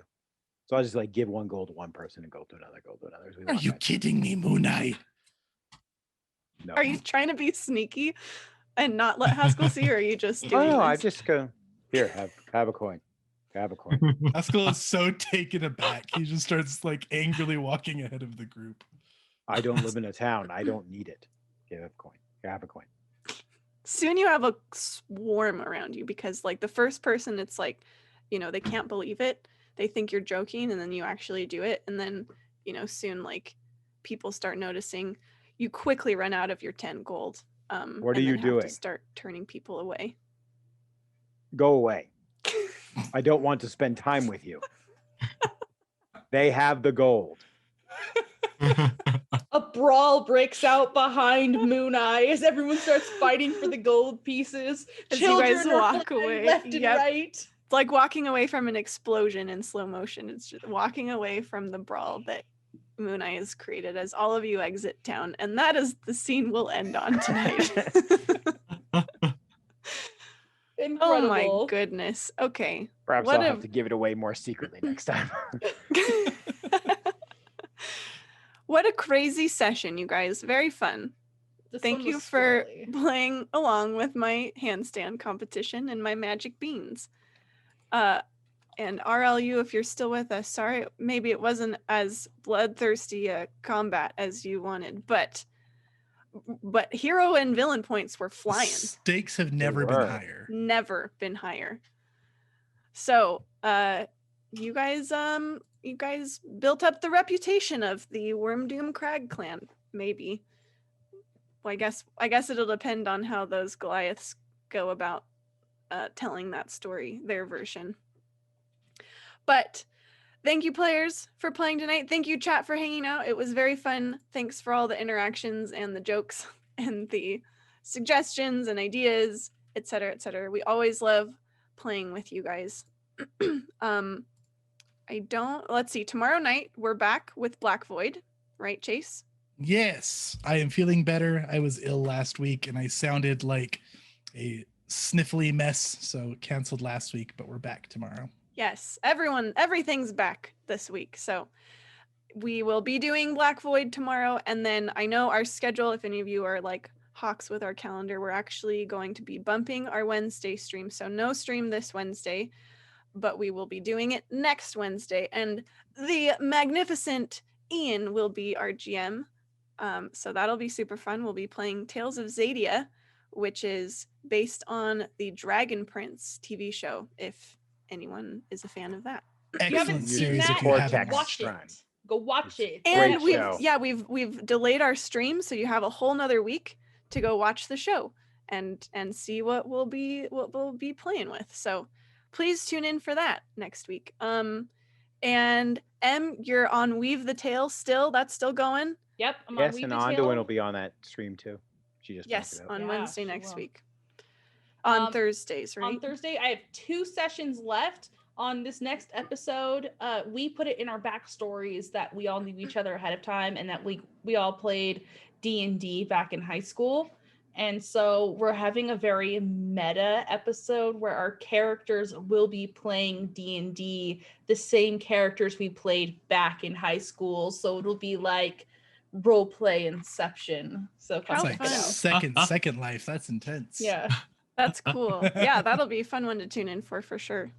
So I'll just like give 1 gold to one person and gold to another, gold to another. As we Are walk you out. kidding me, Moonai? No. Are you trying to be sneaky and not let Haskell see, or are you just Oh doing no, this? I just go here. Have a coin. Have a coin. Haskell is so taken aback. He just starts like angrily walking ahead of the group. I don't live in a town. I don't need it. Give a coin. Have a coin. Soon you have a swarm around you because like the first person, it's like, they can't believe it. They think you're joking, and then you actually do it. And then, soon like people start noticing. You quickly run out of your 10 gold. What are and you then have to doing? start turning people away. Go away. I don't want to spend time with you. They have the gold. A brawl breaks out behind Moon Eye as everyone starts fighting for the gold pieces. As you guys Children are walk flying away. left and Yep. right. It's like walking away from an explosion in slow motion. It's just walking away from the brawl that Moon Eye has created as all of you exit town. And that is the scene we'll end on tonight. Incredible. Oh my goodness. Okay. Perhaps What I'll a- have to give it away more secretly next time. What a crazy session, you guys. Very fun. This Thank one you was for squirrely. playing along with my handstand competition and my magic beans. And RLU, if you're still with us, sorry, maybe it wasn't as bloodthirsty a combat as you wanted, but hero and villain points were flying. Stakes have never been were. higher. Never been higher. So, you guys built up the reputation of the Wormdoom Crag clan, maybe. Well, I guess it'll depend on how those Goliaths go about telling that story, their version. But thank you, players, for playing tonight. Thank you, chat, for hanging out. It was very fun. Thanks for all the interactions and the jokes and the suggestions and ideas, etc., etc. We always love playing with you guys. Let's see, tomorrow night we're back with Black Void, right, Chase? Yes, I am feeling better. I was ill last week and I sounded like a sniffly mess, so canceled last week, but we're back tomorrow. Yes, everything's back this week. So we will be doing Black Void tomorrow. And then I know our schedule, if any of you are like hawks with our calendar, we're actually going to be bumping our Wednesday stream. So no stream this Wednesday, but we will be doing it next Wednesday. And the magnificent Ian will be our GM. So that'll be super fun. We'll be playing Tales of Zadia, which is based on the Dragon Prince TV show, if anyone is a fan of that. If you haven't Excellent seen series that, if you haven't Vortex watched watch it. Shrine. it. Go watch it. And Great show. we've delayed our stream, so you have a whole nother week to go watch the show and see what we'll be playing with. So please tune in for that next week. And M, you're on Weave the Tale still. That's still going. Yep, I'm Yes, on and Weave the Anduin Tail. will be on that stream too. She just Yes, pointed out. on Yeah, Wednesday she next will. week. On Um, Thursdays, right? On Thursday, I have 2 sessions left. On this next episode, we put it in our backstories that we all knew each other ahead of time and that we all played D&D back in high school. And so we're having a very meta episode where our characters will be playing D&D, the same characters we played back in high school. So it'll be like role play Inception. So come How It's check like it fun. out. second life. That's intense. Yeah. That's cool. Yeah, that'll be a fun one to tune in for sure.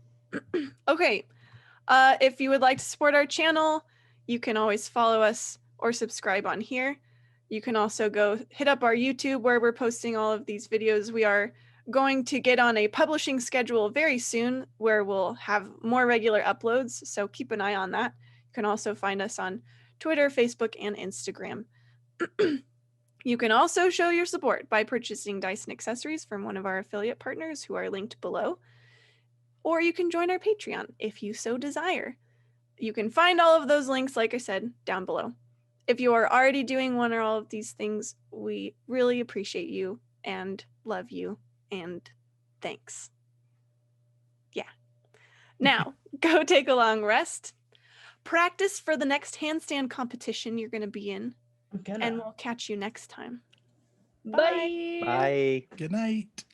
Okay. If you would like to support our channel, you can always follow us or subscribe on here. You can also go hit up our YouTube where we're posting all of these videos. We are going to get on a publishing schedule very soon where we'll have more regular uploads. So keep an eye on that. You can also find us on Twitter, Facebook, and Instagram. You can also show your support by purchasing dice and accessories from one of our affiliate partners who are linked below. Or you can join our Patreon if you so desire. You can find all of those links, like I said, down below. If you are already doing one or all of these things, we really appreciate you and love you and thanks. Yeah. Now, go take a long rest. Practice for the next handstand competition you're going to be in. I'm gonna. And we'll catch you next time. Bye. Bye. Good night.